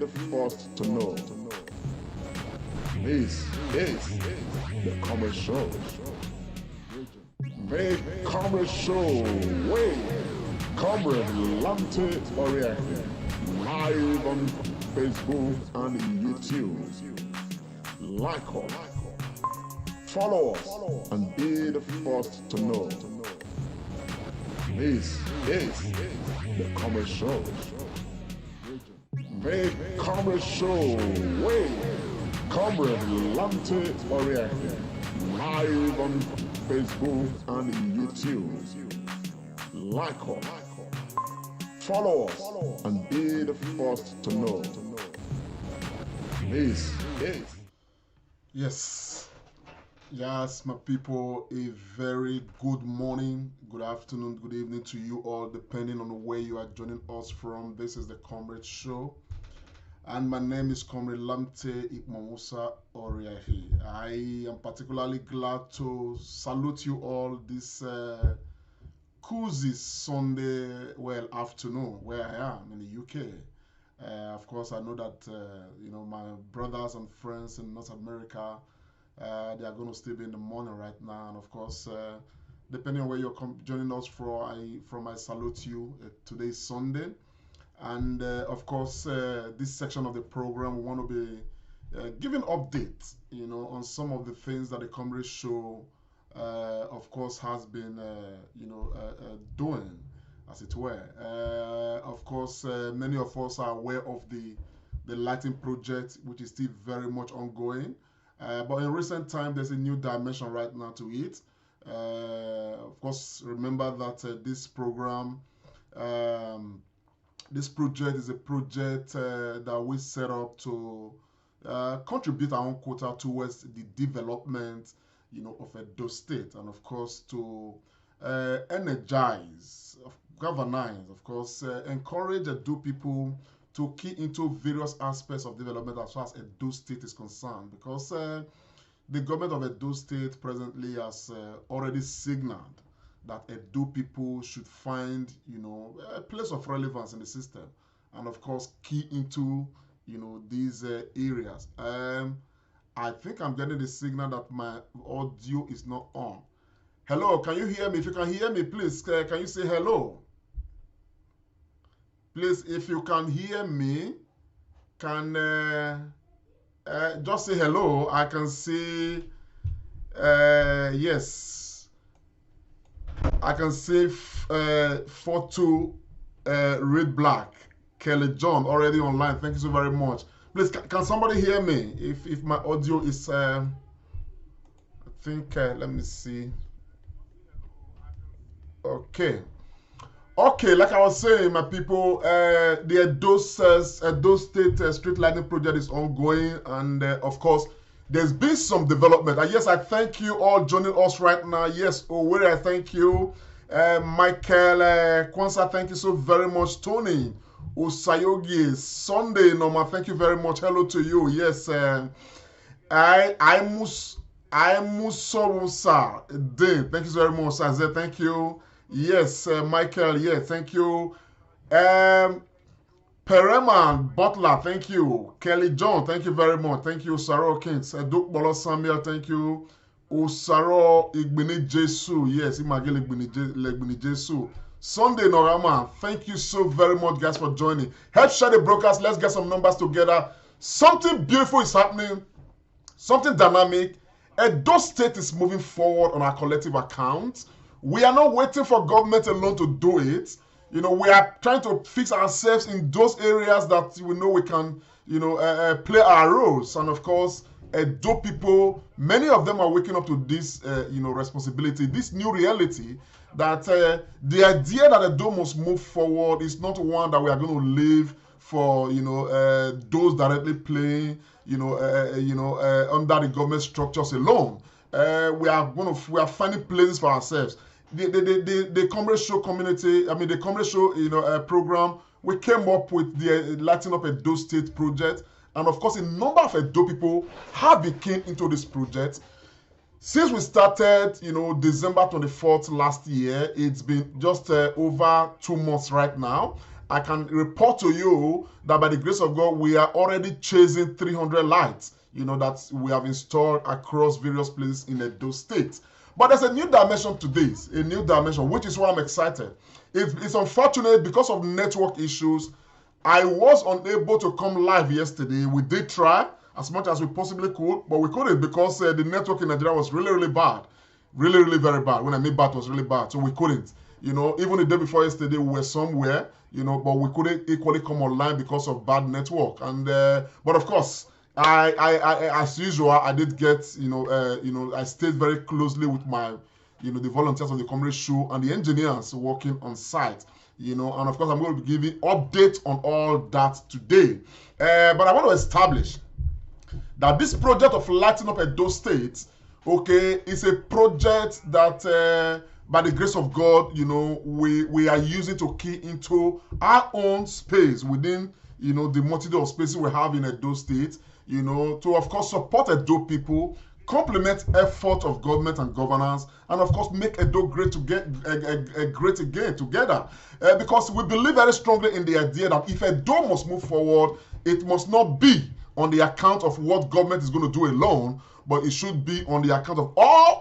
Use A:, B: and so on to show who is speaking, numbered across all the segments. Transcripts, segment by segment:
A: the first to know. This is the Comrade Show. Make Comrade Show way. Comrade Lante Oriake. Live on Facebook and YouTube. Like us, follow us, and be the first to know. This is the Comrade Show. Make Comrade Show way. Comrade Lante Oriake. Live on Facebook and YouTube. Like us, follow us, and be the first to know. This is.
B: Yes, my people, a very good morning, good afternoon, good evening to you all, depending on where you are joining us from. This is the Comrade Show, and my name is Comrade Lamte Ikmamusa Oriahi. I am particularly glad to salute you all this cozy Sunday, afternoon, where I am in the UK. Of course, I know that my brothers and friends in North America, they are going to still be in the morning right now, and of course, depending on where you're joining us from, I salute you. Today is Sunday, and of course, this section of the program we want to be giving updates, on some of the things that the Comrade Show, of course, has been, doing, as it were. Of course, many of us are aware of the lighting project, which is still very much ongoing. But in recent time, there's a new dimension right now to it. Of course, remember that this program, this project is a project that we set up to contribute our own quota towards the development, of Edo State, and of course to energize, galvanize, of course, encourage Edo people to key into various aspects of development as far as Edo State is concerned, because the government of Edo State presently has already signaled that Edo people should find, a place of relevance in the system, and of course key into, these areas. I think I'm getting the signal that my audio is not on. Hello, can you hear me? If you can hear me, please, can you say hello? Please, if you can hear me, can just say hello. I can see, yes. I can see photo red black. Kelly John already online. Thank you so very much. Please, can somebody hear me? If my audio is, I think, let me see. Okay, like I was saying, my people, the Edo State Street Lighting Project is ongoing, and of course, there's been some development. Yes, I thank you all joining us right now. Yes, Oweri, I thank you. Michael Kwanzaa, thank you so very much. Tony Osayogi, Sunday, Norma, thank you very much. Hello to you. Yes, I Musorusa, Dane, thank you very much. Azet, thank you. Yes, Michael, yeah, thank you. Pereman Butler, thank you. Kelly John, thank you very much. Thank you, Saro Kings. Duk Bolo Samuel, thank you. Osaro Igbini Jesu, yes, Imagil Igbini Jesu. Sunday Norama, thank you so very much, guys, for joining. Help share the broadcast. Let's get some numbers together. Something beautiful is happening, something dynamic. Edo State is moving forward on our collective account. We are not waiting for government alone to do it. We are trying to fix ourselves in those areas that we know we can, play our roles. And of course, Edo people, many of them are waking up to this, responsibility, this new reality, that the idea that Edo must move forward is not one that we are going to live for, those directly playing, under the government structures alone. We are finding places for ourselves. The Comrade Show community, the Comrade Show, program, we came up with the Lighting Up Edo State project, and of course, a number of Edo people have been keen into this project. Since we started, December 24th last year, it's been just over 2 months right now, I can report to you that by the grace of God, we are already chasing 300 lights, that we have installed across various places in Edo State. But there's a new dimension to this, a new dimension, which is why I'm excited. It's unfortunate because of network issues. I was unable to come live yesterday. We did try as much as we possibly could, but we couldn't because the network in Nigeria was really, really bad. Really, really very bad. When I mean bad, it was really bad. So we couldn't. Even the day before yesterday, we were somewhere, but we couldn't equally come online because of bad network. And but of course, I as usual, I did get, I stayed very closely with my, the volunteers of the Comrade Show and the engineers working on site. And of course, I'm going to be giving updates on all that today. But I want to establish that this project of lighting up Edo State, okay, is a project that, by the grace of God, we are using to key into our own space within, the multitude of spaces we have in Edo State, to, of course, support Edo people, complement effort of government and governance, and of course make Edo great great again together. Because we believe very strongly in the idea that if Edo must move forward, it must not be on the account of what government is going to do alone, but it should be on the account of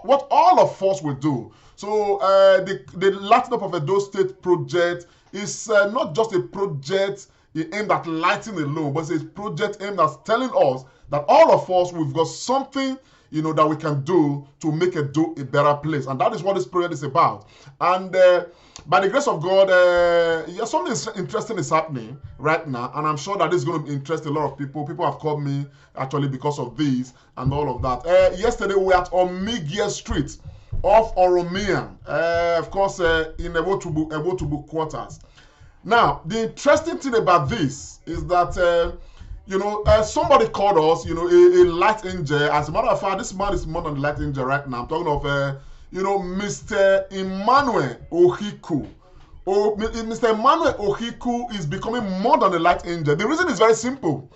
B: what all of us will do. So the lighting up of Edo State project is not just a project aimed at lighting alone, but it's a project aimed at telling us that all of us, we've got something that we can do to make Edo a better place. And that is what this project is about. And by the grace of God, something interesting is happening right now. And I'm sure that this is going to interest a lot of people. People have called me actually because of this and all of that. Yesterday, we were at Omigia Street off Oromian, of course, in Ewotubu quarters. Now, the interesting thing about this is that somebody called us, a light angel. As a matter of fact, this man is more than a light angel right now. I'm talking of, Mr. Emmanuel Ohiku. Mr. Emmanuel Ohiku is becoming more than a light angel. The reason is very simple.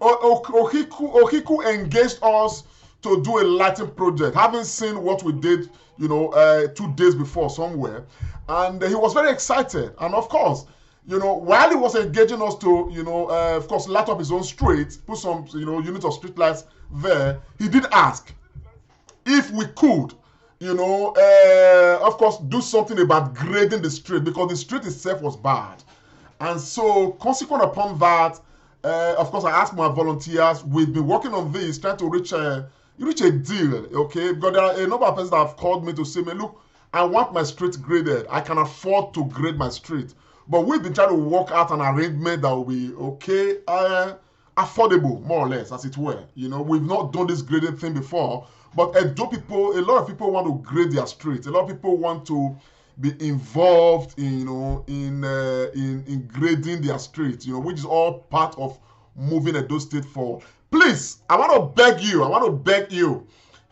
B: Ohiku engaged us to do a lighting project, having seen what we did, 2 days before somewhere. And he was very excited. And of course, while he was engaging us to, of course, light up his own street, put some, units of street lights there, he did ask if we could, of course, do something about grading the street because the street itself was bad. And so, consequent upon that, of course, I asked my volunteers, we've been working on this, trying to reach a deal, okay? Because there are a number of persons that have called me to say, look, I want my street graded. I can afford to grade my street. But we've been trying to work out an arrangement that will be okay, affordable, more or less, as it were. We've not done this grading thing before, but a lot of people want to grade their streets. A lot of people want to be involved, in grading their streets, which is all part of moving Edo State forward. Please, I want to beg you,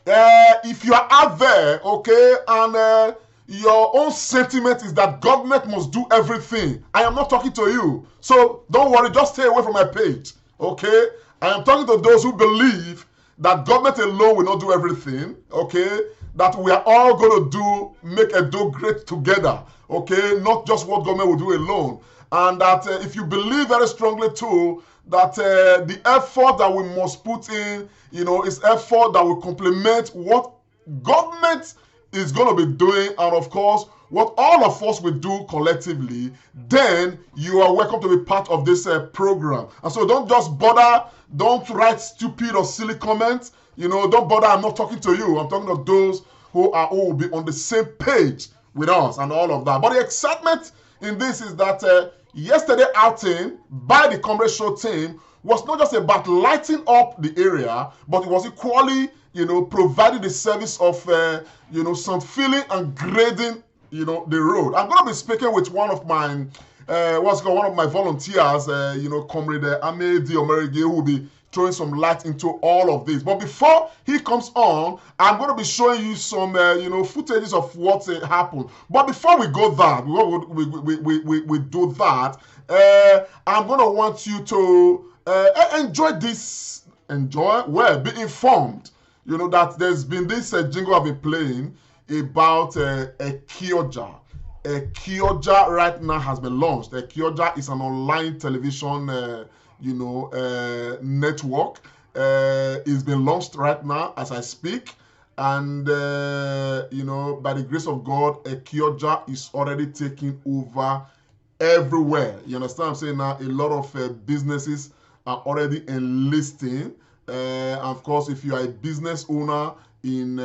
B: if you are out there, okay, and your own sentiment is that government must do everything, I am not talking to you. So don't worry, just stay away from my page, okay? I am talking to those who believe that government alone will not do everything, okay? That we are all going to make Edo great together, okay? Not just what government will do alone. And that if you believe very strongly too, that the effort that we must put in, is effort that will complement what government is going to be doing, and of course, what all of us will do collectively, then you are welcome to be part of this program. And so don't just bother, don't write stupid or silly comments, don't bother, I'm not talking to you, I'm talking to those who will be on the same page with us and all of that. But the excitement in this is that yesterday outing by the Comrade Show team was not just about lighting up the area, but it was equally, providing the service of, some filling and grading, the road. I'm going to be speaking with one of my, one of my volunteers, Comrade Amedi Omerige, who will be throwing some light into all of this. But before he comes on, I'm going to be showing you some, footages of what happened. But before we go that, we do that, I'm going to want you to enjoy this, be informed. That there's been this jingle I've been playing about a Kioja. Kioja right now has been launched. Kioja is an online television, network. It's been launched right now as I speak. And, by the grace of God, Kioja is already taking over everywhere. You understand what I'm saying now? A lot of businesses are already enlisting. Of course, if you are a business owner in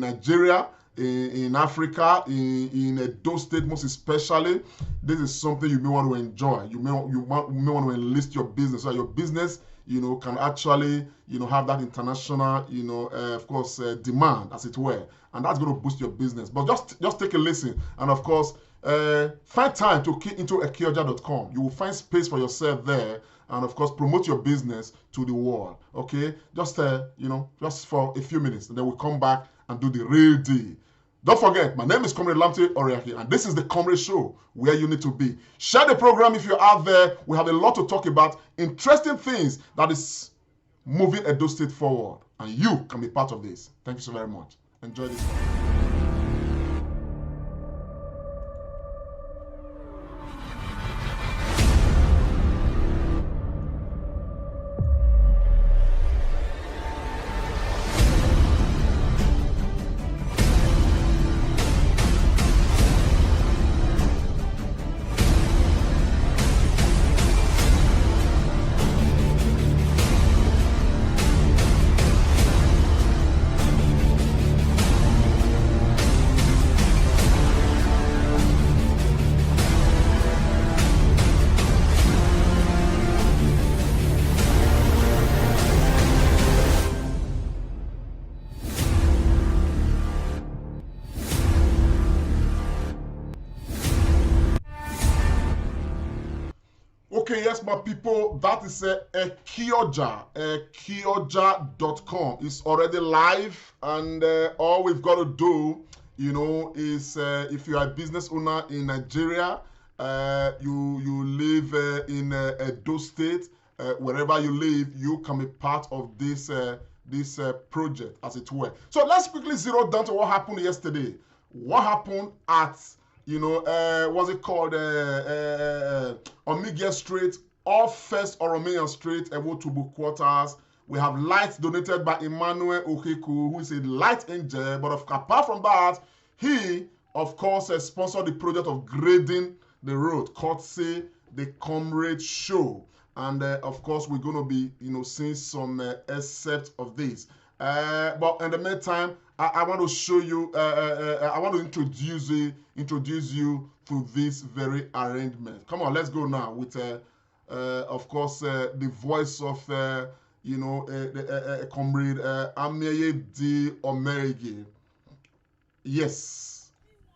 B: Nigeria, in Africa, in Edo State most especially, this is something you may want to enjoy. You may want to enlist your business so that your business, can actually, have that international, of course, demand, as it were, and that's going to boost your business. But just take a listen, and of course, find time to key into ekioja.com. You will find space for yourself there, and of course, promote your business to the world. Okay, just for a few minutes, and then we'll come back and do the real deal. Don't forget, my name is Comrade Lamte Oriaki, and this is the Comrade Show, where you need to be. Share the program if you're out there. We have a lot to talk about, interesting things that is moving Edo State forward, and you can be part of this. Thank you so very much. Enjoy this one. Okay, yes, my people, that is Kioja, Kioja.com. It's already live, and all we've got to do, is if you are a business owner in Nigeria, you live in Edo State, wherever you live, you can be part of this project, as it were. So let's quickly zero down to what happened yesterday. What happened at what's it called? Omega Street, off First Oromiyan Street, Ewotubu quarters. We have lights donated by Emmanuel Okeku, who is a light angel. But apart from that, he, of course, sponsored the project of grading the road, courtesy the Comrade Show. And of course, we're going to be, seeing some excerpts of this. But in the meantime, I want to show you, I want to introduce you to this very arrangement. Come on, let's go now with, of course, the voice of, Comrade Ameye D. Omerigi. Yes.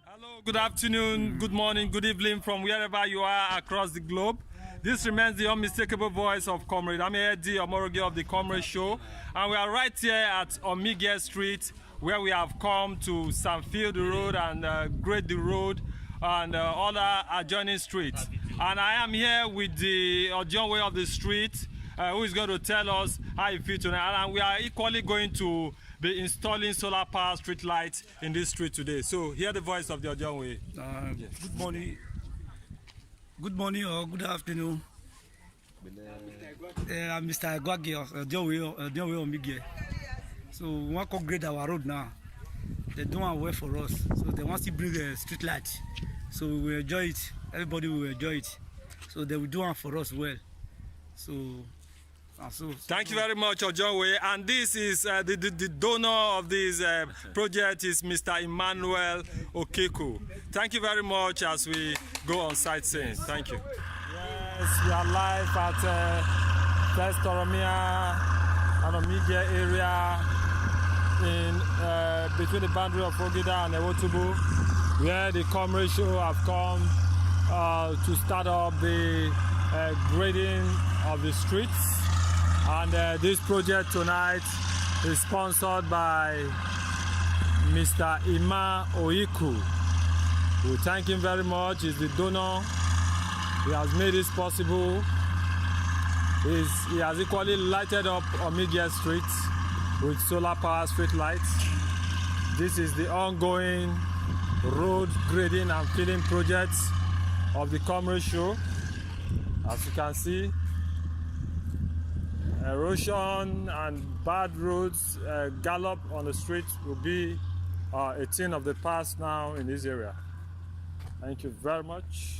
C: Hello, good afternoon, good morning, good evening from wherever you are across the globe. This remains the unmistakable voice of Comrade Ameye D. Omerigi of the Comrade Show. And we are right here at Omega Street, where we have come to Sanfield the road and grade the road and other adjoining streets. And I am here with the Ojonwe of the street, who is going to tell us how he feels tonight. And we are equally going to be installing solar power street lights in this street today. So hear the voice of the Ojonwe.
D: Yes. Good morning or good afternoon. I'm Mr. Agwagi of Ojonwe Omige. So we want to upgrade our road now. They don't want to wait for us. So they want to bring a street light. So we will enjoy it. Everybody will enjoy it. So they will do one for us well. So
C: thank you very much, Ojonwe. And this is the donor of this project is Mr. Emmanuel Okeku. Thank you very much as we go on sightseeing. Thank you. Yes, we are live at First Oromiyan and Omige area in between the boundary of Ogida and Ewotubu, where the Comrade Show have come to start up the grading of the streets. And this project tonight is sponsored by Mr. Ima Oiku. We thank him very much. He's the donor. He has made this possible. He has equally lighted up Omega Street with solar power street lights. This is the ongoing road grading and filling project of the Comrade Show. As you can see, erosion and bad roads, gallop on the street will be a thing of the past now in this area. Thank you very much.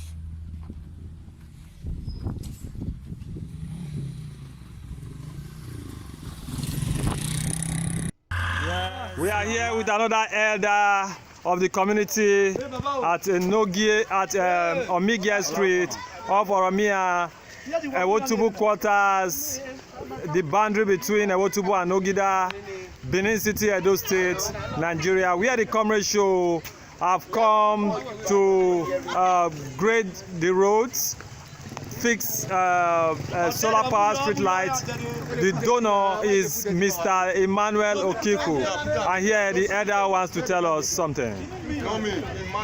C: We are here with another elder of the community at Omigie Street off Oromia, Ewotubu quarters, the boundary between Ewotubu and Ogida, Benin City, Edo State, Nigeria. We are the Comrade Show have come to grade the roads, fix solar power street lights. The donor is Mr. Emmanuel Okiku, and here the elder wants to tell us something.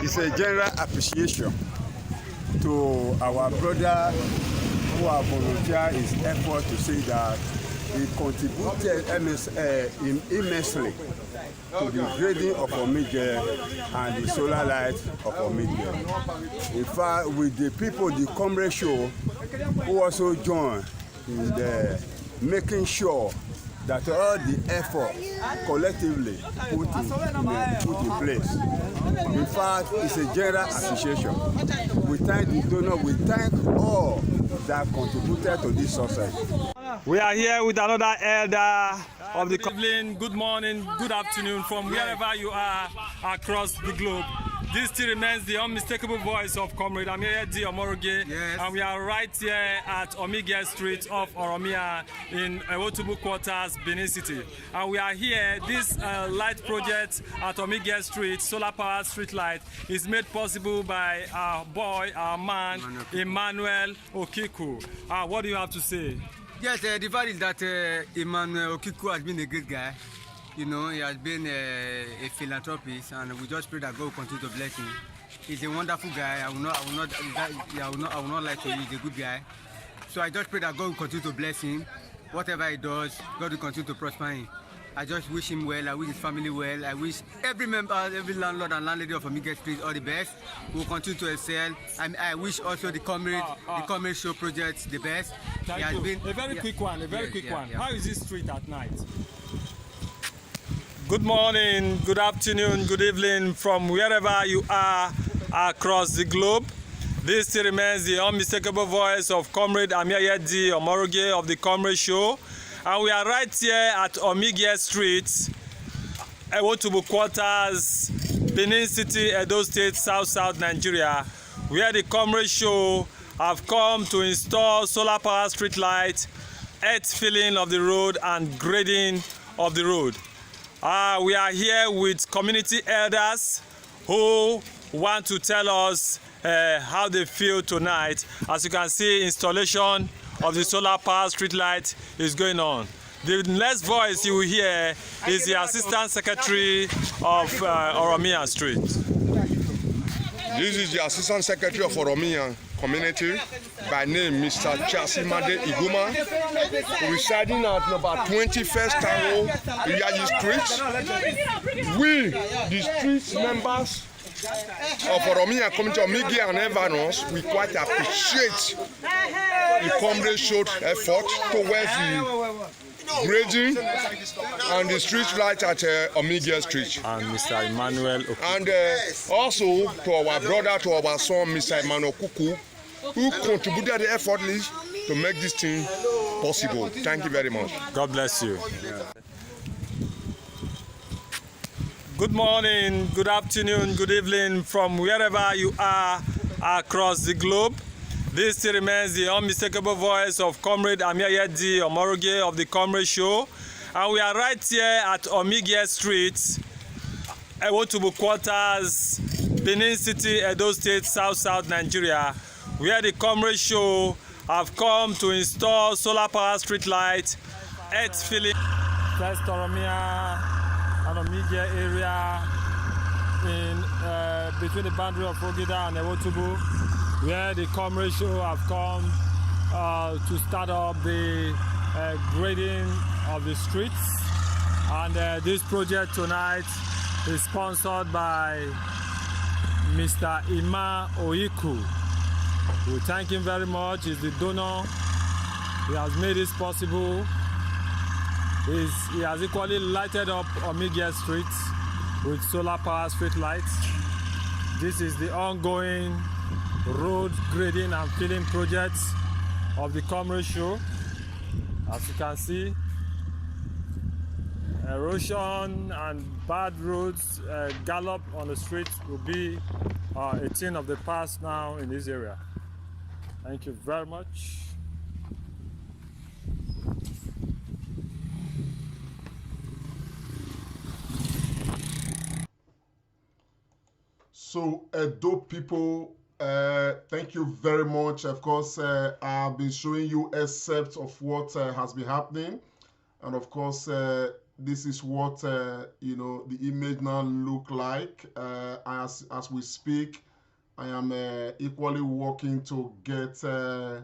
E: It's a general appreciation to our brother who have volunteered his effort to say that he contributed immensely to the grading of Omigie and the solar light of Omigie. In fact, with the people, the Comrade Show, who also joined in the making sure that all the effort collectively put in place. In fact, it's a general appreciation. We thank the donor, we thank all that contributed to this success.
C: We are here with another elder of the evening. Good morning, good afternoon from wherever you are across the globe. This still remains the unmistakable voice of Comrade Amiyedi Omoroge, yes. And we are right here at Omigie Street off Oromia in Ewotubu quarters, Benin City. And we are here, this light project at Omigie Street, solar powered street light, is made possible by our boy, our man, Emmanuel Okiku. What do you have to say?
F: Yes, the fact is that Emmanuel Okiku has been a great guy. You know, he has been a philanthropist, and we just pray that God will continue to bless him. He's a wonderful guy. I will not lie to you. He's a good guy. So I just pray that God will continue to bless him. Whatever he does, God will continue to prosper him. I just wish him well. I wish his family well. I wish every member, every landlord and landlady of Omigie Street all the best. We will continue to excel. And I wish also the Comrade Show project the best.
C: Thank you. A very quick one. How is this street at night? Good morning, good afternoon, good evening from wherever you are across the globe. This still remains the unmistakable voice of Comrade Amiyedi Omoroge of the Comrade Show. And we are right here at Omigie Street, Ewotubu quarters, Benin City, Edo State, South Nigeria, where the Comrade Show have come to install solar power street light, earth filling of the road and grading of the road. We are here with community elders who want to tell us how they feel tonight. As you can see, installation of the solar power street light is going on. The next voice you will hear is the Assistant Secretary of Oromia Street.
G: This is the Assistant Secretary of Oromia Community, by name Mr. Chasimade Iguma, residing at number 21st Taro, Iyayi Street. We, the street members of Oromia Community, Omigie and environs, we quite appreciate the Comrade Show effort towards the grading and the street light at Omigie Street.
C: And Mr. Emmanuel Okiku.
G: And also to our brother, to our son, Mr. Emmanuel Okiku, who contributed effortlessly to make this thing possible. Thank you very much.
C: God bless you. Good morning, good afternoon, good evening from wherever you are across the globe. This still remains the unmistakable voice of Comrade Amiyedi Omoroge of the Comrade Show. And we are right here at Omigie Street, Ewotubu quarters, Benin City, Edo State, South Nigeria, where the Comrade Show have come to install solar power street light, earth filling. First Oromia and Omigie area in between the boundary of Ogida and Ewotubu, where the Comrade Show have come to start up the grading of the streets. And this project tonight is sponsored by Mr. Ima Oyiku. We thank him very much. He's the donor. He has made this possible. He has equally lighted up Omigie Street with solar power street lights. This is the ongoing road grading and filling project of the Comrade Show. As you can see, erosion and bad roads, gallop on the street will be a thing of the past now in this area. Thank you very much.
B: So, Edo people, thank you very much. Of course, I've been showing you excerpts of what has been happening, and of course, this is what the image now look like. As we speak, I am equally working to get Comrade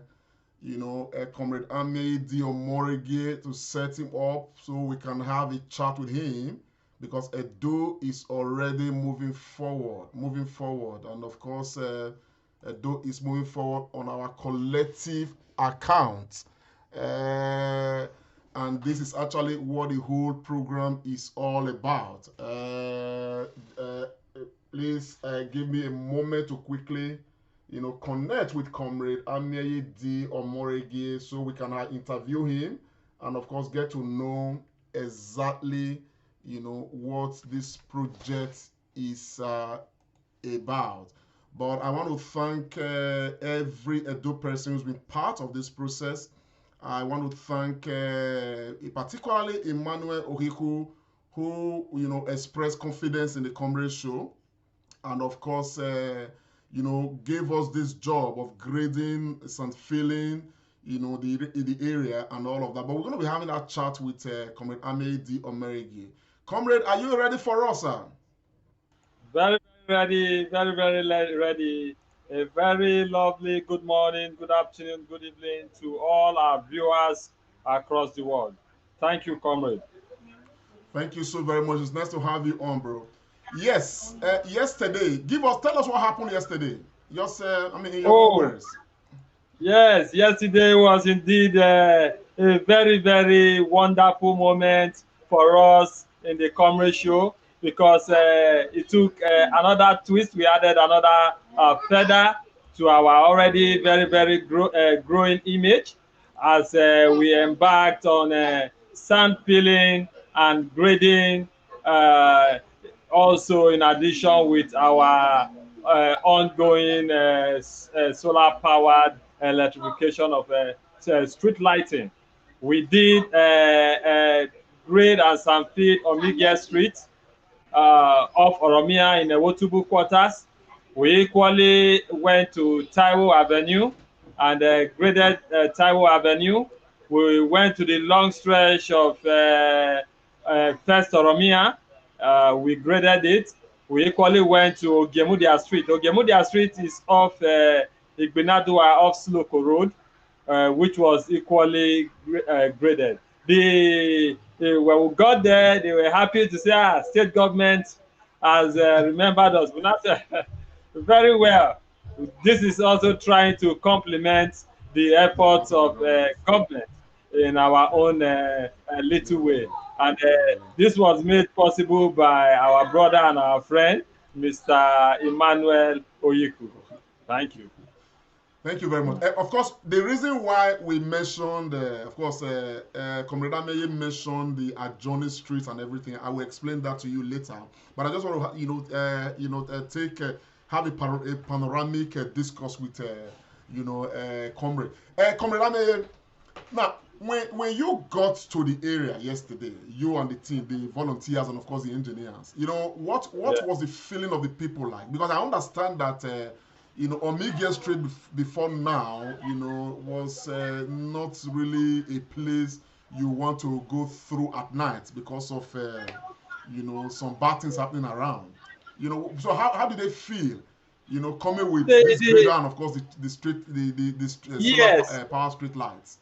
B: Amedi Omorege to set him up so we can have a chat with him, because Edo is already moving forward, and of course, Edo is moving forward on our collective account, and this is actually what the whole program is all about. Please give me a moment to quickly, connect with Comrade Amedi Omorege so we can interview him, and of course get to know exactly what this project is about. But I want to thank every Edo person who's been part of this process. I want to thank particularly Emmanuel Ohiku, who expressed confidence in the Comrade Show, and of course gave us this job of grading and filling the area and all of that. But we're going to be having a chat with Comrade Amedi Omorege. Comrade, are you ready for us, sir?
C: Very ready, very ready. A very lovely good morning, good afternoon, good evening to all our viewers across the world. Thank you, Comrade.
B: Thank you so very much. It's nice to have you on, bro. Yes, yesterday, tell us what happened yesterday. Just, in your words.
C: Yes, yesterday was indeed a very wonderful moment for us in the Comrade Show, because it took another twist. We added another feather to our already very growing image as we embarked on sand filling and grading, also in addition with our ongoing solar powered electrification of street lighting. We did grade and sand fill Omigie Street off Oromia in the Wotubu quarters. We equally went to Taiwo Avenue and graded Taiwo Avenue. We went to the long stretch of First Oromia. We graded it. We equally went to Ogemudia Street. Ogemudia Street is off Igbinadua off Sloko Road, which was equally graded. When we got there, they were happy to say, state government has remembered us. Very well. This is also trying to complement the efforts of government in our own little way. And this was made possible by our brother and our friend, Mr. Emmanuel Oyiku. Thank you.
B: Thank you very much. Of course, the reason why we mentioned, Comrade Ameye mentioned the adjoining streets and everything, I will explain that to you later. But I just want to, have a panoramic discourse with, Comrade. Comrade Ameye, now, when you got to the area yesterday, you and the team, the volunteers, and of course the engineers, what was the feeling of the people like? Because I understand that. Omigie Street before now, was not really a place you want to go through at night because of, some bad things happening around. So how did they feel, coming with this grader and of course the solar power street lights?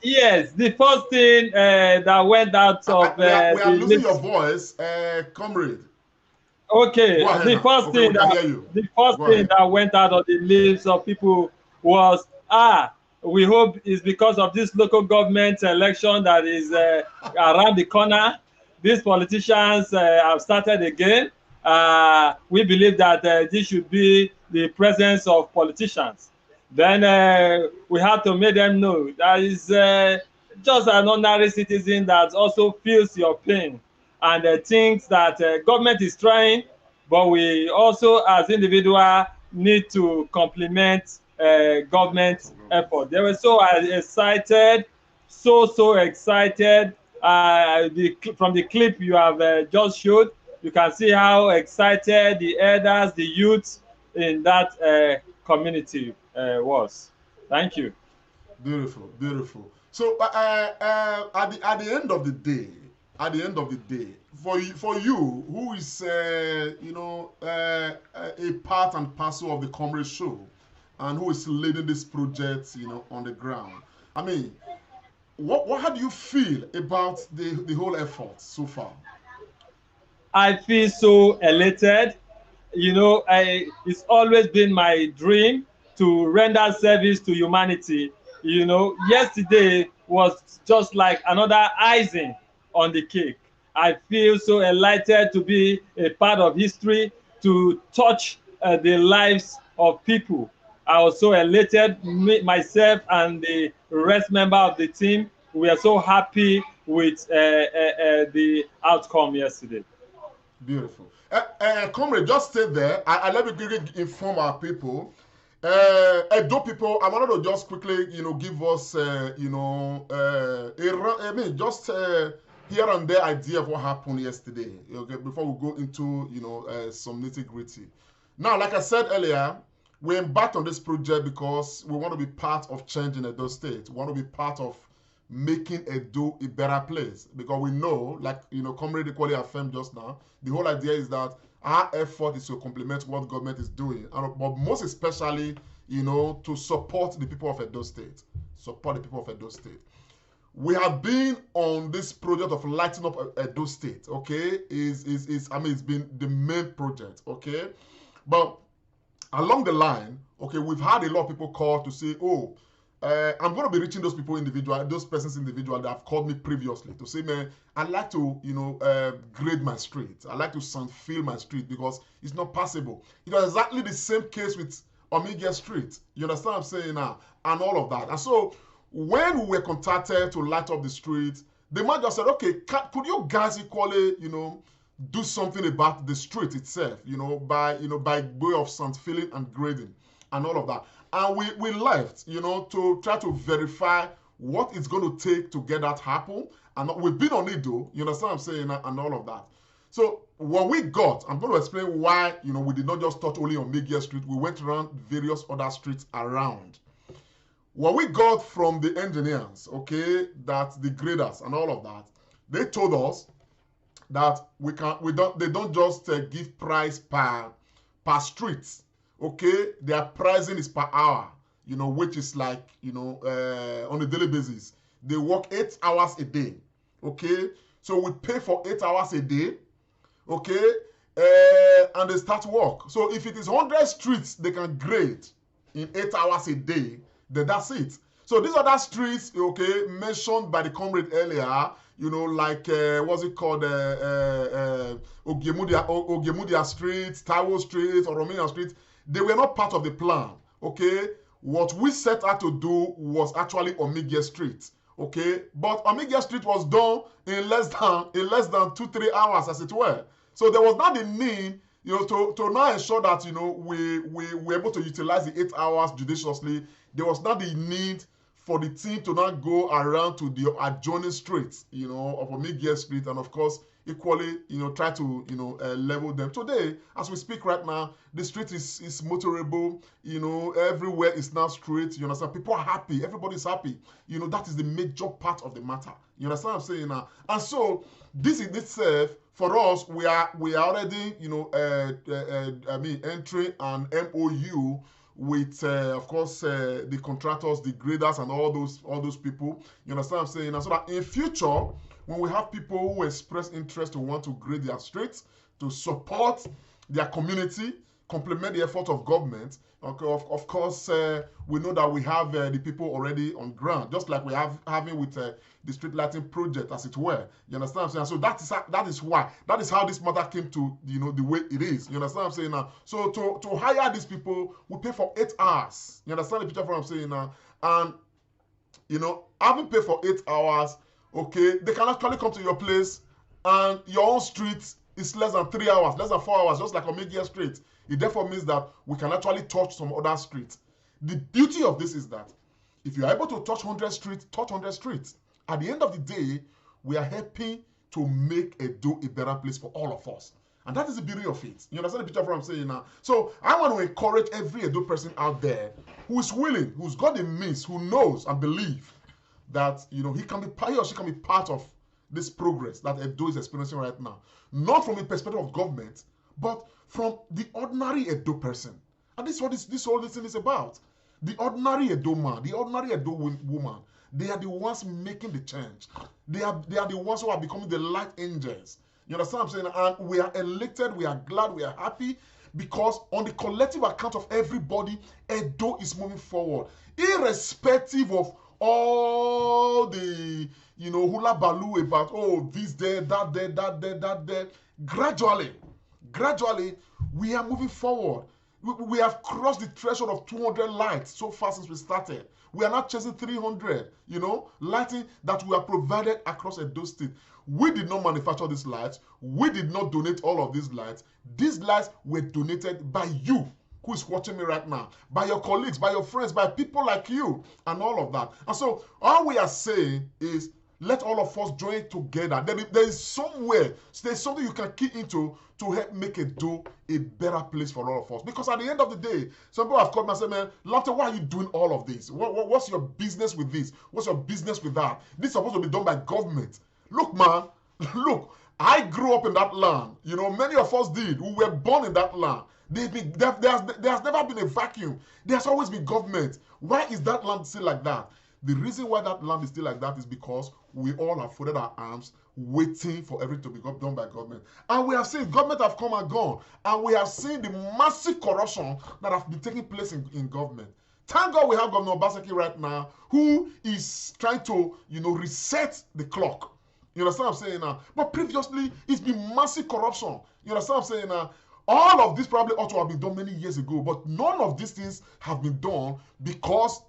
C: Yes, the first thing that went out of
B: we are losing your voice, Comrade.
C: Okay,
B: Go ahead
C: the
B: now.
C: first
B: Okay,
C: thing
B: we can
C: that
B: hear you.
C: the first
B: Go
C: thing
B: ahead.
C: that went out of the lips of people was, we hope it's because of this local government election that is around the corner. These politicians have started again. We believe that this should be the presence of politicians. Then we have to make them know that is just an ordinary citizen that also feels your pain and thinks that government is trying, but we also as individual need to complement government effort. They were so excited, so excited. From the clip you have just showed, you can see how excited the elders, the youth in that community was. Thank you.
B: Beautiful, beautiful. So at the end of the day, for you who is a part and parcel of the Comrade Show, and who is leading this project, on the ground. I mean, how do you feel about the whole effort so far?
C: I feel so elated. It's always been my dream to render service to humanity. Yesterday was just like another icing on the cake. I feel so elated to be a part of history, to touch the lives of people. I was so elated, myself and the rest member of the team. We are so happy with the outcome yesterday.
B: Beautiful. Comrade, just stay there. I let me quickly inform our people. Edo people, I wanted to just quickly, give us, just here and there idea of what happened yesterday. Okay, before we go into, some nitty gritty. Now, like I said earlier, we embarked on this project because we want to be part of change in Edo State. We want to be part of making Edo a better place, because we know, like Comrade Equally affirmed just now, the whole idea is that our effort is to complement what government is doing, but most especially, to support the people of Edo State. We have been on this project of lighting up Edo State. Okay, it's been the main project. Okay, but along the line, okay, we've had a lot of people call to say, I'm going to be reaching those persons individual that have called me previously to say, man, I'd like to, grade my street. I like to fill my street because it's not passable. It was exactly the same case with Omega Street. You understand what I'm saying now? And all of that. And so when we were contacted to light up the street, the man just said, okay, could you guys equally, do something about the street itself, by way of filling and grading and all of that. And we left, to try to verify what it's going to take to get that happen. And we've been on it though, you understand what I'm saying, and all of that. So what we got, I'm going to explain why, we did not just touch only on Megia Street. We went around various other streets around. What we got from the engineers, okay, that the graders and all of that, they told us that they don't just give price per street. Okay, their pricing is per hour, which is like, on a daily basis. They work 8 hours a day, okay? So we pay for 8 hours a day, okay? And they start work. So if it is 100 streets they can grade in 8 hours a day, then that's it. So these other streets, okay, mentioned by the comrade earlier, like, what's it called, Ogemudia Street, Taiwo Street, or Romania Street, they were not part of the plan, okay? What we set out to do was actually Omega Street, okay? But Omega Street was done in less than 2-3 hours, as it were. So there was not the need, to now ensure that, we were able to utilize the 8 hours judiciously. There was not the need for the team to now go around to the adjoining streets, of Omega Street, and of course, equally, try to, level them. Today, as we speak right now, the street is motorable, everywhere is now straight, you understand? People are happy, everybody's happy. That is the major part of the matter. You understand what I'm saying now? And so, this in itself, for us, we are already, entering an MOU with, of course, the contractors, the graders, and all those people. You understand what I'm saying? And so that in future, when we have people who express interest to want to grade their streets, to support their community, complement the effort of government. Okay, of course, we know that we have the people already on ground, just like we have having with the street lighting project, as it were. You understand what I'm saying? So that is how this matter came to, you know, the way it is. You understand what I'm saying now? So to hire these people, we pay for 8 hours. You understand the picture of what I'm saying now? And you know, having paid for 8 hours, okay, they can actually come to your place, and your own street is less than 3 hours, less than 4 hours, just like Omega Street. It therefore means that we can actually touch some other streets. The beauty of this is that if you are able to touch 100 streets, touch 100 streets. At the end of the day, we are helping to make Edo a better place for all of us. And that is the beauty of it. You understand the picture of what I'm saying now? So I want to encourage every Edo person out there who is willing, who's got the means, who knows and believe that, you know, he or she can be part of this progress that Edo is experiencing right now. Not from the perspective of government, but from the ordinary Edo person. And this is what this whole thing is about. The ordinary Edo man, the ordinary Edo woman, they are the ones making the change. They are the ones who are becoming the light angels. You understand what I'm saying? And we are elected, we are glad, we are happy, because on the collective account of everybody, Edo is moving forward. Irrespective of all the, you know, hula baloo about, oh, this there, that there, that there, that there. Gradually, we are moving forward. We have crossed the threshold of 200 lights so far since we started. We are not chasing 300, you know, lighting that we have provided across Edo State. We did not manufacture these lights. We did not donate all of these lights. These lights were donated by you who is watching me right now, by your colleagues, by your friends, by people like you, and all of that. And so all we are saying is, let all of us join together. There is somewhere, there's something you can key into to help make Edo a better place for all of us. Because at the end of the day, some people have called me and said, man, Lante, why are you doing all of this? What's your business with this? What's your business with that? This is supposed to be done by government. Look, man, look, I grew up in that land. You know, many of us did. We were born in that land. There has never been a vacuum. There has always been government. Why is that land still like that? The reason why that land is still like that is because we all have folded our arms waiting for everything to be done by government. And we have seen government have come and gone. And we have seen the massive corruption that have been taking place in government. Thank God we have Governor Obaseki right now, who is trying to, you know, reset the clock. You understand what I'm saying now? But previously, it's been massive corruption. You understand what I'm saying now? All of this probably ought to have been done many years ago, but none of these things have been done because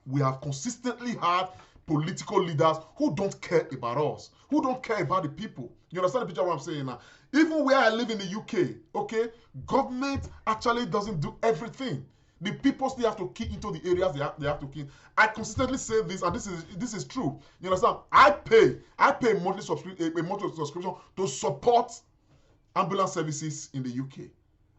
B: we have consistently had political leaders who don't care about us, who don't care about the people. You understand the picture of what I'm saying now? Even where I live in the UK, okay, government actually doesn't do everything. The people still have to key into the areas they have to key. I consistently say this, and this is true. You understand? I pay a monthly subscription to support ambulance services in the UK.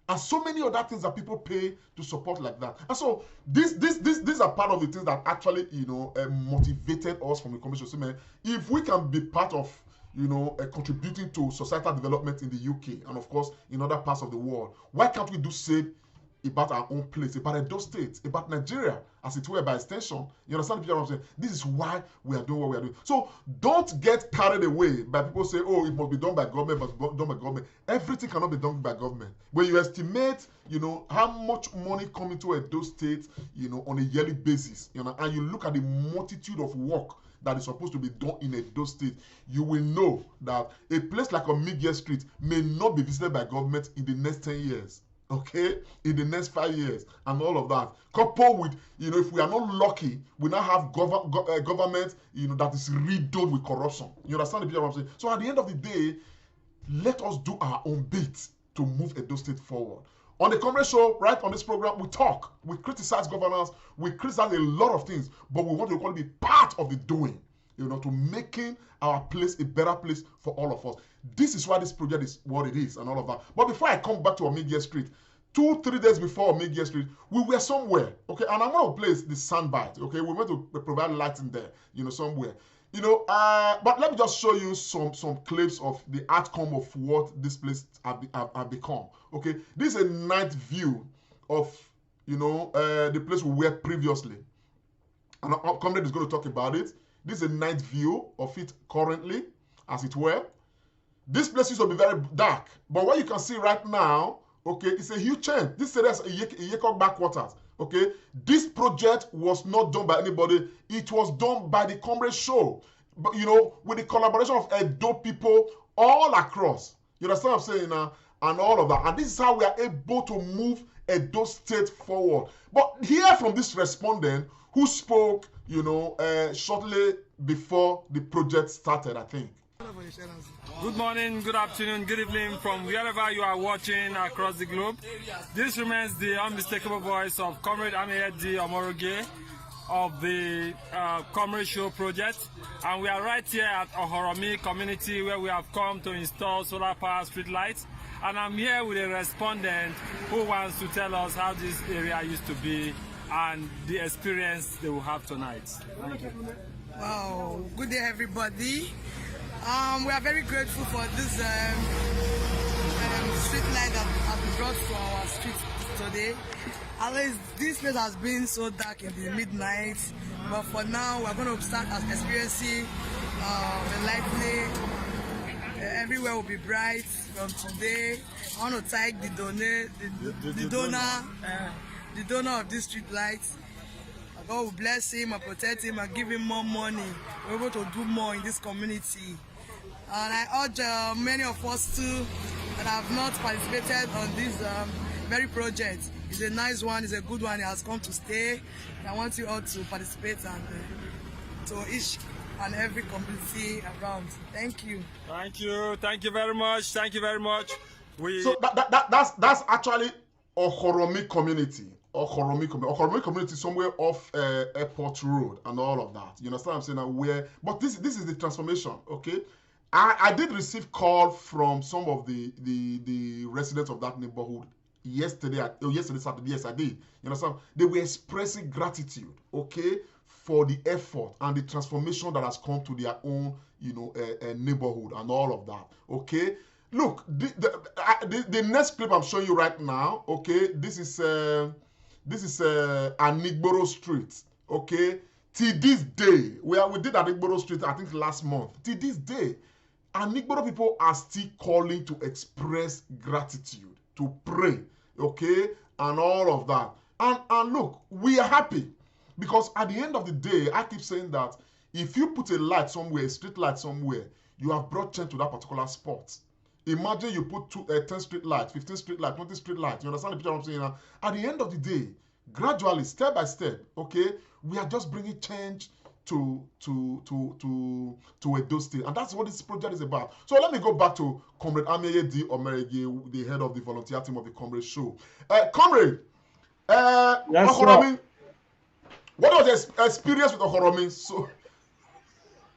B: And so many other things that people pay to support like that. And so these are part of the things that actually, you know, motivated us from the commission. So, man, if we can be part of, you know, contributing to societal development in the UK and of course in other parts of the world, why can't we do same about our own place, about Edo State, about Nigeria, as it were by extension? You understand the picture I'm saying? This is why we are doing what we are doing. So don't get carried away by people saying, oh, it must be done by government, must be done by government. Everything cannot be done by government. When you estimate, you know, how much money comes into Edo State, you know, on a yearly basis, you know, and you look at the multitude of work that is supposed to be done in Edo State, you will know that a place like Omega Street may not be visited by government in the next 10 years. Okay, in the next 5 years and all of that, coupled with, you know, if we are not lucky, we now have government, you know, that is riddled with corruption. You understand the picture of what I'm saying? So at the end of the day, let us do our own bit to move Edo State forward. On the Comrade Show, right on this program, we talk, we criticize governance, we criticize a lot of things, but we want to be part of the doing, you know, to making our place a better place for all of us. This is why this project is what it is and all of that. But before I come back to Omega Street, 2-3 days before Omega Street, we were somewhere, okay, and I'm going to place the soundbite, okay? We're going to provide lighting there, you know, somewhere. You know, but let me just show you some clips of the outcome of what this place have become, okay? This is a night view of, you know, the place we were previously. And our comrade is going to talk about it. This is a night view of it currently, as it were. This place used to be very dark, but what you can see right now, okay, it's a huge change. This area is Yekok backwaters. Okay, this project was not done by anybody. It was done by the Comrade Show, but you know, with the collaboration of Edo people all across. You understand what I'm saying now? And all of that. And this is how we are able to move Edo State forward. But hear from this respondent who spoke, you know, shortly before the project started, I think.
C: Good morning, good afternoon, good evening from wherever you are watching across the globe. This remains the unmistakable voice of Comrade Ameyedi Omoroge of the Comrade Show project. And we are right here at Ohoromi community where we have come to install solar power street lights. And I'm here with a respondent who wants to tell us how this area used to be and the experience they will have tonight. Thank you.
H: Wow, good day everybody. We are very grateful for this street light that has been brought to our street today. At least this place has been so dark in the midnight, but for now we are going to start experiencing the lightning. Everywhere will be bright from today. I want to thank the donor of this street lights. God will bless him and protect him and give him more money. We're able to do more in this community. And I urge many of us too that have not participated on this very project. It's a nice one, it's a good one, it has come to stay. And I want you all to participate and to each and every community around. Thank you.
C: Thank you. Thank you very much. Thank you very much.
B: So that's actually Ohoromi community. Ohoromi community somewhere off Airport Road and all of that. You understand what I'm saying? But this is the transformation, okay? I did receive call from some of the residents of that neighborhood yesterday Saturday. Yes, I did. You understand? They were expressing gratitude, okay, for the effort and the transformation that has come to their own, you know, neighborhood and all of that, okay? Look, the next clip I'm showing you right now, okay, this is Anigboro Street, okay? Till this day, we did Anigboro Street, I think last month. Till this day, Anigboro people are still calling to express gratitude, to pray, okay, and all of that. And look, we are happy because at the end of the day, I keep saying that if you put a light somewhere, a street light somewhere, you have brought change to that particular spot. Imagine you put 10 street lights, 15 street lights, 20 street lights. You understand the picture I'm saying now? At the end of the day, gradually, step by step, okay, we are just bringing change to Edo State, and that's what this project is about. So let me go back to Comrade Ameyedi Omoroge, the head of the volunteer team of the Comrade Show. Comrade,
C: yes,
B: Ohoromi, what was the experience with Ohoromi? So,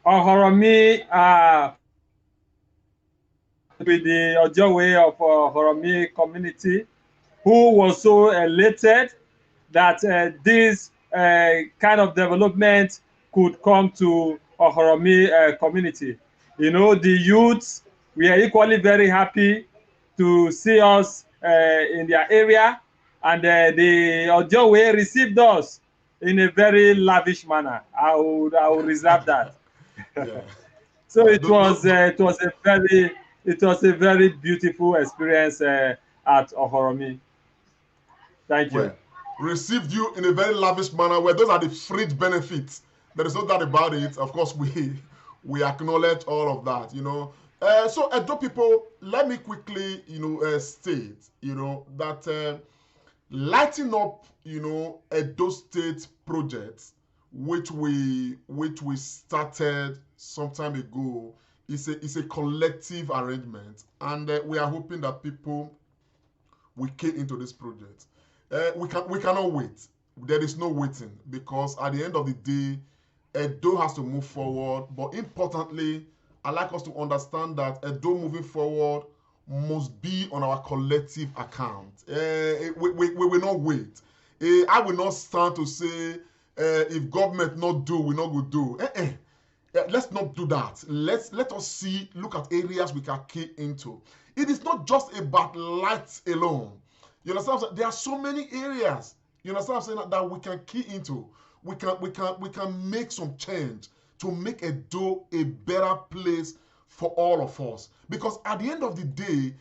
C: Ohoromi, with the Ojowe of Ohoromi community, who was so elated that this kind of development could come to Ohoromi community. You know, the youths, we are equally very happy to see us in their area, and the Ojowe received us in a very lavish manner. I would reserve that.
B: yeah.
C: So it was a very beautiful experience at Ohoromi. Thank you.
B: Well, received you in a very lavish manner where those are the fringe benefits. There is no doubt about it. Of course, we acknowledge all of that, you know. So Edo people, let me quickly, you know, state, you know, that lighting up, you know, Edo State projects, which we started some time ago, is a collective arrangement, and we are hoping that people will key into this project. We cannot wait. There is no waiting, because at the end of the day, Edo has to move forward. But importantly, I like us to understand that Edo moving forward must be on our collective account. We will not wait. I will not stand to say if government not do, we not go do. Let's not do that. Let us look at areas we can key into. It is not just about lights alone. You understand? There are so many areas. You understand what I'm saying, that we can key into. We can make some change to make Edo a better place for all of us. Because at the end of the day,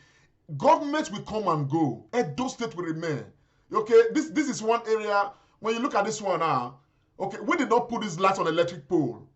B: government will come and go. Edo State will remain. Okay, this is one area. When you look at this one now, okay, we did not put these lights on electric pole.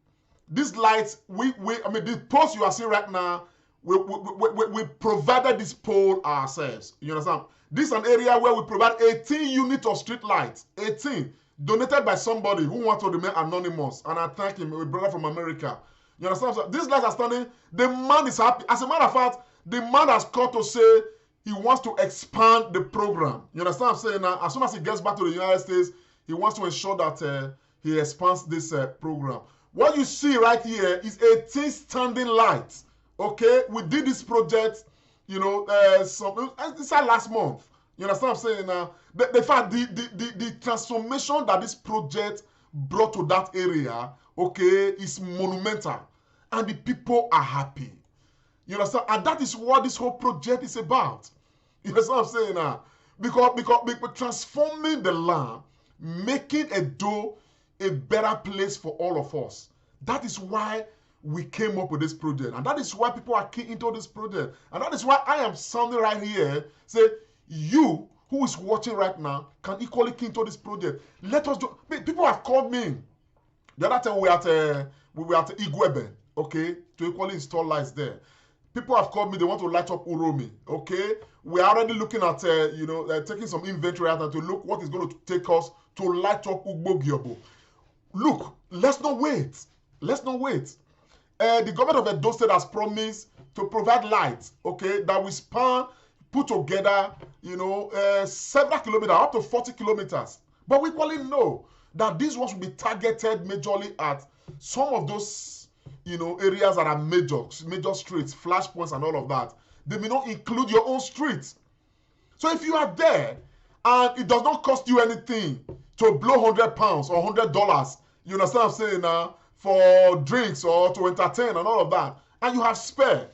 B: These lights, I mean, the poles you are seeing right now, we provided this pole ourselves. You understand? This is an area where we provide 18 units of street lights. 18. Donated by somebody who wants to remain anonymous. And I thank him, a brother from America. You understand? So these lights are standing. The man is happy. As a matter of fact, the man has called to say he wants to expand the program. You understand what I'm saying? Now, as soon as he gets back to the United States, he wants to ensure that he expands this program. What you see right here is 18 standing lights. Okay, we did this project, you know, this is last month. You understand what I'm saying now? The fact, the transformation that this project brought to that area, okay, is monumental. And the people are happy. You understand? And that is what this whole project is about. You understand what I'm saying now? Because transforming the land, making Edo a better place for all of us. That is why we came up with this project. And that is why people are keen into this project. And that is why I am sounding right here, say, you who is watching right now can equally key into this project. Let us do. People have called me. The other time we were at Igwebe, okay, to equally install lights there. People have called me. They want to light up Uromi, okay. We are already looking at taking some inventory out and to look what is going to take us to light up Ugbogiobo. Look, let's not wait. Let's not wait. The government of Edo State has promised to provide lights, okay, that will span, put together, several kilometers, up to 40 kilometers. But we equally know that these ones will be targeted majorly at some of those, areas that are major streets, flashpoints and all of that. They may not include your own streets. So if you are there and it does not cost you anything to blow £100 or $100, you understand what I'm saying now, for drinks or to entertain and all of that, and you have spare,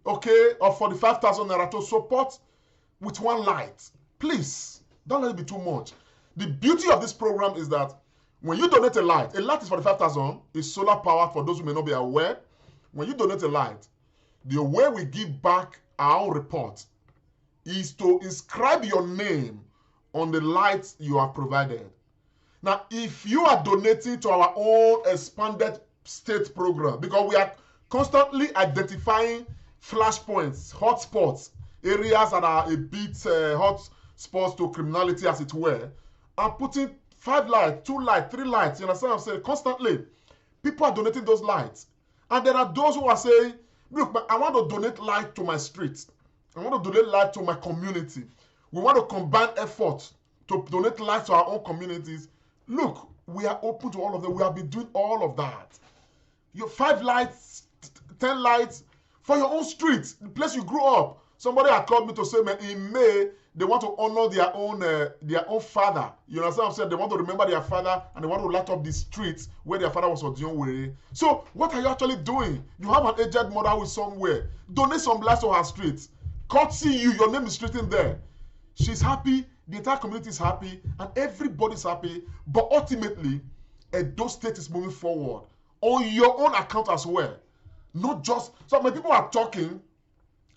B: okay, of 45,000 naira to support with one light, please don't let it be too much. The beauty of this program is that when you donate a light is 45,000, is solar powered for those who may not be aware. When you donate a light, the way we give back our own report is to inscribe your name on the lights you have provided. Now, if you are donating to our own expanded state program, because we are constantly identifying flashpoints, hotspots, areas that are a bit hot spots to criminality, as it were, and putting 5 lights, 2 lights, 3 lights, you understand what I'm saying? Constantly, people are donating those lights. And there are those who are saying, look, I want to donate light to my street. I want to donate light to my community. We want to combine efforts to donate light to our own communities. Look, we are open to all of them. We have been doing all of that. Your 5 lights, 10 lights for your own street, the place you grew up. Somebody had called me to say, man, in May, they want to honor their own father. You understand what I'm saying? They want to remember their father and they want to light up the streets where their father was Odionwere. So what are you actually doing? You have an aged mother who is somewhere. Donate some lights to her streets. Courtesy you, your name is written there. She's happy, the entire community is happy, and everybody's happy. But ultimately, Edo State is moving forward on your own account as well. Not just, so when people are talking,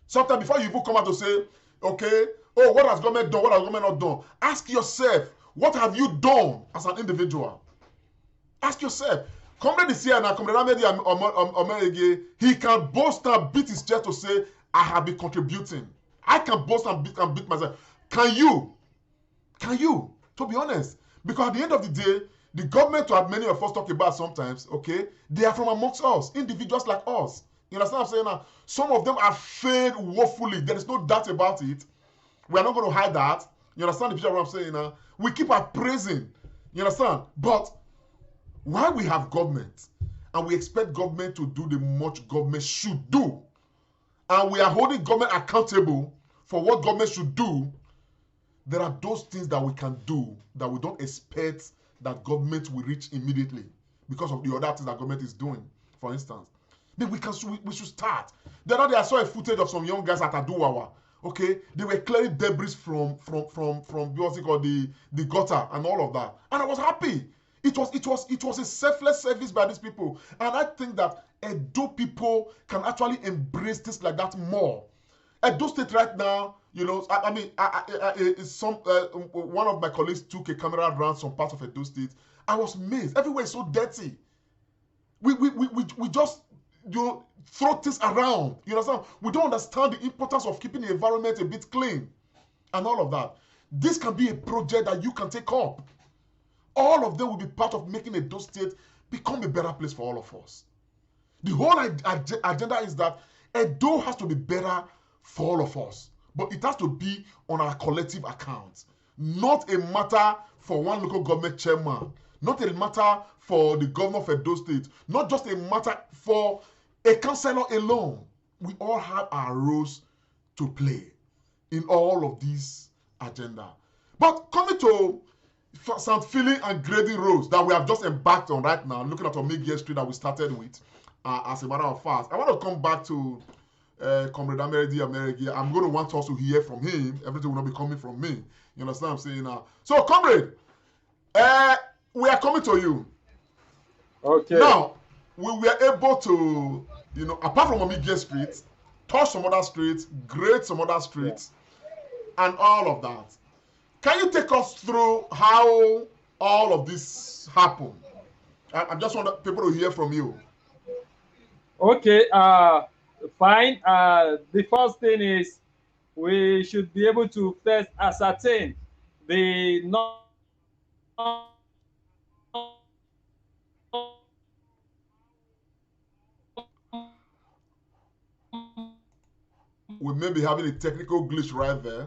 B: sometimes before you even come out to say, okay, oh, what has government done? What has government not done? Ask yourself, what have you done as an individual? Ask yourself. Comrade is here now, Comrade Omerege, he can boast and beat his chest to say, I have been contributing. I can boast and beat myself. Can you? Can you? To be honest. Because at the end of the day, the government, that many of us talk about sometimes, okay, they are from amongst us, individuals like us. You understand what I'm saying now? Some of them have failed woefully. There is no doubt about it. We are not going to hide that. You understand the picture of what I'm saying now? We keep appraising. You understand? But while we have government, and we expect government to do the much government should do, and we are holding government accountable for what government should do, there are those things that we can do that we don't expect that government will reach immediately because of the other things that government is doing, for instance. Then we should start. The other day I saw a footage of some young guys at Aduwawa. Okay, they were clearing debris from what's it called, the gutter and all of that. And I was happy. It was a selfless service by these people. And I think that Edo people can actually embrace this like that more. Edo State right now, you know, one of my colleagues took a camera around some parts of Edo State. I was amazed. Everywhere is so dirty. We just, you know, throw things around. You understand? We don't understand the importance of keeping the environment a bit clean and all of that. This can be a project that you can take up. All of them will be part of making Edo State become a better place for all of us. The whole agenda is that Edo has to be better for all of us, but it has to be on our collective account, not a matter for one local government chairman, not a matter for the governor of Edo State, not just a matter for a councillor alone. We all have our roles to play in all of these agenda. But coming to some filling and grading roads that we have just embarked on right now, looking at Omigie Street that we started with, as a matter of fact, I want to come back to Comrade Amerigi. I'm going to want us to hear from him. Everything will not be coming from me. You understand what I'm saying now? So, Comrade, we are coming to you.
I: Okay.
B: Now, we were able to, you know, apart from Omigie Street, touch some other streets, grade some other streets, and all of that. Can you take us through how all of this happened? I just want people to hear from you.
I: Okay, fine. The first thing is we should be able to first ascertain the
B: We may be having a technical glitch right there.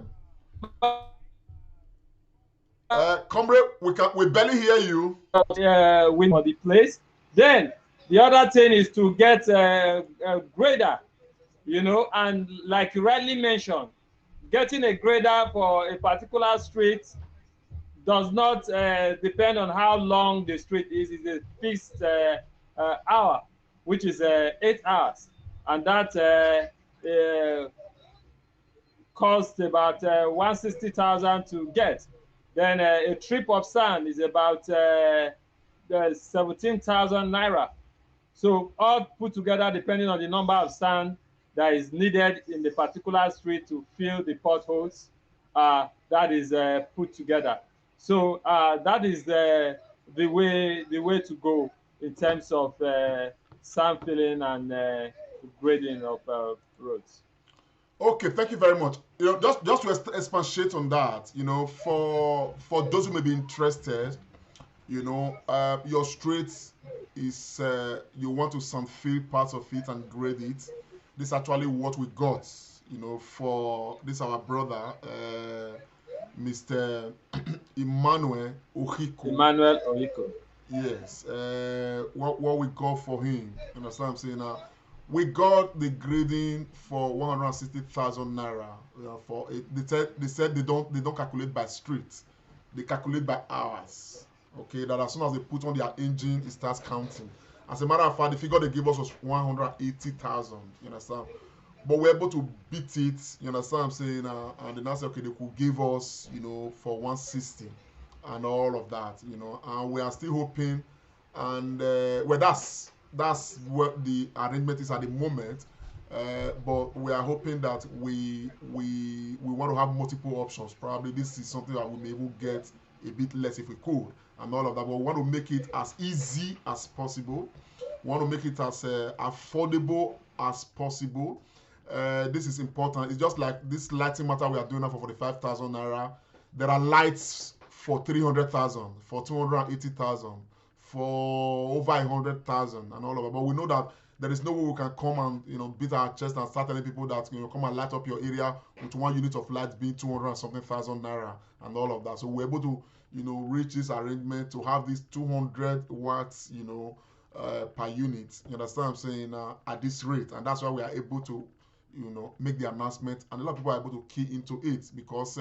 B: Comrade, we barely hear you.
I: Win for the place. Then the other thing is to get a grader, you know, and like you rightly mentioned, getting a grader for a particular street does not depend on how long the street is. It's a fixed hour, which is 8 hours, and that costs about 160,000 to get. Then a trip of sand is about 17,000 naira. So all put together, depending on the number of sand that is needed in the particular street to fill the potholes, that is put together. So that is the way to go in terms of sand filling and grading of roads.
B: Okay, thank you very much. You know, just to expatiate on that, you know, for those who may be interested, you know, your street is you want to sand fill parts of it and grade it. This is actually what we got, you know, for this our brother, Mr. Emmanuel Ohiko.
I: Emmanuel Ohiko.
B: Yes, what we got for him. You understand what I'm saying now? We got the grading for 160,000 naira. For it, they said they don't calculate by street, they calculate by hours. Okay, that as soon as they put on their engine, it starts counting. As a matter of fact, the figure they gave us was 180,000. You understand? But we're able to beat it. You understand what I'm saying? And then I said, okay, they could give us, you know, for 160 and all of that. You know, and we are still hoping. And well, that's what the arrangement is at the moment, but we are hoping that we want to have multiple options. Probably this is something that we may even get a bit less if we could and all of that, but we want to make it as easy as possible. We want to make it as affordable as possible. This is important. It's just like this lighting matter we are doing now for 45,000 naira. There are lights for 300,000, for 280,000, for over 100,000 and all of that. But we know that there is no way we can come and, you know, beat our chest and start telling people that, you know, come and light up your area with 1 unit of light being 200 and something thousand naira and all of that. So we're able to, you know, reach this arrangement to have this 200 watts, you know, per unit. You understand what I'm saying? At this rate, and that's why we are able to, you know, make the announcement, and a lot of people are able to key into it because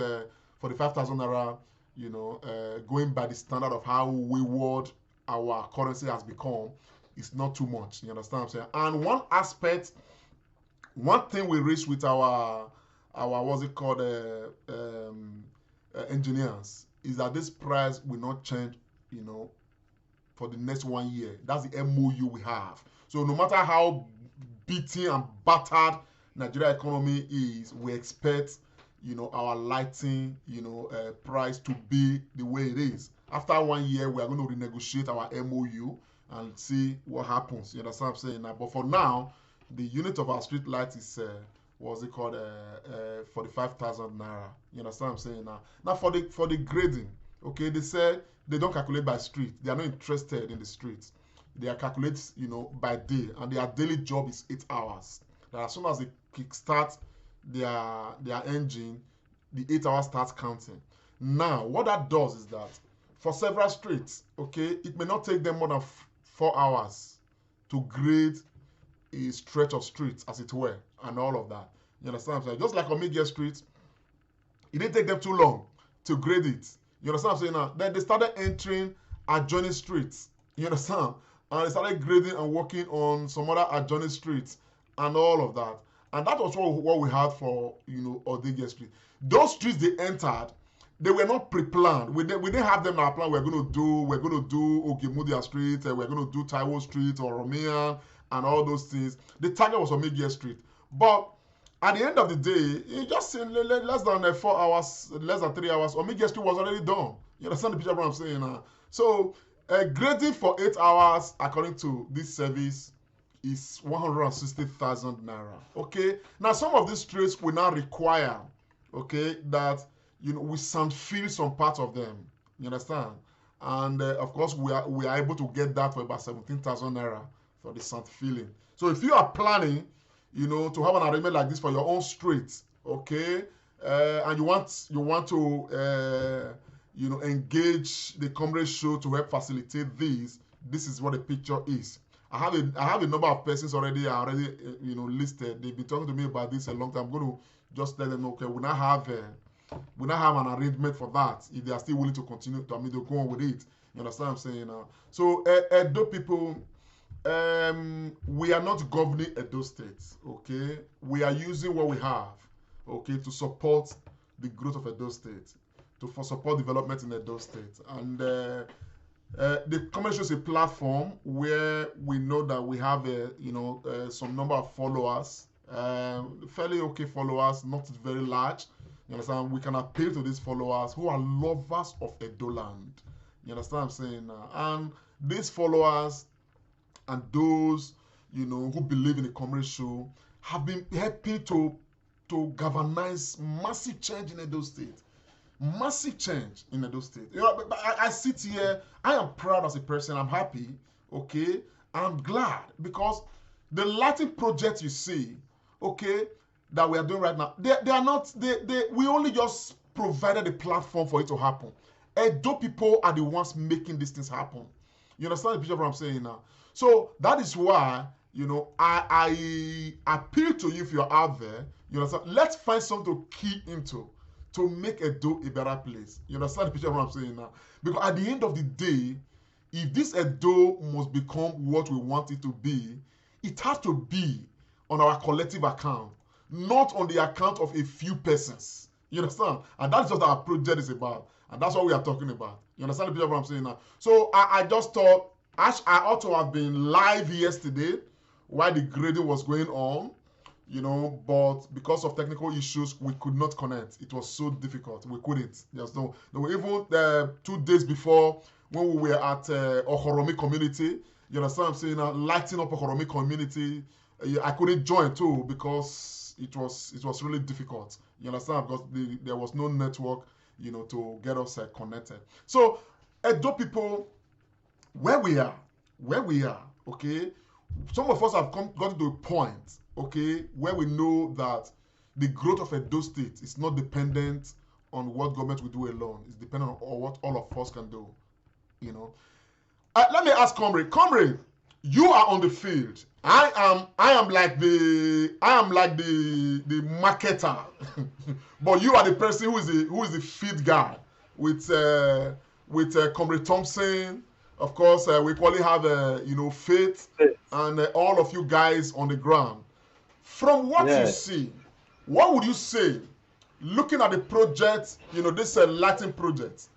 B: for the 5,000 naira, you know, going by the standard of how wayward our currency has become, it's not too much. You understand what I'm saying? And one aspect, one thing we reached with our what's it called, engineers, is that this price will not change, you know, for the next 1 year. That's the MOU we have. So no matter how beaten and battered Nigeria economy is, we expect, you know, our lighting, you know, price to be the way it is. After 1 year, we are going to renegotiate our MOU and see what happens. You understand what I'm saying? But for now, the unit of our street light is what's it called? 45,000 naira. You understand what I'm saying now? Now for the grading, okay, they said they don't calculate by street. They are not interested in the streets. They are calculated, you know, by day, and their daily job is 8 hours. Now, as soon as they kickstart their engine, the 8 hours starts counting. Now, what that does is that for several streets, okay, it may not take them more than 4 hours to grade a stretch of streets, as it were, and all of that. You understand what I'm saying? Just like on Omigia Street, it didn't take them too long to grade it. You understand what I'm saying now? Then they started entering adjoining streets. You understand? And they started grading and working on some other adjoining streets and all of that. And that was what we had for, you know, Odegia Street. Those streets they entered, they were not pre-planned. We didn't have them in our plan. We're going to do Ogemudia Street, we're going to do Taiwo Street or Romean and all those things. The target was Omigia Street. But at the end of the day, it just in less than 4 hours, less than 3 hours, Omigia Street was already done. You understand the picture of what I'm saying? So grading for 8 hours, according to this service, is 160,000 naira. Okay. Now some of these streets will now require, okay, that, you know, we sand fill some parts of them. You understand? And of course, we are able to get that for about 17,000 naira for the sand filling. So if you are planning, you know, to have an arrangement like this for your own street, okay, and you want to you know, engage the Comrade Show to help facilitate this is what the picture is. I have a number of persons already you know, listed. They've been talking to me about this a long time. I'm going to just let them know, okay, we now have an arrangement for that. If they are still willing to continue to, I mean, they'll go on with it. You understand what I'm saying now? So Edo people, we are not governing Edo State, okay? We are using what we have, okay, to support the growth of Edo State, to support development in Edo State. And the Comrade Show is a platform where we know that we have some number of followers, fairly okay followers, not very large. You understand? We can appeal to these followers who are lovers of Edo land. You understand what I'm saying? And these followers and those, you know, who believe in the Comrade Show have been helping to galvanize massive change in Edo State. Massive change in Edo State. You know, I sit here, I am proud as a person, I'm happy, okay? I'm glad because the lighting project you see, okay, that we are doing right now, we only just provided a platform for it to happen. Edo people are the ones making these things happen. You understand the picture of what I'm saying now? So that is why, you know, I appeal to you if you're out there, you understand, let's find something to key into to make Edo a better place. You understand the picture of what I'm saying now? Because at the end of the day, if this Edo must become what we want it to be, it has to be on our collective account, not on the account of a few persons. You understand? And that's what our project is about. And that's what we are talking about. You understand the picture of what I'm saying now? So I just thought, I ought to have been live yesterday while the grading was going on, you know, but because of technical issues, we could not connect. It was so difficult. We couldn't. There were even 2 days before when we were at Ohoromi community. You understand what I'm saying? Lighting up Ohoromi community. I couldn't join too because it was really difficult. You understand? Because there was no network, you know, to get us connected. So, Edo people, where we are, okay, some of us have gotten to a point, okay, where we know that the growth of Edo State is not dependent on what government will do alone. It's dependent on what all of us can do, you know. Let me ask Comrade, you are on the field. I am like the marketer, but you are the person who is the field guy with Comrade Thompson. Of course, we probably have you know, Faith and all of you guys on the ground. From what you see, what would you say, looking at the project, you know, this lighting project,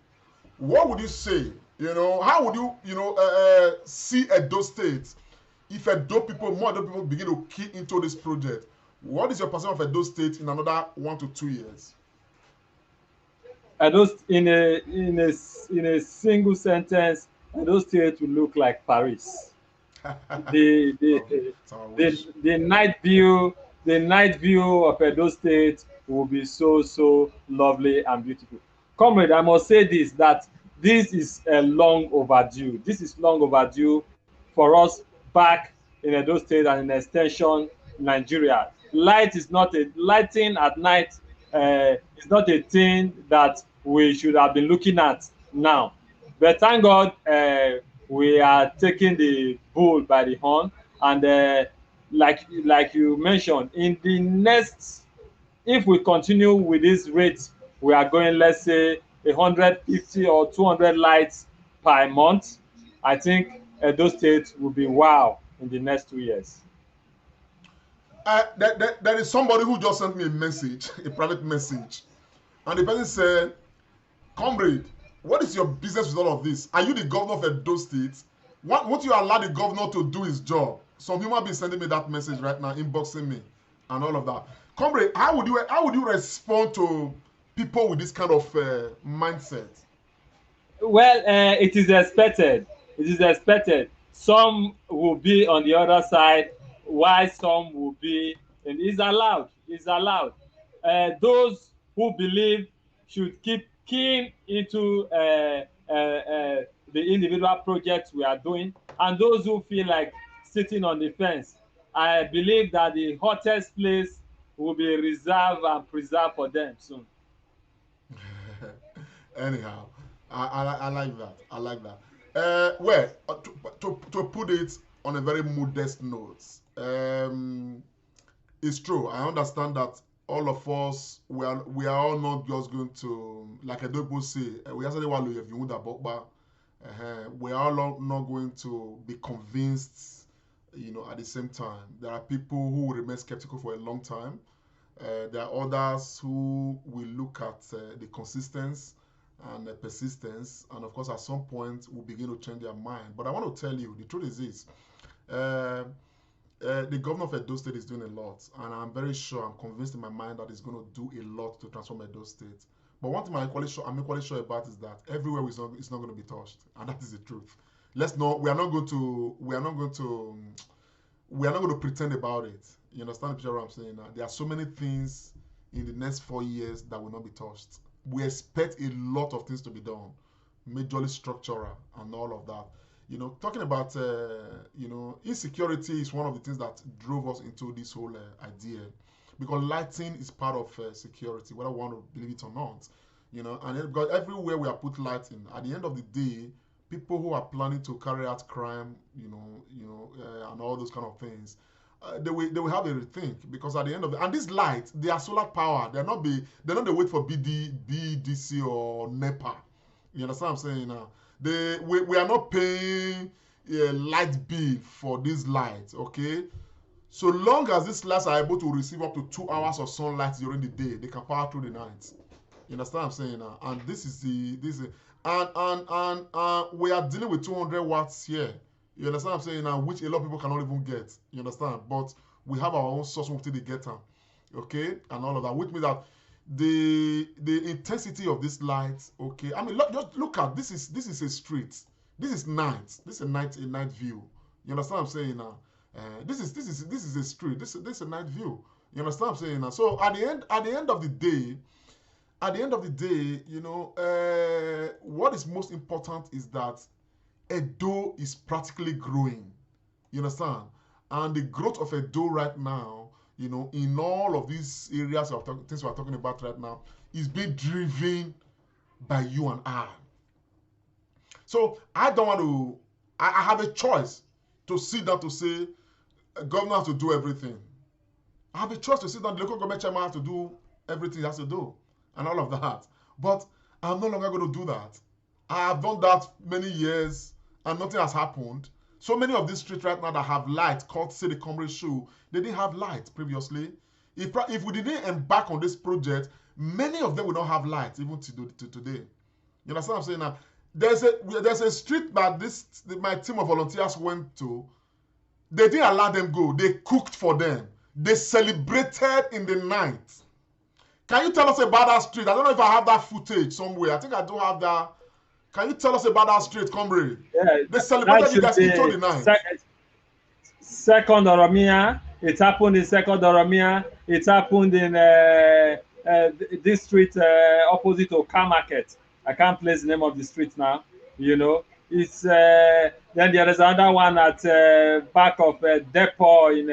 B: what would you say You know, how would you, see Edo State if more Edo people begin to key into this project? What is your perception of Edo State in another 1 to 2 years?
I: And those in a single sentence, and those states will look like Paris. The the
B: It's our wish.
I: the night view of Edo State will be so lovely and beautiful. Comrade, I must say this, that this is a long overdue. This is long overdue for us back in Edo State and in extension Nigeria. Lighting at night is not a thing that we should have been looking at now. But thank God we are taking the bull by the horn, and like you mentioned, in the next, if we continue with this rate, we are going, let's say, 150 or 200 lights per month. I think Edo State will be wow in the next 2 years.
B: There is somebody who just sent me a message, a private message, and the person said, "Comrade, what is your business with all of this? Are you the governor of Edo State? Won't you allow the governor to do his job?" Some human being sending me that message right now, inboxing me, and all of that. Comrade, how would you respond to people with this kind of mindset?
I: Well, it is expected. It is expected. Some will be on the other side, while some will be, and it's allowed. It's allowed. Those who believe should keep keen into the individual projects we are doing, and those who feel like sitting on the fence, I believe that the hottest place will be reserved and preserved for them soon.
B: Anyhow, I like that. I like that. Well, to put it on a very modest note, it's true. I understand that all of us, we are all not just going to, like I don't say, we are we are all not going to be convinced, at the same time. There are people who will remain skeptical for a long time. There are others who will look at the consistency and persistence, and of course at some point will begin to change their mind. But I want to tell you, the truth is this: the governor of Edo State is doing a lot, and I'm very sure, I'm convinced in my mind that he's going to do a lot to transform Edo State. But one thing I'm equally sure about is that everywhere is not going to be touched, and that is the truth. We are not going to pretend about it. You understand the picture what I'm saying now? There are so many things in the next 4 years that will not be touched. We expect a lot of things to be done, majorly structural and all of that. Talking about, insecurity is one of the things that drove us into this whole idea, because lighting is part of security, whether we want to believe it or not. And because everywhere we are put lighting, at the end of the day, people who are planning to carry out crime, and all those kind of things, they will have a rethink, because at the end of and these lights, they are solar power. They're not they wait for BDC or NEPA. You understand what I'm saying now? We are not paying a light bill for these lights, okay? So long as these lights are able to receive up to 2 hours of sunlight during the day, they can power through the night. You understand what I'm saying now? And we are dealing with 200 watts here. You understand what I'm saying now? Which a lot of people cannot even get. You understand? But we have our own source until they get them. Okay? And all of that. Which means that the intensity of this light, okay? I mean, just look at this is a street. This is night. This is a night view. You understand what I'm saying now? This is a street. This is a night view. You understand what I'm saying now? So at the end of the day, what is most important is that Edo is practically growing. You understand? And the growth of Edo right now, in all of these areas of things we're talking about right now, is being driven by you and I. So I don't want to, I have a choice to sit down to say, governor has to do everything. I have a choice to sit down, the local government chairman has to do everything he has to do, and all of that. But I'm no longer going to do that. I have done that many years, and nothing has happened. So many of these streets right now that have light, called say the Comrade Show, they didn't have light previously. If we didn't embark on this project, many of them would not have light even to today. You understand what I'm saying now? there's a street that my team of volunteers went to. They didn't allow them go. They cooked for them. They celebrated in the night. Can you tell us about that street? I don't know if I have that footage somewhere. I think I do have that. Can you tell us about that street, comrade?
I: Yeah,
B: they celebrated you guys into the night.
I: Second Oromia. It happened in Second Oromia. It happened in this street opposite Oka Market. I can't place the name of the street now. You know, it's then there is another one at back of depot in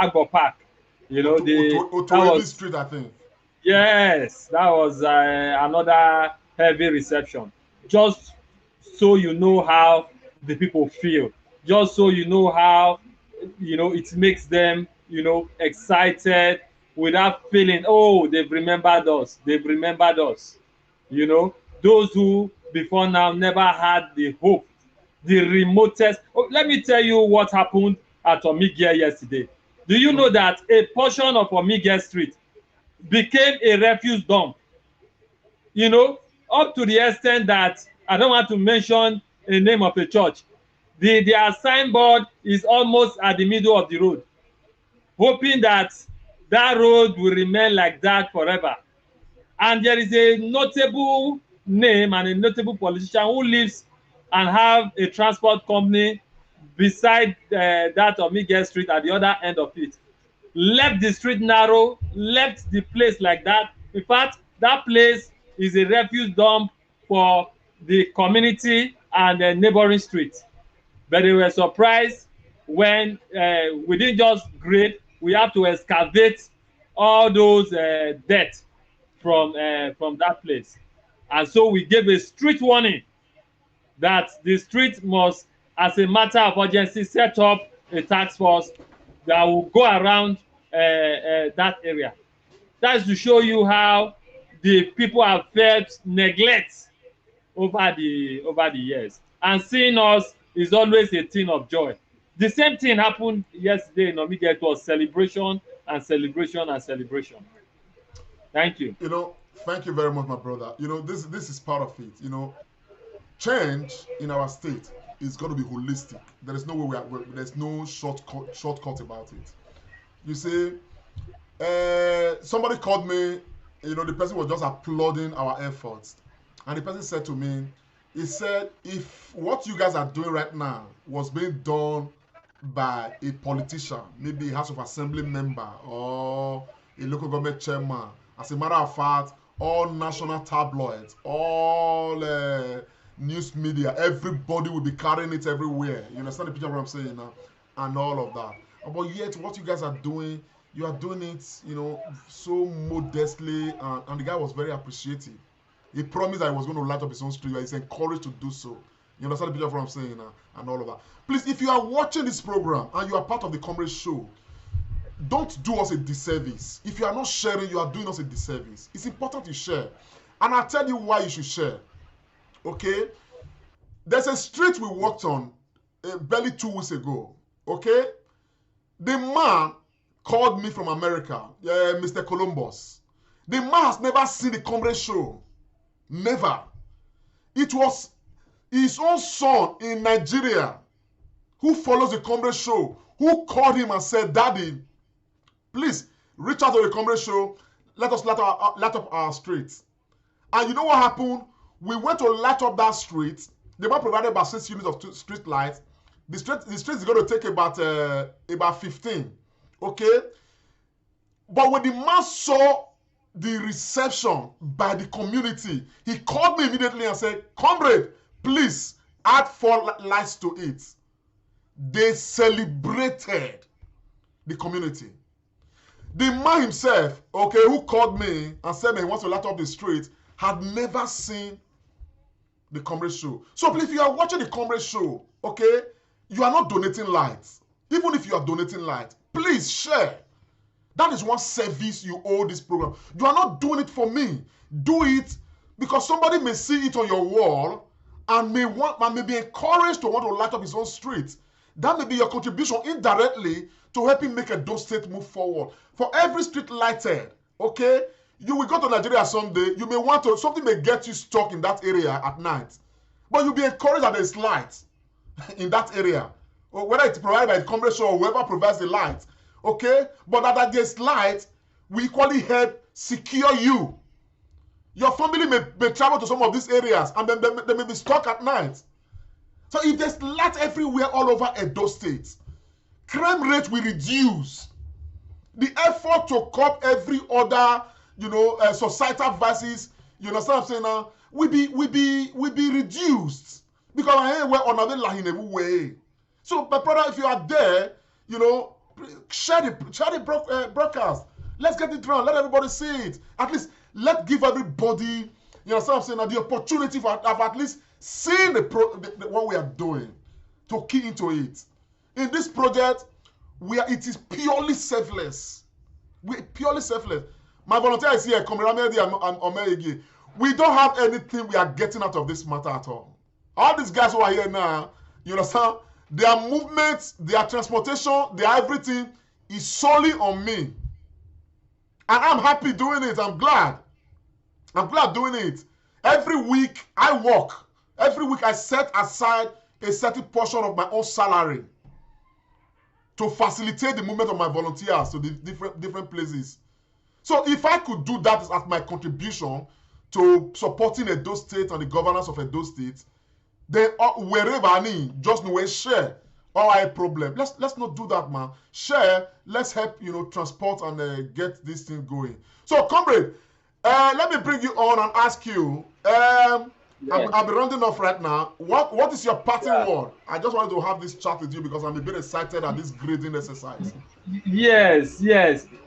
I: Agbo Park. You know,
B: that was street, I think.
I: Yes, that was another heavy reception. Just so you know how the people feel. Just so you know how, you know, it makes them, you know, excited without feeling, oh, they've remembered us. They've remembered us. You know, those who before now never had the hope, the remotest. Oh, let me tell you what happened at Omigie yesterday. Do you know that a portion of Omigie Street became a refuse dump? You know, up to the extent that I don't want to mention the name of a church. Their signboard is almost at the middle of the road, hoping that that road will remain like that forever. And there is a notable name and a notable politician who lives and have a transport company beside that of Miguel Street at the other end of it. Left the street narrow, left the place like that. In fact, that place is a refuse dump for the community and the neighboring streets. But they were surprised when we didn't just grade, we have to excavate all those dirt from that place. And so we gave a strict warning that the street must, as a matter of urgency, set up a task force that will go around that area. That's to show you how the people have felt neglect over the years. And seeing us is always a thing of joy. The same thing happened yesterday in Omigie. It was celebration and celebration and celebration. Thank you.
B: You know, thank you very much, my brother. You know, this is part of it. You know, change in our state is going to be holistic. There is no way there's no shortcut about it. You see, somebody called me. You know, the person was just applauding our efforts, and the person said to me, he said, if what you guys are doing right now was being done by a politician, maybe a House of Assembly member or a local government chairman, as a matter of fact, all national tabloids, all news media, everybody will be carrying it everywhere. You understand the picture of what I'm saying now? And all of that. But yet, what you guys are doing, you are doing it, you know, so modestly, and the guy was very appreciative. He promised that he was going to light up his own street. He's encouraged to do so. You understand the picture of what I'm saying now? And all of that. Please, if you are watching this program and you are part of the Comrade Show, don't do us a disservice. If you are not sharing, you are doing us a disservice. It's important to share. And I'll tell you why you should share. Okay? There's a street we walked on barely 2 weeks ago. Okay? The man called me from America, Mr. Columbus. The man has never seen the Comrade Show. Never. It was his own son in Nigeria who follows the Comrade Show, who called him and said, Daddy, please reach out to the Comrade Show. Let us light up our streets. And you know what happened? We went to light up that street. They were provided about 6 units of street lights. The street is going to take about 15. Okay? But when the man saw the reception by the community, he called me immediately and said, Comrade, please add 4 lights to it. They celebrated the community. The man himself, okay, who called me and said that he wants to light up the street, had never seen the Comrade Show. So please, if you are watching the Comrade Show, okay, you are not donating lights. Even if you are donating lights, please share. That is one service you owe this program. You are not doing it for me. Do it because somebody may see it on your wall and may be encouraged to want to light up his own street. That may be your contribution indirectly to help him make a Edo State move forward. For every street lighted, okay, You will go to Nigeria someday. You may want to, something may get you stuck in that area at night. But you'll be encouraged that there's light in that area. Or whether it's provided by the Comrade Show or whoever provides the light. Okay? But that there's light will equally help secure you. Your family may travel to some of these areas and then they may be stuck at night. So if there's light everywhere all over Edo State, crime rate will reduce. The effort to curb every other, societal vices, you understand what I'm saying now, will be reduced. Because I ain't on another line in every way. So, my brother, if you are there, share the broadcast. Let's get it done. Let everybody see it. At least let's give everybody, you know what I'm saying, the opportunity of at least seeing what we are doing, to key into it. In this project, it is purely selfless. We're purely selfless. My volunteer is here, Comrade and Omegi. We don't have anything we are getting out of this matter at all. All these guys who are here now, you understand, their movements, their transportation, their everything is solely on me. And I'm happy doing it. I'm glad. I'm glad doing it. Every week I work. Every week I set aside a certain portion of my own salary to facilitate the movement of my volunteers to the different places. So if I could do that as my contribution to supporting Edo State and the governance of Edo State, then wherever I need, just no way share. All I problem. Let's not do that, man. Share. Let's help, transport and get this thing going. So, comrade, let me bring you on and ask you. I'll be rounding off right now. What is your parting word? I just wanted to have this chat with you because I'm a bit excited at this grading exercise.
I: Yes.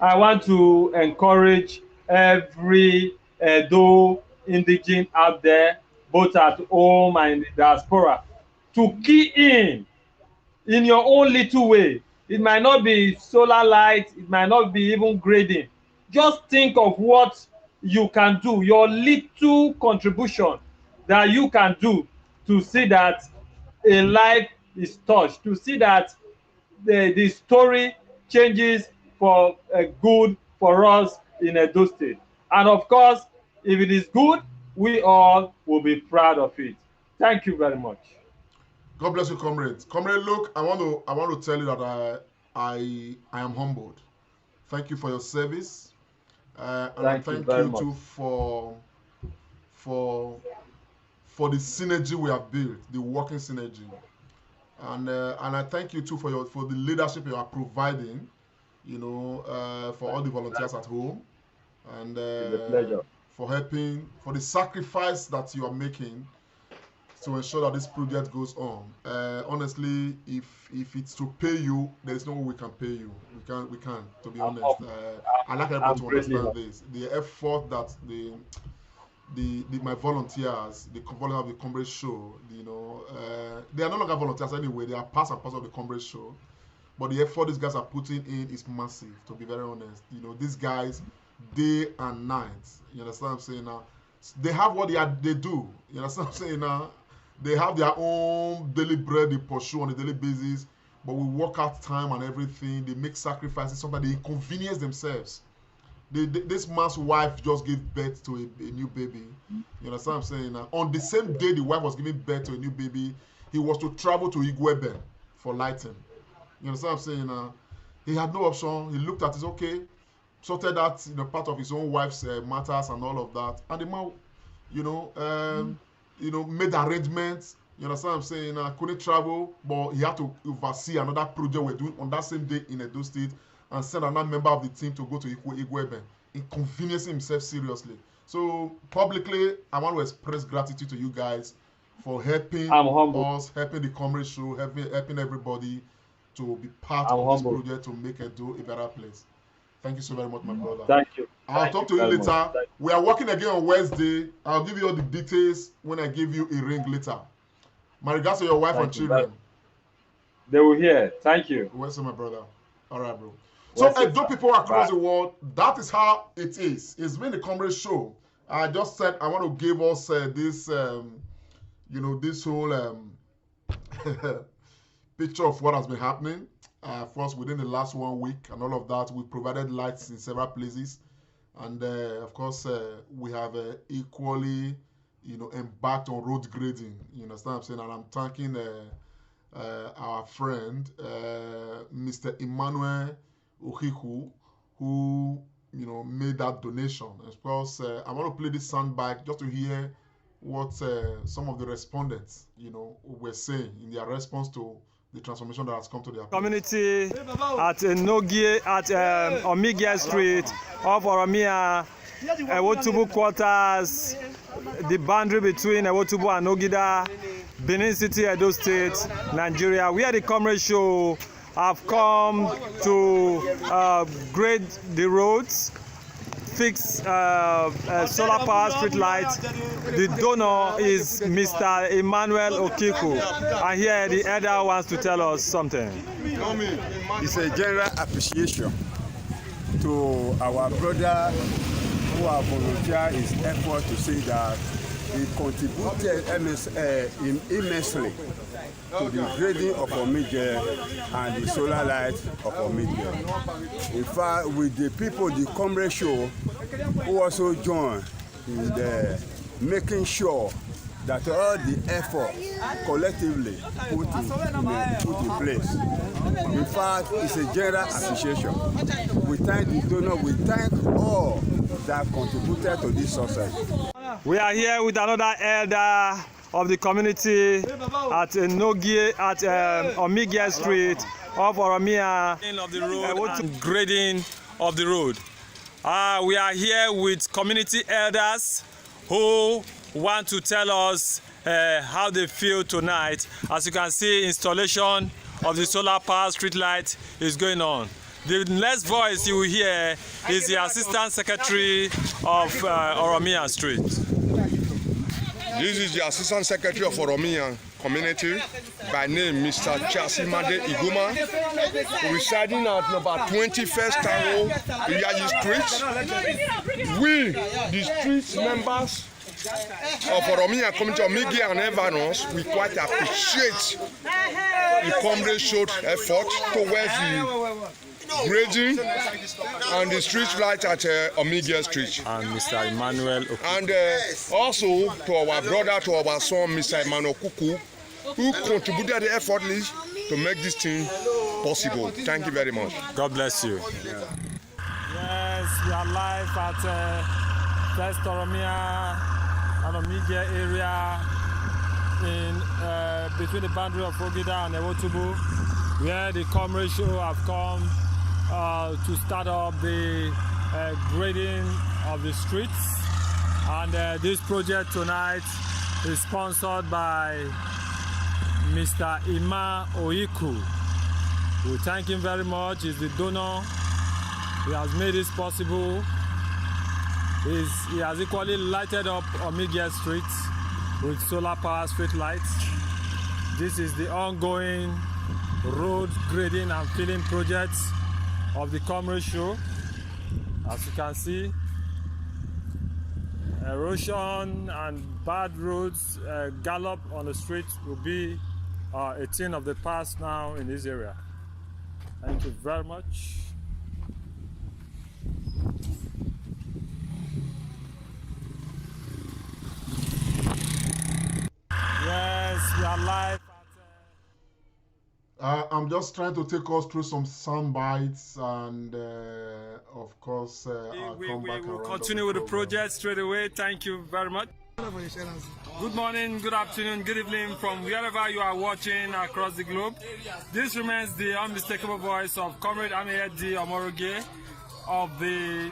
I: I want to encourage every Edo indigene out there, both at home and in the diaspora, to key in your own little way. It might not be solar light, it might not be even grading. Just think of what you can do, your little contribution that you can do to see that a life is touched, to see that the story changes for good for us in Edo State. And of course, if it is good, we all will be proud of it. Thank you very much.
B: God bless you, comrade. Comrade, look, I want to tell you that I am humbled. Thank you for your service, and thank you too for the synergy we have built, the working synergy, and I thank you too for the leadership you are providing, for all the volunteers at home, and
I: it's a pleasure.
B: For helping, for the sacrifice that you are making to ensure that this project goes on. Honestly, if it's to pay you, there is no way we can pay you. We can't, to be honest. I like everyone to understand this. The effort that my volunteers, the volunteers of the Comrade Show, they are no longer volunteers anyway. They are part and parcel of the Comrade Show. But the effort these guys are putting in is massive, to be very honest. These guys, day and night. You understand what I'm saying now? They have what they do. You understand what I'm saying now? They have their own daily bread they pursue on a daily basis, but we work out time and everything. They make sacrifices, sometimes they inconvenience themselves. This man's wife just gave birth to a new baby. You understand what I'm saying? On the same day the wife was giving birth to a new baby, he was to travel to Igwebe for lighting. You understand what I'm saying? He had no option. He looked at it, okay, sorted that part of his own wife's matters and all of that. And the man, made arrangements. You understand what I'm saying? Couldn't travel, but he had to oversee another project we're doing on that same day in Edo State and send another member of the team to go to Igwebe, inconveniencing himself seriously. So publicly, I want to express gratitude to you guys for helping us, helping the Comrade Show, helping everybody to be part of this project to make Edo a better place. Thank you so very much, my brother.
I: Thank you.
B: I'll talk to you later. We are working again on Wednesday. I'll give you all the details when I give you a ring later. My regards to your wife and children.
I: They will hear. Thank you.
B: Welcome, my brother. All right, bro. So, Edo people across the world, that is how it is. It's been the Comrade Show. I just said I want to give us this, this whole picture of what has been happening. For us within the last 1 week and all of that, we provided lights in several places. And of course, we have equally, embarked on road grading. You understand what I'm saying? And I'm thanking our friend, Mr. Emmanuel Okiku, who made that donation. Of course, I want to play this sound back just to hear what some of the respondents, were saying in their response to the transformation that has come to their
C: community at Nogie at Omigia Street of Oromia, Ewotubu quarters, the boundary between Ewotubu and Ogida, Benin City, Edo State, Nigeria. We are the Comrade Show have come to grade the roads, fix solar power street lights. The donor is Mr. Emmanuel Okiku, and here the elder wants to tell us something.
E: It's a general appreciation to our brother who have volunteered his effort to say that he contributed immensely to the grading of Omige and the solar light of Omige. In fact, with the people, the Comrade Show, who also joined in the making sure that all the effort collectively put in place. In fact, it's a general appreciation. We thank the donor, we thank all that contributed to this success.
C: We are here with another elder of the community at Nogie at Omigia Street of Oromia. Of the road, grading of the road. We are here with community elders who want to tell us how they feel tonight. As you can see, installation of the solar power street light is going on. The next voice you will hear is the Assistant Secretary of Oromia Street.
G: This is the Assistant Secretary of Oromia Community, by name Mr. Chasimade Iguma, residing at number 21st Taro, Iyaji Street. We, the street members of Oromia Community of Media and Environs, we quite appreciate the Comrade Show effort towards the grading and the street light at Omigia Street.
C: And Mr. Emmanuel Okiku.
G: And also to our brother, to our son, Mr. Emmanuel Okiku, who contributed effortlessly to make this thing possible. Thank you very much.
C: God bless you. Yeah. Yes, we are live at First Oromia and Omigia area in between the boundary of Ogida and Ewotubu, where the Comrade Show have come to start up the grading of the streets. And this project tonight is sponsored by Mr. Ima Oiku. We thank him very much. He's the donor. He has made this possible. He has equally lighted up Omigia Street with solar power street lights. This is the ongoing road grading and filling project of the Comrade Show. As you can see, erosion and bad roads, gallop on the street will be a thing of the past now in this area. Thank you very much. Yes, we are live.
B: I'm just trying to take us through some sound bites, and of course, I'll come back
C: we'll
B: around.
C: continue with the project straight away. Thank you very much. Good morning, good afternoon, good evening from wherever you are watching across the globe. This remains the unmistakable voice of Comrade Ameyedi Omoroge of the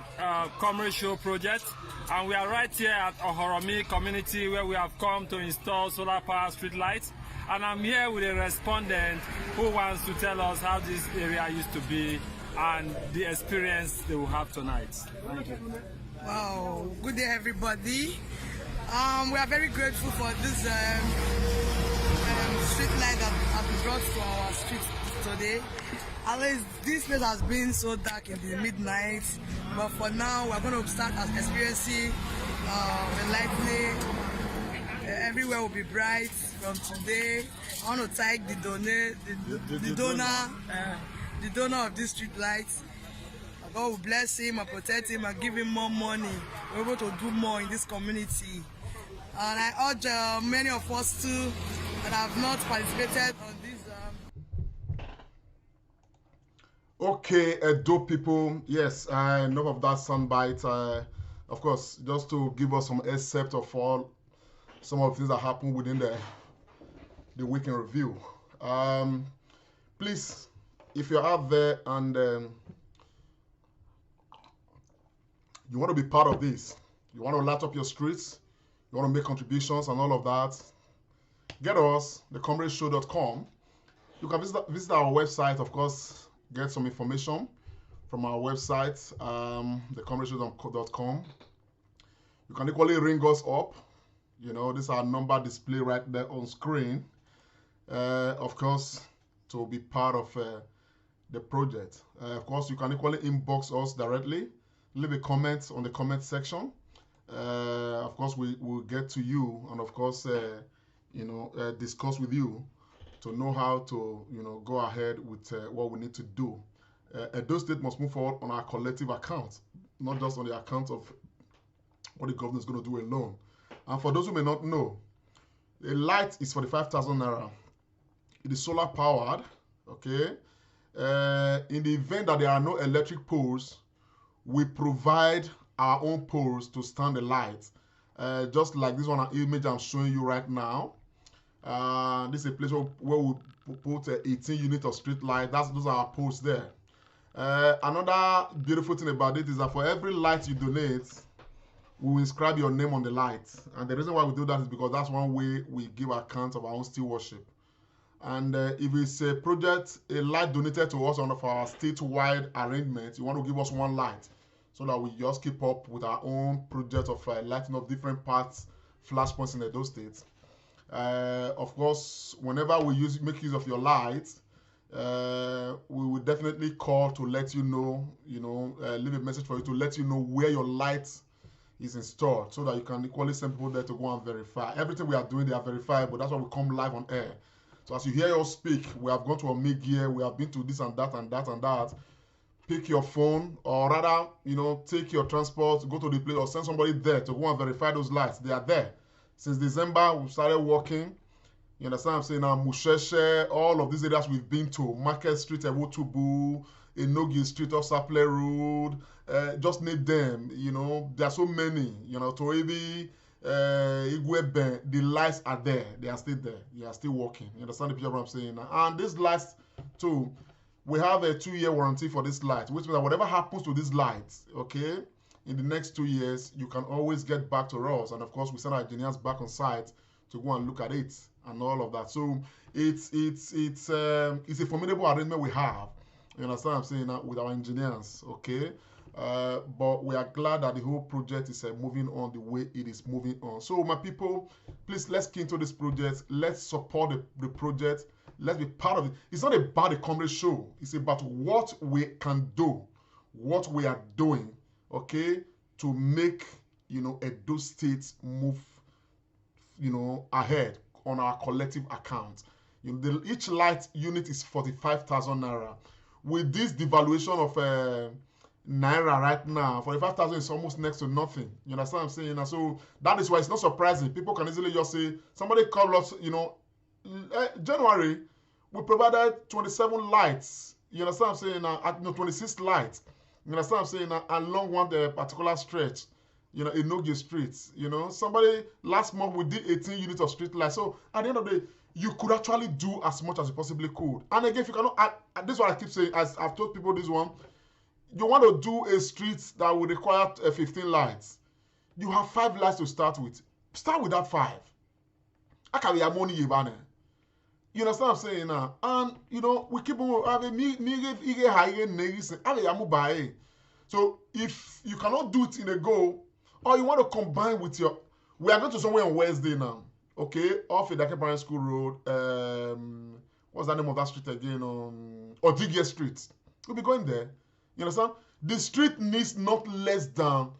C: Comrade Show project. And we are right here at Ohoromi community, where we have come to install solar power street lights. And I'm here with a respondent who wants to tell us how this area used to be and the experience they will have tonight. Thank you.
H: Wow, good day everybody. We are very grateful for this street light that has been brought to our street today. At least this place has been so dark in the midnight, but for now we're going to start experiencing the lightning. Everywhere will be bright from today. I want to thank the donor of this street lights. God will bless him and protect him and give him more money. We're able to do more in this community. And I urge many of us too that have not participated on this.
B: Okay, dope people. Yes, enough of that soundbite. Of course, just to give us some excerpt of all some of the things that happened within the weekend review. Please, if you're out there and you want to be part of this, you want to light up your streets, you want to make contributions and all of that, get us, thecomradeshow.com. You can visit our website, of course, get some information from our website, thecomradeshow.com. You can equally ring us up. You know, this is our number display right there on screen. Of course, to be part of the project. Of course, you can equally inbox us directly. Leave a comment on the comment section. Of course, we will get to you and, of course, discuss with you to know how to, go ahead with what we need to do. Edo State must move forward on our collective account, not just on the account of what the government is going to do alone. And for those who may not know, a light is 45,000 naira. It is solar powered, okay? In the event that there are no electric poles, we provide our own poles to stand the light. Just like this one image I'm showing you right now. This is a place where we put 18 units of street light. Those are our poles there. Another beautiful thing about it is that for every light you donate, we will inscribe your name on the light. And the reason why we do that is because that's one way we give account of our own stewardship. And if it's a project, a light donated to us on our statewide arrangement, you want to give us one light so that we just keep up with our own project of lighting up different parts, flashpoints in those states. Of course, whenever we make use of your lights, we will definitely call to let you know, leave a message for you to let you know where your light is installed so that you can equally send people there to go and verify. Everything we are doing, they are verifiable. That's why we come live on air. So as you hear us speak, we have gone to a mid-gear, we have been to this and that and that and that. Pick your phone, or rather, take your transport, go to the place, or send somebody there to go and verify those lights. They are there. Since December, we started working. You understand what I'm saying? Now, Musheshe, all of these areas we've been to, Market Street, Ewotubu, Enogi Street, Osaple Road, just need them. There are so many. Toebi, Igweben, the lights are there. They are still there. They are still working. You understand the picture of what I'm saying? And these lights, too, we have a 2-year warranty for this light, which means that whatever happens to these lights, okay, in the next 2 years, you can always get back to us. And of course, we send our engineers back on site to go and look at it and all of that. So it's a formidable arrangement we have. You understand what I'm saying? With our engineers, okay? But we are glad that the whole project is moving on the way it is moving on. So my people, please, let's key into this project. Let's support the project. Let's be part of it. It's not about the Comrade Show. It's about what we can do, what we are doing, okay, to make, Edo State move, ahead on our collective account. Each light unit is 45,000 naira. With this devaluation of naira right now, 45,000 is almost next to nothing. You understand what I'm saying? And so that is why it's not surprising. People can easily just say, somebody called us, January, we provided 27 lights. You understand what I'm saying? 26 lights. You understand what I'm saying? Along one particular stretch, Enogi Street. Somebody, last month we did 18 units of street lights. So at the end of the day, you could actually do as much as you possibly could. And again, if you cannot, this is what I keep saying, as I've told people this one, you want to do a street that will require 15 lights. You have 5 lights to start with. Start with that 5. I can be a money. You understand what I'm saying now? And, we keep on having so if you cannot do it in a go, or you want to combine with your, we are going to somewhere on Wednesday now, okay, off Idake Primary School Road, what's the name of that street again? Odigie Street. We'll be going there. You understand? The street needs not less than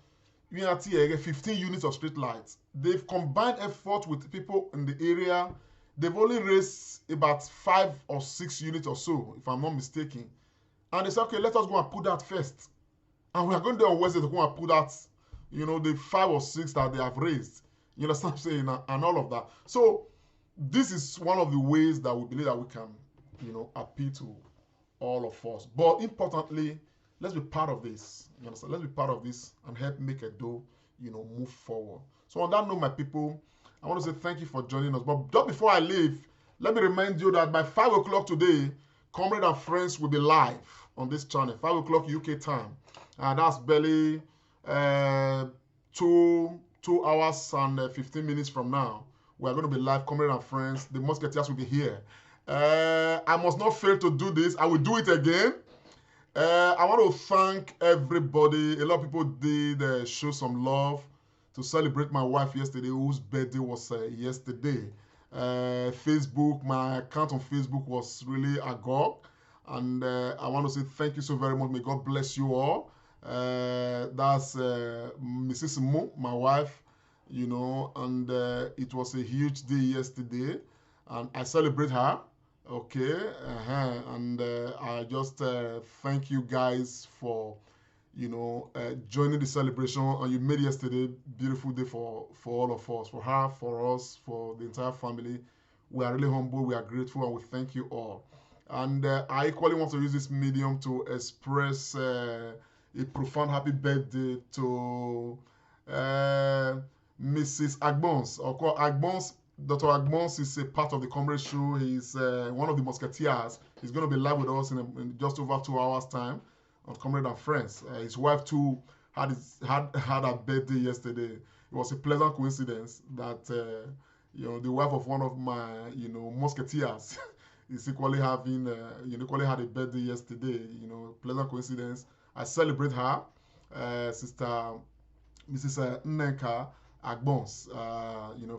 B: 15 units of street lights. They've combined effort with people in the area. They've only raised about 5 or 6 units or so, if I'm not mistaken. And they said, okay, let us go and put that first. And we are going there on Wednesday to go and put out, the 5 or 6 that they have raised. You understand what I'm saying? And all of that. So this is one of the ways that we believe that we can, appeal to all of us. But importantly, let's be part of this. You understand? Let's be part of this and help make Edo, move forward. So on that note, my people, I want to say thank you for joining us. But just before I leave, let me remind you that by 5 o'clock today, Comrade and Friends will be live on this channel, 5 o'clock UK time. That's barely 2 hours and 15 minutes from now. We are going to be live, Comrade and Friends. The Musketeers will be here. I must not fail to do this. I will do it again. I want to thank everybody. A lot of people did show some love to celebrate my wife yesterday, whose birthday was yesterday. Facebook, my account on Facebook was really agog. And I want to say thank you so very much. May God bless you all. That's Mrs. Mo, my wife, and it was a huge day yesterday. And I celebrate her. Okay. And I just thank you guys for, joining the celebration. And you made yesterday a beautiful day for all of us, for her, for us, for the entire family. We are really humble. We are grateful. And we thank you all. And I equally want to use this medium to express a profound happy birthday to Mrs. Agbons. Dr. Agbons is a part of the Comrade Show. He's one of the Musketeers. He's going to be live with us in just over 2 hours' time on Comrade and Friends. His wife, too, had her birthday yesterday. It was a pleasant coincidence that, the wife of one of my, Musketeers is equally having, equally had a birthday yesterday. Pleasant coincidence. I celebrate her, Sister Mrs. Nneka Agbons,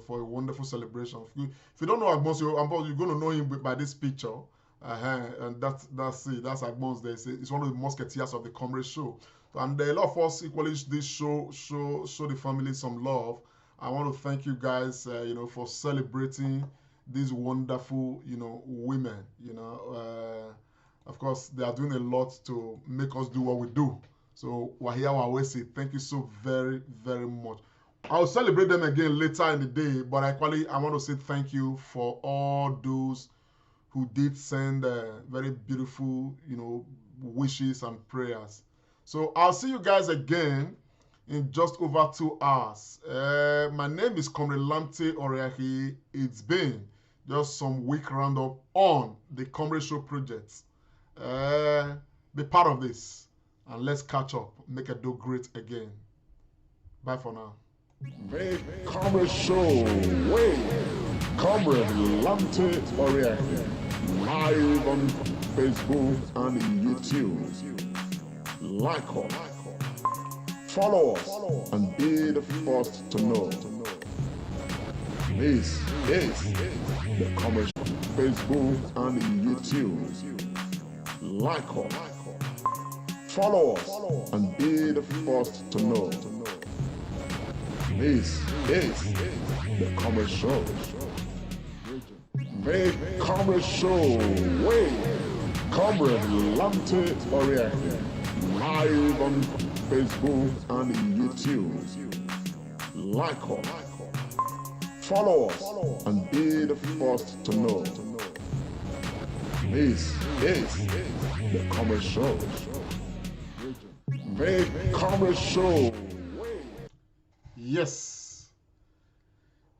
B: for a wonderful celebration. If you don't know Agbons, you're going to know him by this picture. And that's it. That's Agbons there. It's one of the Musketeers of the Comrade Show. And a lot of us equally this show the family some love. I want to thank you guys, for celebrating these wonderful, women. Of course, they are doing a lot to make us do what we do. So, Wahia Wawesi, thank you so very, very much. I'll celebrate them again later in the day, but I want to say thank you for all those who did send very beautiful, wishes and prayers. So, I'll see you guys again in just over 2 hours. My name is Comrade Lamte Oriahi. It's been just some week roundup on the Comrade Show project. Be part of this and let's catch up. Make Edo great again. Bye for now.
A: Make Comrade Show way. Comrade Lamte Oriahi. Live on Facebook and YouTube. Like us. Follow us and be the first to know. This is the Comrade Show. Facebook and YouTube. Like us. Follow us and be the first to know. This is the Comrade Show. Make Comrade Show way. Comrade Lamte Oriahi. Live on Facebook and YouTube. Like us. Follow us and be the first to know. This is the Comrade Show. Make Comrade Show.
B: Yes.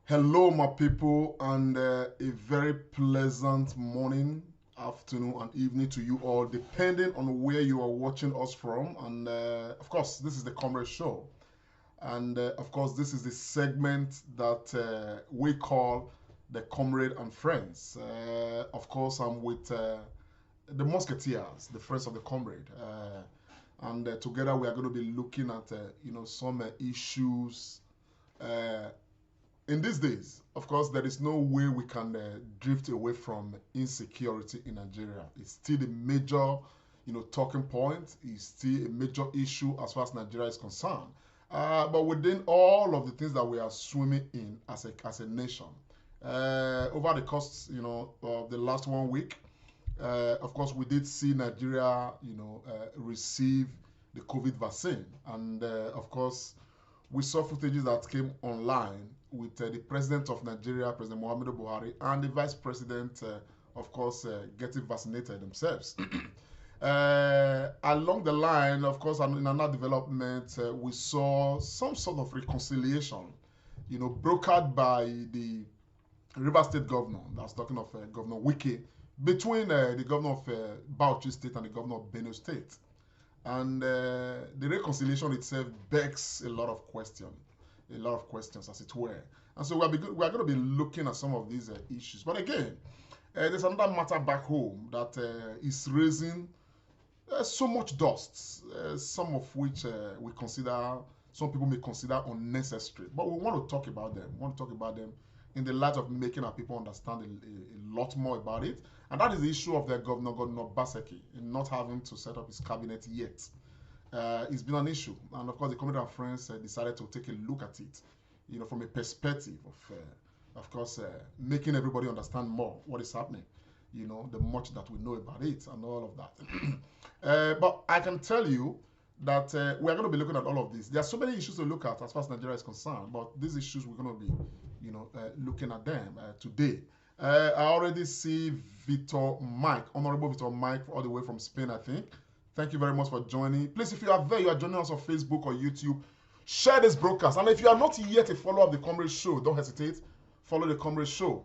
B: Hello, my people, and a very pleasant morning, afternoon, and evening to you all, depending on where you are watching us from. And of course, this is the Comrade Show. And of course, this is the segment that we call the Comrade and Friends. Of course, I'm with the Musketeers, the Friends of the Comrade. And together we are going to be looking at, some issues in these days. Of course, there is no way we can drift away from insecurity in Nigeria. It's still a major, talking point. It's still a major issue as far as Nigeria is concerned. But within all of the things that we are swimming in as a nation, over the course, of the last 1 week, of course, we did see Nigeria, receive the COVID vaccine. And of course, we saw footages that came online with the president of Nigeria, President Muhammadu Buhari, and the vice president, of course, getting vaccinated themselves. Along the line, of course, in another development, we saw some sort of reconciliation, brokered by the River State governor, that's talking of Governor Wike, between the governor of Bauchi State and the governor of Benue State. And the reconciliation itself begs a lot of questions, as it were. And so we are going to be looking at some of these issues. But again, there's another matter back home that is raising so much dust, some of which some people may consider unnecessary. But we want to talk about them. We want to talk about them in the light of making our people understand a lot more about it. And that is the issue of the Governor Baseki in not having to set up his cabinet yet. It's been an issue. And of course, the Comrade and Friends decided to take a look at it, from a perspective of course, making everybody understand more what is happening, the much that we know about it and all of that. But I can tell you that we are going to be looking at all of this. There are so many issues to look at as far as Nigeria is concerned, but these issues we're going to be, looking at them today. I already see Honorable Victor Mike, all the way from Spain, I think. Thank you very much for joining. Please, if you are there, you are joining us on Facebook or YouTube, share this broadcast. And if you are not yet a follower of the Comrade Show, don't hesitate, follow the Comrade Show.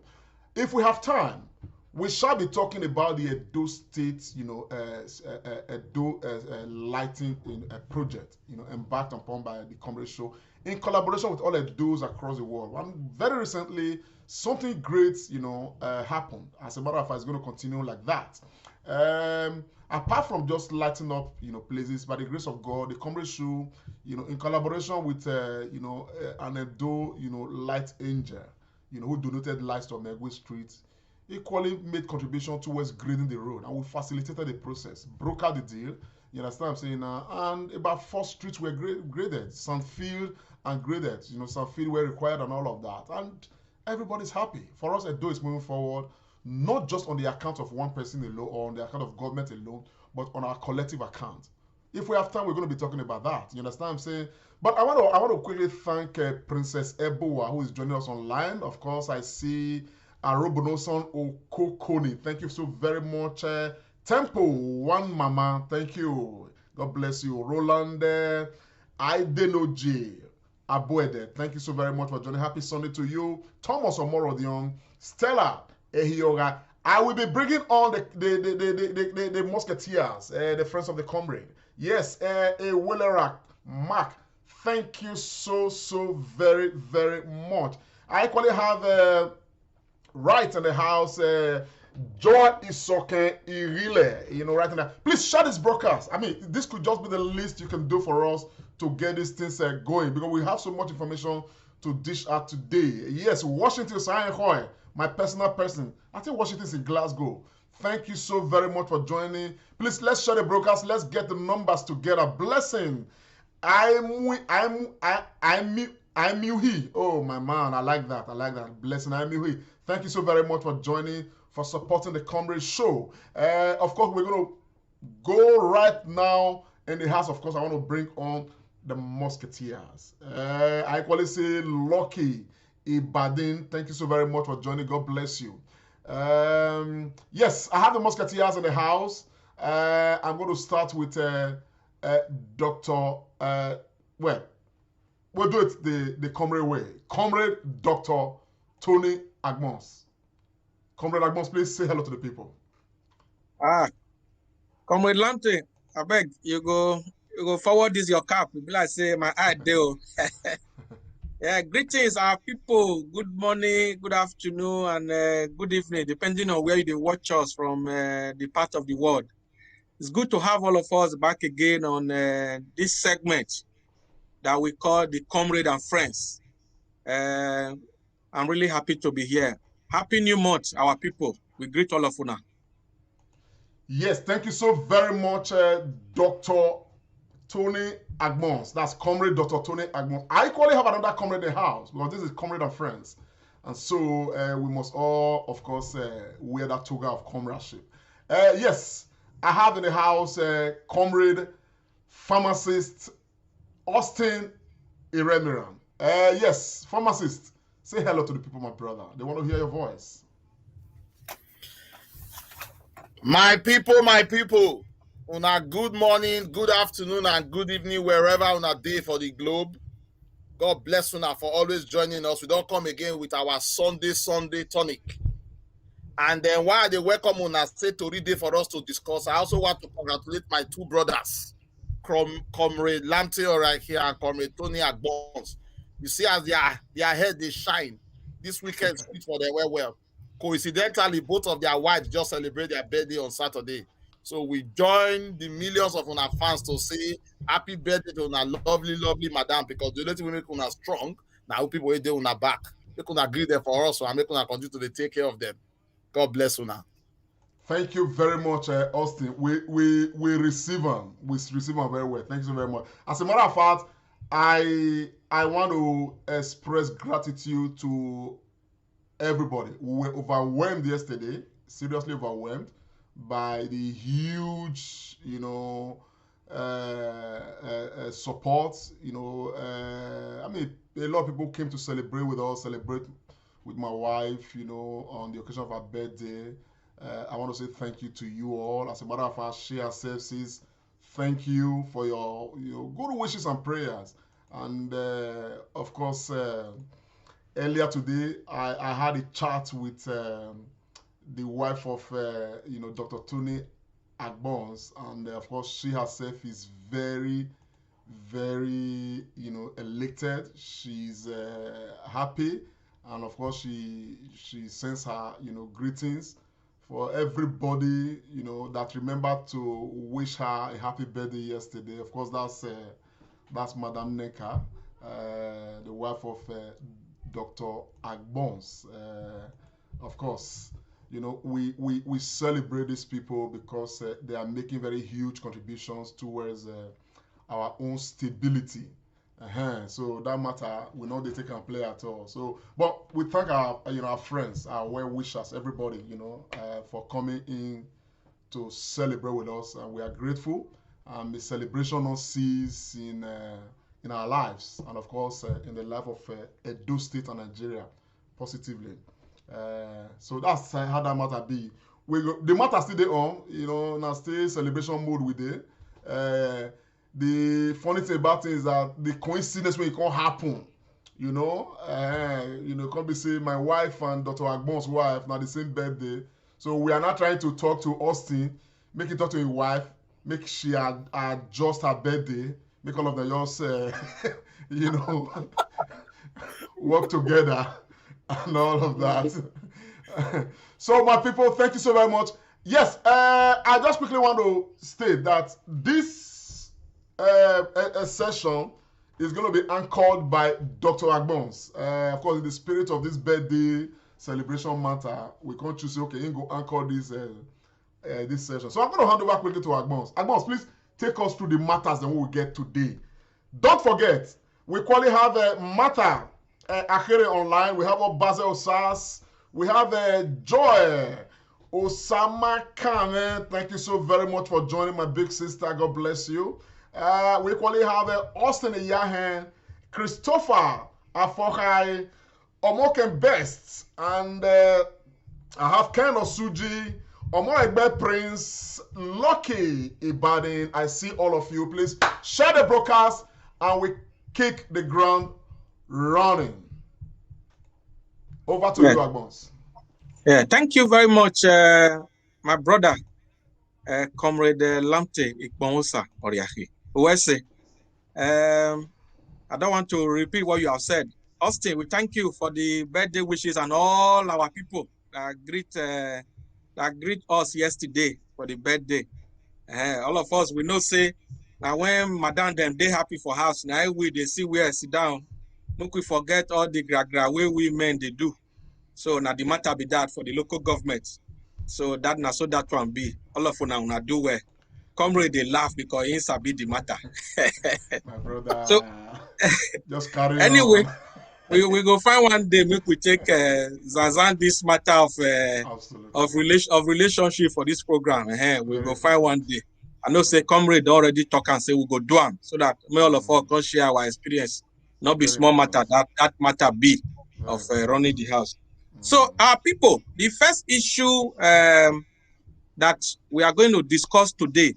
B: If we have time, we shall be talking about the Edo State, Edo lighting project, embarked upon by the Comrade Show in collaboration with all Edos across the world. And very recently, something great, happened. As a matter of fact, it's going to continue like that. Apart from just lighting up, places, by the grace of God, the Comrade Show, in collaboration with, an Edo, light angel, who donated lights to Megwe Street, equally made contribution towards grading the road, and we facilitated the process, brokered the deal. You understand what I'm saying now? And about 4 streets were graded, Sandfield and graded. Sandfield were required and all of that. And everybody's happy. For us, Edo is moving forward, not just on the account of one person alone or on the account of government alone, but on our collective account. If we have time, we're going to be talking about that. You understand what I'm saying? But I want to quickly thank Princess Ebowa, who is joining us online. Of course, I see Arobonoson Okokoni. Thank you so very much. Tempo One Mama, thank you. God bless you. Roland Aidenoji Abuede, thank you so very much for joining. Happy Sunday to you. Thomas Omorodion, Stella Ehioga. I will be bringing on the Musketeers, the friends of the Comrade. Yes, Willerak, Mark, thank you so very, very much. I equally have right in the house, Joy Isoke Irile, right in there. Please share this broadcast. I mean, this could just be the least you can do for us to get these things going, because we have so much information to dish out today. Yes, Washington, my personal person. I think Washington's in Glasgow. Thank you so very much for joining. Please, let's share the broadcast. Let's get the numbers together. Blessing. I'm Yuhi. Oh, my man. I like that. Blessing. I'm Yuhi. Thank you so very much for joining, for supporting the Comrade Show. Of course, we're going to go right now in the house. Of course, I want to bring on the Musketeers. I equally say Lucky Ibadan. Thank you so very much for joining. God bless you. Yes, I have the Musketeers in the house. I'm going to start with Dr. We'll do it the Comrade way. Comrade Dr. Tony Agmons. Comrade Agmons, please say hello to the people.
J: Comrade Lante, I beg you go forward this your cap. Be like say my eye deal. Yeah, greetings, our people. Good morning, good afternoon, and good evening, depending on where you watch us from the part of the world. It's good to have all of us back again on this segment that we call the Comrade and Friends. I'm really happy to be here. Happy New Month, our people. We greet all of you now.
B: Yes, thank you so very much, Dr. Tony Agmons. That's Comrade Dr. Tony Agmons. I equally have another comrade in the house, because this is Comrade and Friends. And so we must all, of course, wear that toga of comradeship. Yes, I have in the house Comrade pharmacist Austin Iremiran. Yes, pharmacist. Say hello to the people, my brother. They want to hear your voice.
K: My people, una good morning, good afternoon, and good evening, wherever una day for the globe. God bless una for always joining us. We don't come again with our Sunday tonic. And then while they welcome una say to read day for us to discuss, I also want to congratulate my two brothers, Comrade Lamte right here and Comrade Tony Agbons. You see as their head they shine. This weekend is good for them well. Coincidentally, both of their wives just celebrate their birthday on Saturday. So we join the millions of una fans to say happy birthday to una lovely madam, because the only thing we make una strong, now people will do una back. Make una agree there for us, so I make una continue to take care of them. God bless una.
B: Thank you very much, Austin. We receive them. We receive them very well. Thank you so very much. As a matter of fact, I want to express gratitude to everybody. We were overwhelmed yesterday, seriously overwhelmed by the huge, support. I mean, a lot of people came to celebrate with us, celebrate with my wife, on the occasion of her birthday. I want to say thank you to you all. As a matter of fact, she herself says thank you for your good wishes and prayers. And of course, earlier today, I had a chat with the wife of Dr. Tony Agbons, and of course, she herself is very, very elated. She's happy, and of course, she sends her greetings for everybody that remembered to wish her a happy birthday yesterday. Of course, that's Madame Neka, the wife of Dr. Agbons. Of course, we celebrate these people because they are making very huge contributions towards our own stability. So that matter, we know they take and play at all. So, but we thank our friends, our well wishers, everybody, for coming in to celebrate with us, and we are grateful. The celebration not cease in our lives, and of course in the life of Edo State and Nigeria, positively. So that's how that matter be. The matter still there on, now still celebration mode with it. The funny thing about it is that the coincidence when it can't happen, can't be say my wife and Dr. Agbon's wife now the same birthday. So we are not trying to talk to Austin, make it talk to his wife, make she adjust her birthday, make all of them just work together and all of that. So my people, thank you so very much. Yes, I just quickly want to state that this a session is going to be anchored by Dr. Agbons. Of course, in the spirit of this birthday celebration matter, we can't choose, okay, you go anchor this session. So I'm going to hand over quickly to Agbons. Agbons, please take us through the matters that we will get today. Don't forget, we currently have a matter Akere online. We have Basil Sars. We have Joy Osama Khan. Thank you so very much for joining, my big sister. God bless you. We equally have Austin Iyahen, Christopher Afokai, Omoken Best, and I have Ken Osuji, Omoegbe Prince, Lucky Ibadan. I see all of you. Please share the broadcast and we kick the ground running. Over to you, Agbons.
J: Yeah, thank you very much, my brother, Comrade Lamte Ikbonwosa Oriahi. I don't want to repeat what you have said. Austin, we thank you for the birthday wishes and all our people that greet us yesterday for the birthday. All of us, we know say, now when Madam them they happy for house, now they see where I sit down. Don't we forget all the gra way we men they do. So now the matter be that for the local government. So that one be. All of you now do well. Comrade, they laugh because it's a bit the matter.
B: My brother,
J: so,
B: just carry
J: anyway,
B: on.
J: we go find one day, make we take Zazan this matter of relationship for this program. We go find one day. I know say Comrade already talk and say we go do them so that may all of us can share our experience. Not be
B: Very
J: small matter,
B: important.
J: that matter be
B: Very
J: of
B: important.
J: running the house. So our people, the first issue that we are going to discuss today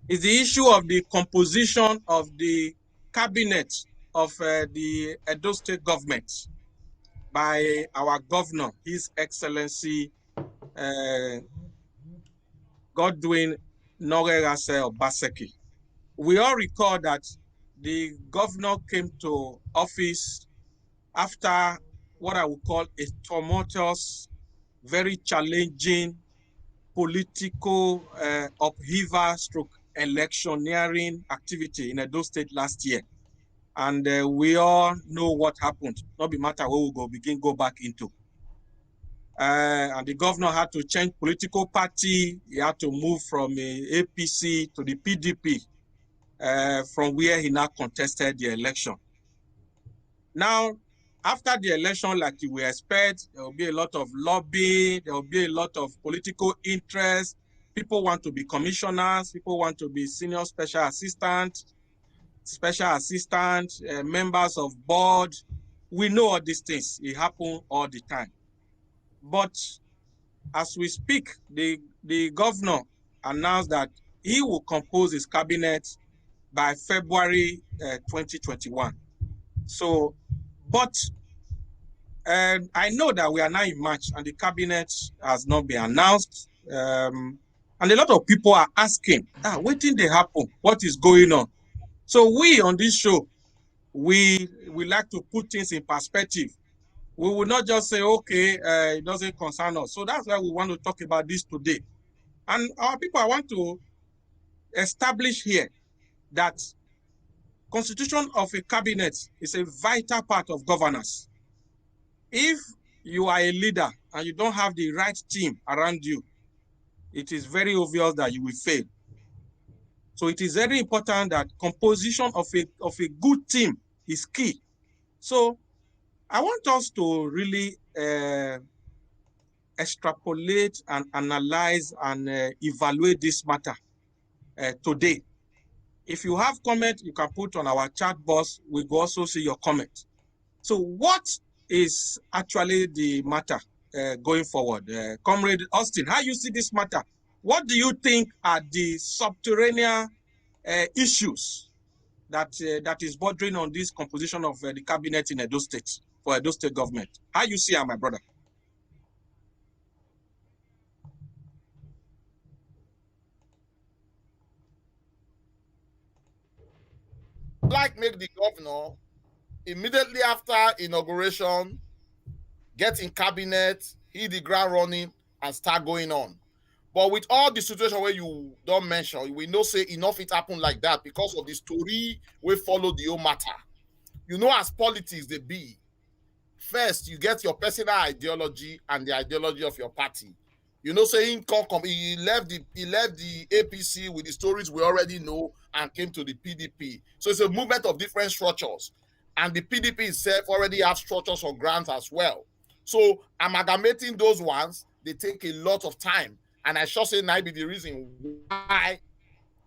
J: is the issue of the composition of the cabinet of the Edo State government by our governor, His Excellency Godwin Norerase Obaseki. We all recall that the governor came to office after what I would call a tumultuous, very challenging political upheaval stroke electioneering activity in Edo State last year. And we all know what happened. Not be matter where we go back into. And the governor had to change political party. He had to move from APC to the PDP, from where he now contested the election. Now, after the election, like you will expect, there will be a lot of lobbying, there will be a lot of political interest. People want to be commissioners, people want to be senior special assistant, members of board. We know all these things. It happens all the time. But as we speak, the governor announced that he will compose his cabinet by February 2021. So, but I know that we are now in March and the cabinet has not been announced. And a lot of people are asking, what did they happen? What is going on? So we on this show, we like to put things in perspective. We will not just say, okay, it doesn't concern us. So that's why we want to talk about this today. And our people, I want to establish here that constitution of a cabinet is a vital part of governance. If you are a leader and you don't have the right team around you, it is very obvious that you will fail. So it is very important that composition of a good team is key. So I want us to really extrapolate and analyze and evaluate this matter today. If you have comment, you can put on our chat box. We will also see your comment. So what is actually the matter going forward? Comrade Austin, how you see this matter? What do you think are the subterranean issues that is bordering on this composition of the cabinet in Edo State, for Edo State government? How you see it, my brother?
K: Like make the governor immediately after inauguration get in cabinet, hit the ground running, and start going on. But with all the situation where you don't mention, we know say enough it happened like that because of the story we follow the whole matter. You know, as politics they be, first you get your personal ideology and the ideology of your party. You know, saying he left the APC with the stories we already know and came to the PDP. So it's a movement of different structures, and the PDP itself already have structures or grants as well. So amalgamating those ones, they take a lot of time, and I sure say might be the reason why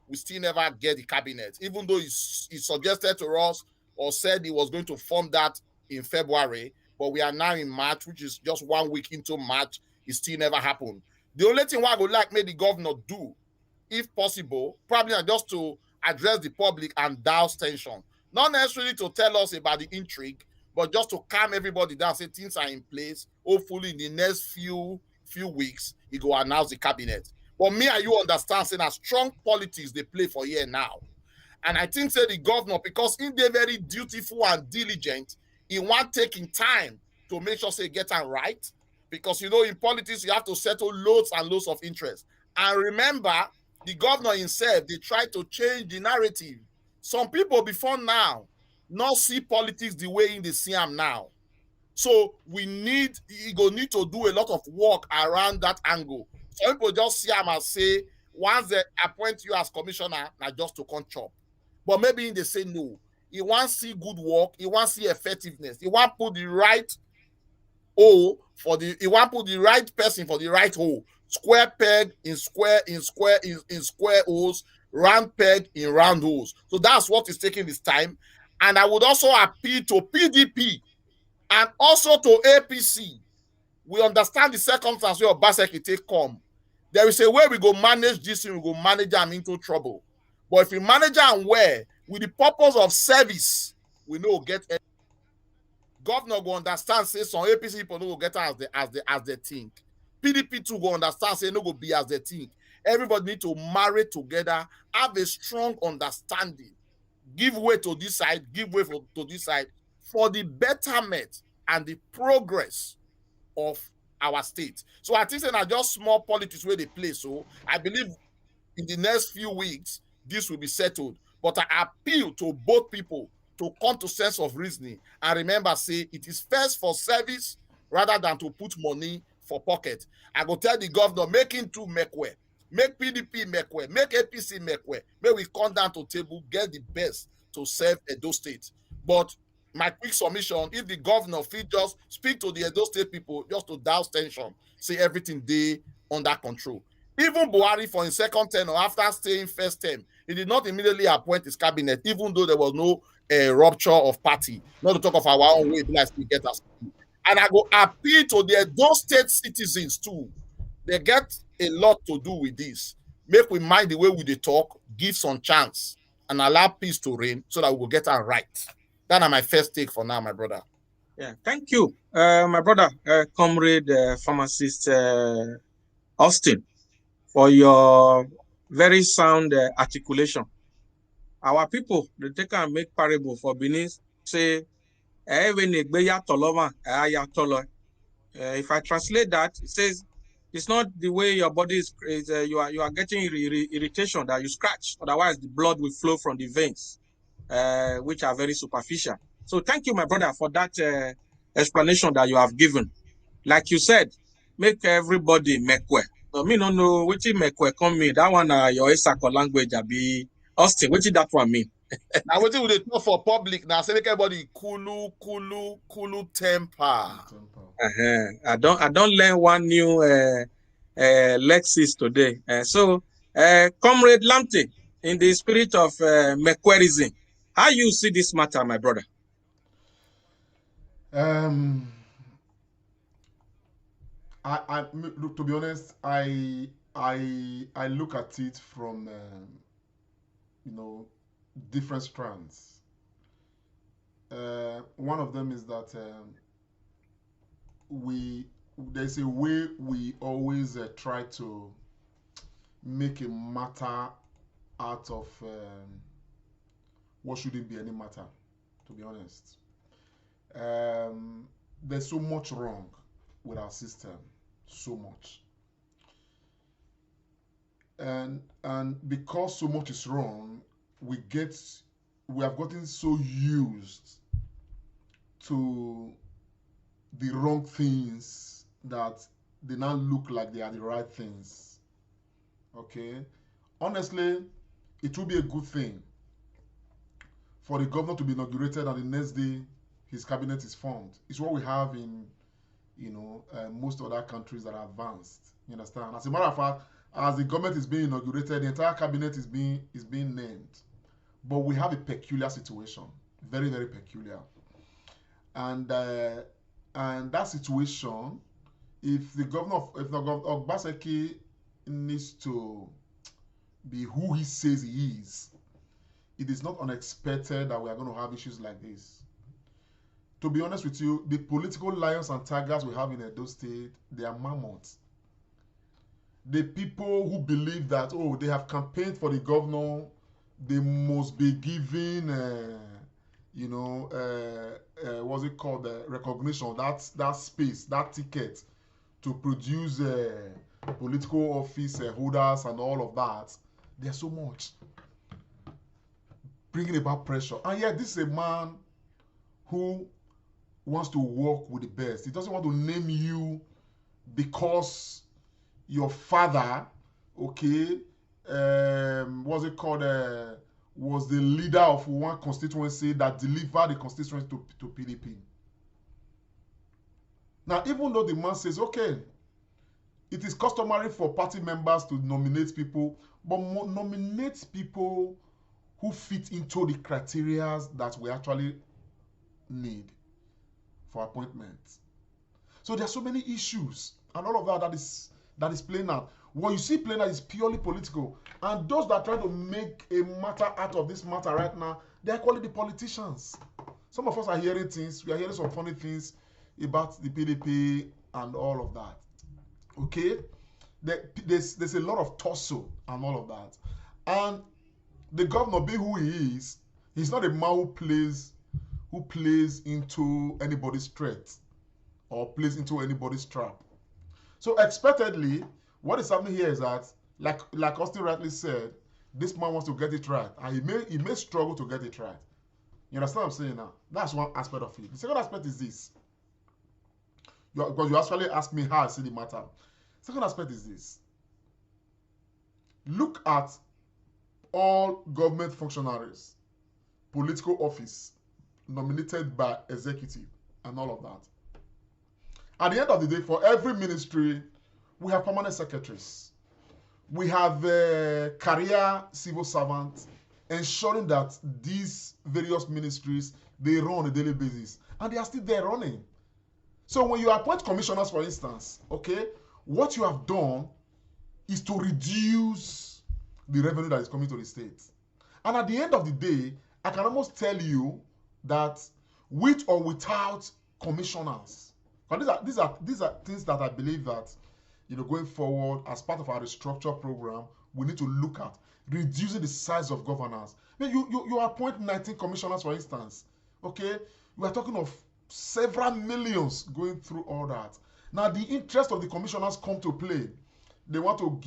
K: we still never get the cabinet, even though he suggested to us or said he was going to form that in February. But we are now in March, which is just 1 week into March. It still never happened. The only thing I would like maybe the governor do, if possible, probably just to address the public and douse tension. Not necessarily to tell us about the intrigue, but just to calm everybody down, say things are in place. Hopefully in the next few weeks, he go announce the cabinet. But me and you understand, saying a strong politics they play for here now. And I think say the governor, because in they're very dutiful and diligent, he want taking time to make sure say get them right. Because you know, in politics, you have to settle loads and loads of interest. And remember, the governor himself, they try to change the narrative. Some people before now not see politics the way in they see them now. So he go need to do a lot of work around that angle. Some people just see him and say, once they appoint you as commissioner, now just to come chop. But maybe they say no. He wants to see good work, he wants to see effectiveness, he wants to put the right hole he want to put the right person for the right hole. Square peg in square holes, round peg in round holes. So that's what is taking this time. And I would also appeal to PDP and also to APC. We understand the circumstance where Obaseki take come. There is a way we go manage this thing, we go manage them into trouble. But if we manage them well, with the purpose of service, we know get governor go understand, say some APC people no go get as they think. PDP too go understand, say no go be as they think. Everybody need to marry together, have a strong understanding, give way to this side, give way to this side for the betterment and the progress of our state. So I think they're not just small politics where they play. So I believe in the next few weeks, this will be settled. But I appeal to both people to come to sense of reasoning and remember, say it is first for service rather than to put money for pocket. I go tell the governor, make him too make way, make PDP make way, make APC make way. May we come down to table, get the best to serve Edo State. But my quick submission, if the governor feel just speak to the Edo State people just to douse tension, say everything they under control. Even Buhari for his second term or after staying first term, he did not immediately appoint his cabinet, even though there was no rupture of party. Not to talk of our own way, like we get us. And I go appeal to the Edo State citizens too. They get a lot to do with this. Make we mind the way we dey talk, give some chance, and allow peace to reign so that we will get our right. That's my first take for now, my brother.
J: Yeah, thank you, my brother, comrade pharmacist Austin, for your very sound articulation. Our people, they take and make parable for Benin, say, if I translate that, it says, it's not the way your body is you are getting irritation that you scratch. Otherwise, the blood will flow from the veins, which are very superficial. So thank you, my brother, for that explanation that you have given. Like you said, make everybody make well. Me no know which make well come mean. That one your Isako language be Austin. What did that one mean?
K: Now what we dey talk for public now? Say make everybody cool temper.
J: I don't learn one new Lexis today. Comrade Lamptey, in the spirit of Mekwerism, how you see this matter, my brother?
B: Look, to be honest, I look at it from different strands. One of them is that there's a way we always try to make a matter out of what shouldn't be any matter, to be honest. There's so much wrong with our system, so much. And because so much is wrong, we have gotten so used to the wrong things that they now look like they are the right things. Okay? Honestly, it will be a good thing for the governor to be inaugurated and the next day his cabinet is formed. It's what we have in most other countries that are advanced. You understand? As a matter of fact, as the government is being inaugurated, the entire cabinet is being named. But we have a peculiar situation, very, very peculiar. And that situation, if the governor of Obaseki needs to be who he says he is, it is not unexpected that we are going to have issues like this. To be honest with you, the political lions and tigers we have in Edo State, they are mammoths. The people who believe that, they have campaigned for the governor, they must be given, what's it called, recognition, that space, that ticket to produce political office holders and all of that. There's so much bringing about pressure. And yet this is a man who wants to work with the best. He doesn't want to name you because your father, was the leader of one constituency that delivered the constituency to PDP. Now, even though the man says, okay, it is customary for party members to nominate people, but nominate people who fit into the criteria that we actually need for appointments. So there are so many issues and all of that is playing out. What you see playing out is purely political. And those that try to make a matter out of this matter right now, they are calling the politicians. Some of us are hearing things, we are hearing some funny things about the PDP and all of that. Okay? There's a lot of tussle and all of that. And the governor, being who he is, he's not a man who plays into anybody's threat or plays into anybody's trap. So expectedly, what is happening here is that, like Austin rightly said, this man wants to get it right, and he may struggle to get it right. You understand what I'm saying now? That's one aspect of it. The second aspect is this. Because you actually asked me how I see the matter. Second aspect is this. Look at all government functionaries, political office, nominated by executive, and all of that. At the end of the day, for every ministry, we have permanent secretaries. We have career civil servants ensuring that these various ministries, they run on a daily basis. And they are still there running. So when you appoint commissioners, for instance, okay, what you have done is to reduce the revenue that is coming to the state. And at the end of the day, I can almost tell you that with or without commissioners, and these are things that I believe that, you know, going forward as part of our restructure program, we need to look at reducing the size of governors. I mean, you appoint 19 commissioners, for instance. Okay, we are talking of several millions going through all that. Now, the interest of the commissioners come to play. They want to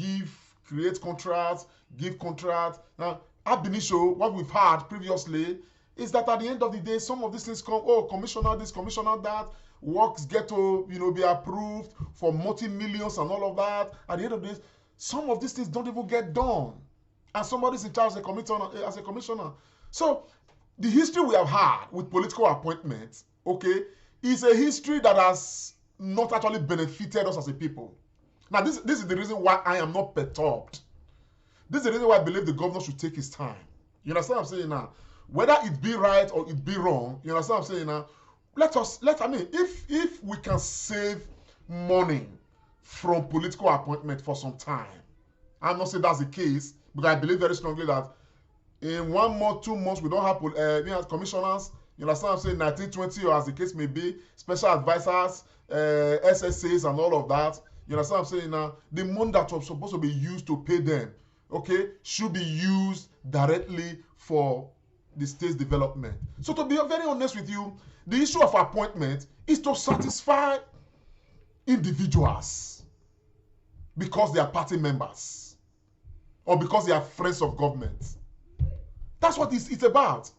B: create contracts, give contracts. Now, ab initio, what we've had previously is that at the end of the day, some of these things come, oh, commissioner this, commissioner that, works get to, you know, be approved for multi-millions and all of that. At the end of the day, some of these things don't even get done. And somebody's in charge as a commissioner. So, the history we have had with political appointments, okay, is a history that has not actually benefited us as a people. Now, this is the reason why I am not perturbed. This is the reason why I believe the governor should take his time. You understand what I'm saying now? Whether it be right or it be wrong, you understand what I'm saying now? If we can save money from political appointment for some time, I'm not saying that's the case, because I believe very strongly that in 1 month, 2 months, we don't have commissioners, you understand what I'm saying, 19, 20, or as the case may be, special advisors, SSAs and all of that, you understand what I'm saying now? The money that was supposed to be used to pay them, okay, should be used directly for the state's development. So to be very honest with you, the issue of appointment is to satisfy individuals because they are party members or because they are friends of government. That's what it's about.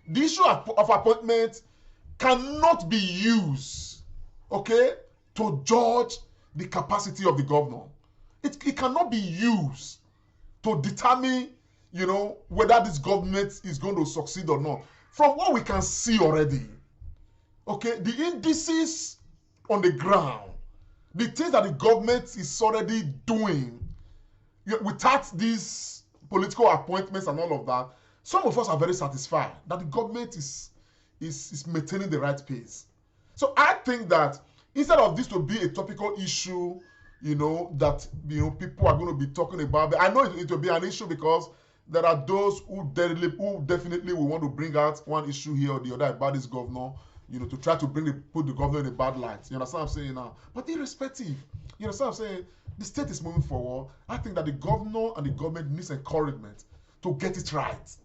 B: The issue of appointment cannot be used, okay, to judge the capacity of the governor. It cannot be used to determine, you know, whether this government is going to succeed or not. From what we can see already, okay, the indices on the ground, the things that the government is already doing, without these political appointments and all of that, some of us are very satisfied that the government is maintaining the right pace. So I think that instead of this to be a topical issue, you know, that, you know, people are going to be talking about, but I know it will be an issue because there are those who definitely will want to bring out one issue here or the other about this governor, you know, to try to put the governor in a bad light. You understand what I'm saying now? But irrespective, you understand what I'm saying? The state is moving forward. I think that the governor and the government needs encouragement to get it right.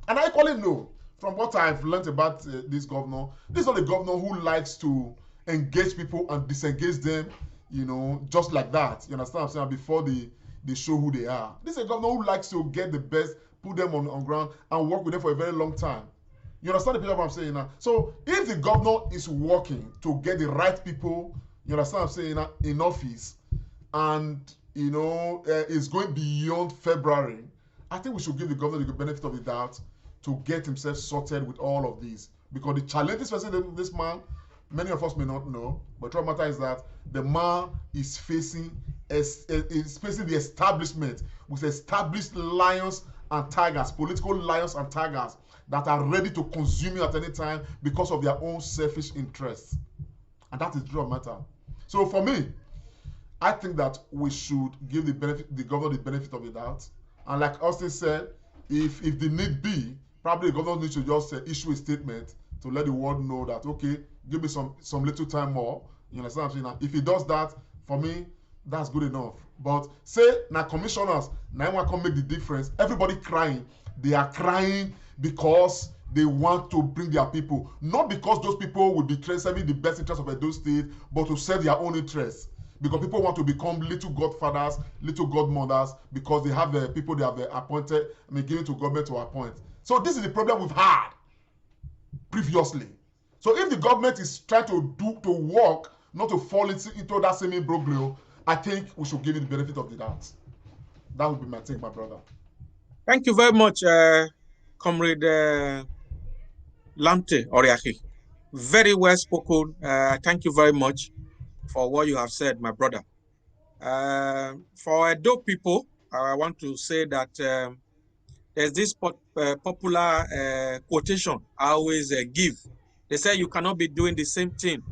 B: And I equally know, from what I've learned about this governor, this is not a governor who likes to engage people and disengage them, you know, just like that. You understand what I'm saying? Before they show who they are. This is a governor who likes to get the best, put them on ground, and work with them for a very long time. You understand the picture of what I'm saying now? So if the governor is working to get the right people, you understand what I'm saying now, in office, and, you know, is going beyond February, I think we should give the governor the benefit of the doubt to get himself sorted with all of these. Because the challenges facing this man, many of us may not know, but what matters is that the man is facing is facing the establishment with established lions and tigers, political lions and tigers that are ready to consume you at any time because of their own selfish interests. And that is the truth of matter. So for me, I think that we should give the governor the benefit of the doubt. And like Austin said, if the need be, probably the governor needs to just issue a statement to let the world know that, okay, give me some little time more. You understand what I'm saying? If he does that, for me, that's good enough. But say now commissioners, now one can make the difference. Everybody crying. They are crying because they want to bring their people. Not because those people will be serving the best interest of Edo State, but to serve their own interests. Because people want to become little godfathers, little godmothers, because they have the people they have appointed, given to government to appoint. So this is the problem we've had previously. So if the government is trying to work, not to fall into that same imbroglio, I think we should give it the benefit of the doubt. That would be my take, my brother.
J: Thank you very much, Comrade Lamte Oriaki. Very well spoken. Thank you very much for what you have said, my brother. For Edo people, I want to say that there's this popular quotation I always give. They say you cannot be doing the same thing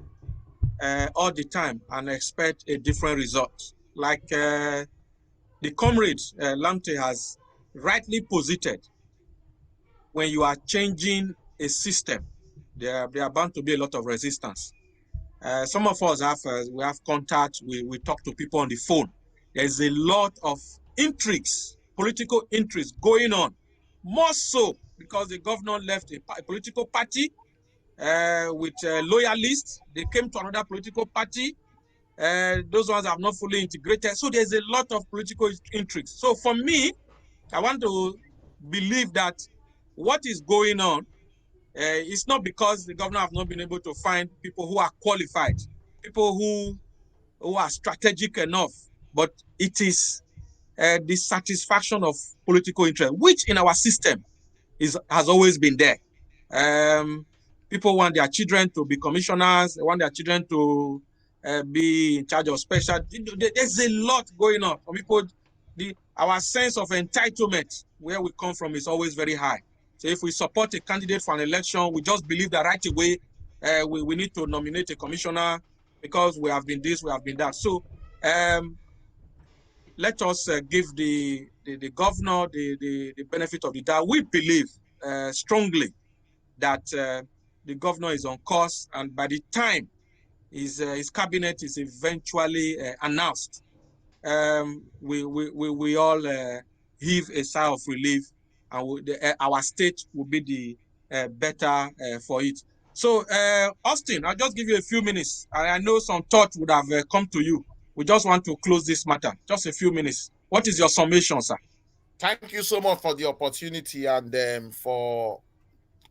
J: all the time and expect a different result. Like the comrade Lamte has rightly posited, when you are changing a system, there are bound to be a lot of resistance. Some of us we have contact, we talk to people on the phone. There's a lot of intrigues, political intrigues going on, more so because the governor left a political party with loyalists. They came to another political party. Those ones are not fully integrated. So there's a lot of political intrigues. So for me, I want to believe that what is going on it's not because the governor have not been able to find people who are qualified, people who are strategic enough, but it is the satisfaction of political interest, which in our system has always been there. People want their children to be commissioners, they want their children to be in charge of special. There's a lot going on. For people, our sense of entitlement, where we come from, is always very high. So if we support a candidate for an election, we just believe that right away we need to nominate a commissioner because we have been this, we have been that. So let us give the governor the benefit of the doubt. We believe strongly that the governor is on course, and by the time his cabinet is eventually announced, we all heave a sigh of relief, and our state will be the better for it. So, Austin, I'll just give you a few minutes. I know some thought would have come to you. We just want to close this matter. Just a few minutes. What is your summation, sir?
K: Thank you so much for the opportunity and for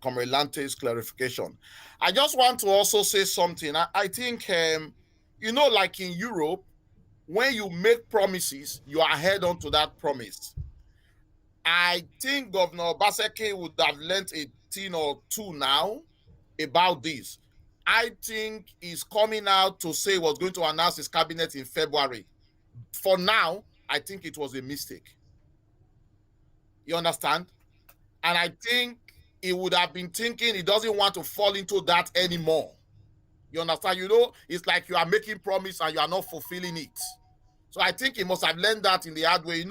K: Comrade Lante's clarification. I just want to also say something. I think, like in Europe, when you make promises, you are held on to that promise. I think Governor Obaseki would have learned a thing or two now about this. I think he's coming out to say he was going to announce his cabinet in February. For now, I think it was a mistake. You understand? And I think he would have been thinking he doesn't want to fall into that anymore. You understand? It's like you are making promise and you are not fulfilling it. So I think he must have learned that in the hard way.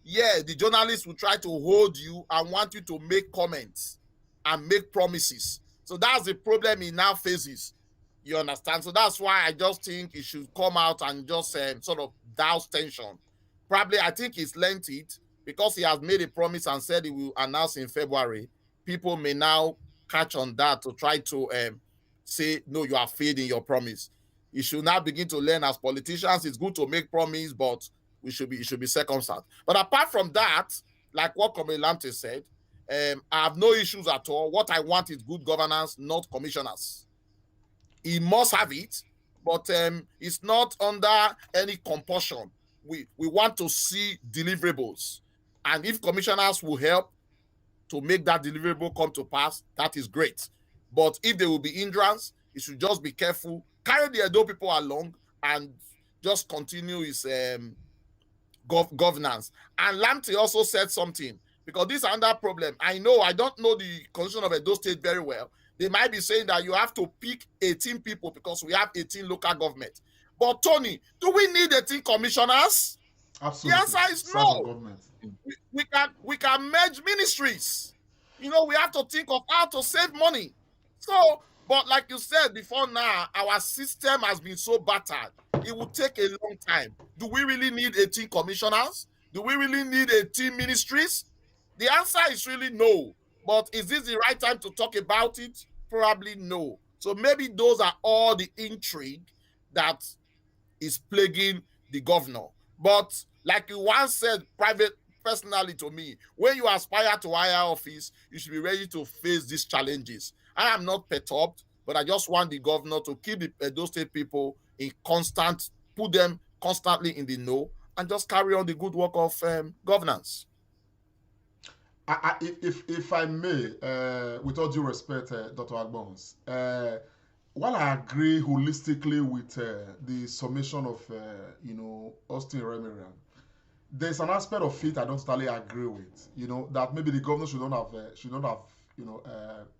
K: The journalists will try to hold you and want you to make comments and make promises. So that's the problem he now faces. You understand? So that's why I just think he should come out and just sort of douse tension. Probably, I think he's learned it because he has made a promise and said he will announce in February. People may now catch on that to try to say, no, you are failing your promise. You should now begin to learn as politicians. It's good to make promise, but it should be circumcised. But apart from that, like what Comrade Lamte said, I have no issues at all. What I want is good governance, not commissioners. He must have it, but it's not under any compulsion. We want to see deliverables. And if commissioners will help to make that deliverable come to pass, that is great. But if there will be hindrance, you should just be careful. Carry the Edo people along and just continue his governance. And Lamte also said something, because this is another problem. I don't know the constitution of Edo State very well. They might be saying that you have to pick 18 people because we have 18 local government. But Tony, do we need 18 commissioners?
B: Absolutely.
K: The answer is no. We can merge ministries. We have to think of how to save money. So, but like you said before now, our system has been so battered. It will take a long time. Do we really need 18 commissioners? Do we really need 18 ministries? The answer is really no. But is this the right time to talk about it? Probably no. So maybe those are all the intrigue that is plaguing the governor. But like you once said personally to me, when you aspire to higher office, you should be ready to face these challenges. I am not perturbed, but I just want the governor to keep those state people in put them constantly in the know, and just carry on the good work of governance.
B: If I may, with all due respect, Dr. Agbons, while I agree holistically with the summation of Austin Remiran, there's an aspect of it I don't totally agree with. That maybe the governor should not have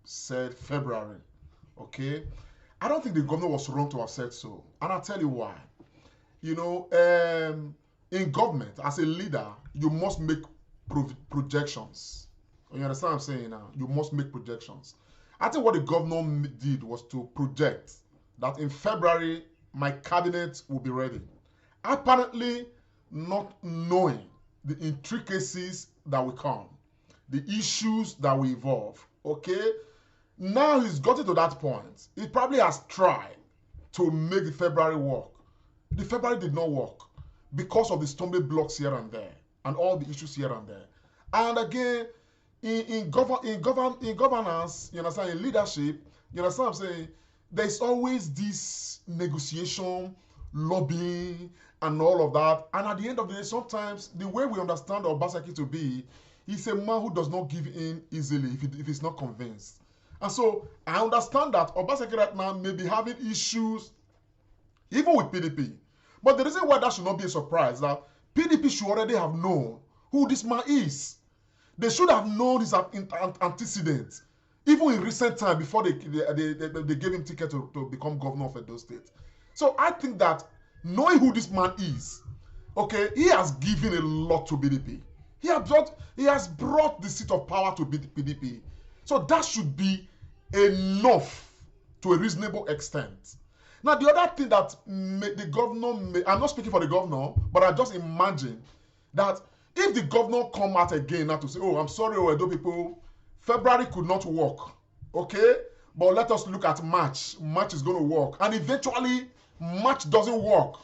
B: said February. Okay, I don't think the governor was wrong to have said so, and I'll tell you why. In government, as a leader, you must make projections. You understand what I'm saying now? You must make projections. I think what the governor did was to project that in February, my cabinet will be ready. Apparently, not knowing the intricacies that will come, the issues that will evolve, okay? Now he's gotten to that point. He probably has tried to make the February work. The February did not work because of the stumbling blocks here and there and all the issues here and there. And again, in governance, you understand, in leadership, you understand what I'm saying, there's always this negotiation, lobbying, and all of that. And at the end of the day, sometimes the way we understand Obaseki to be, he's a man who does not give in easily if he's not convinced. And so I understand that Obaseki right now may be having issues even with PDP. But the reason why that should not be a surprise, that PDP should already have known who this man is. They should have known his antecedents, even in recent time before they gave him ticket to become governor of Edo State. So I think that knowing who this man is, okay, he has given a lot to PDP. He has brought the seat of power to PDP. So that should be enough to a reasonable extent. Now, the other thing that the governor, I'm not speaking for the governor, but I just imagine that if the governor come out again now to say, oh, I'm sorry, Edo people, February could not work, okay? But let us look at March. March is going to work. And eventually, March doesn't work,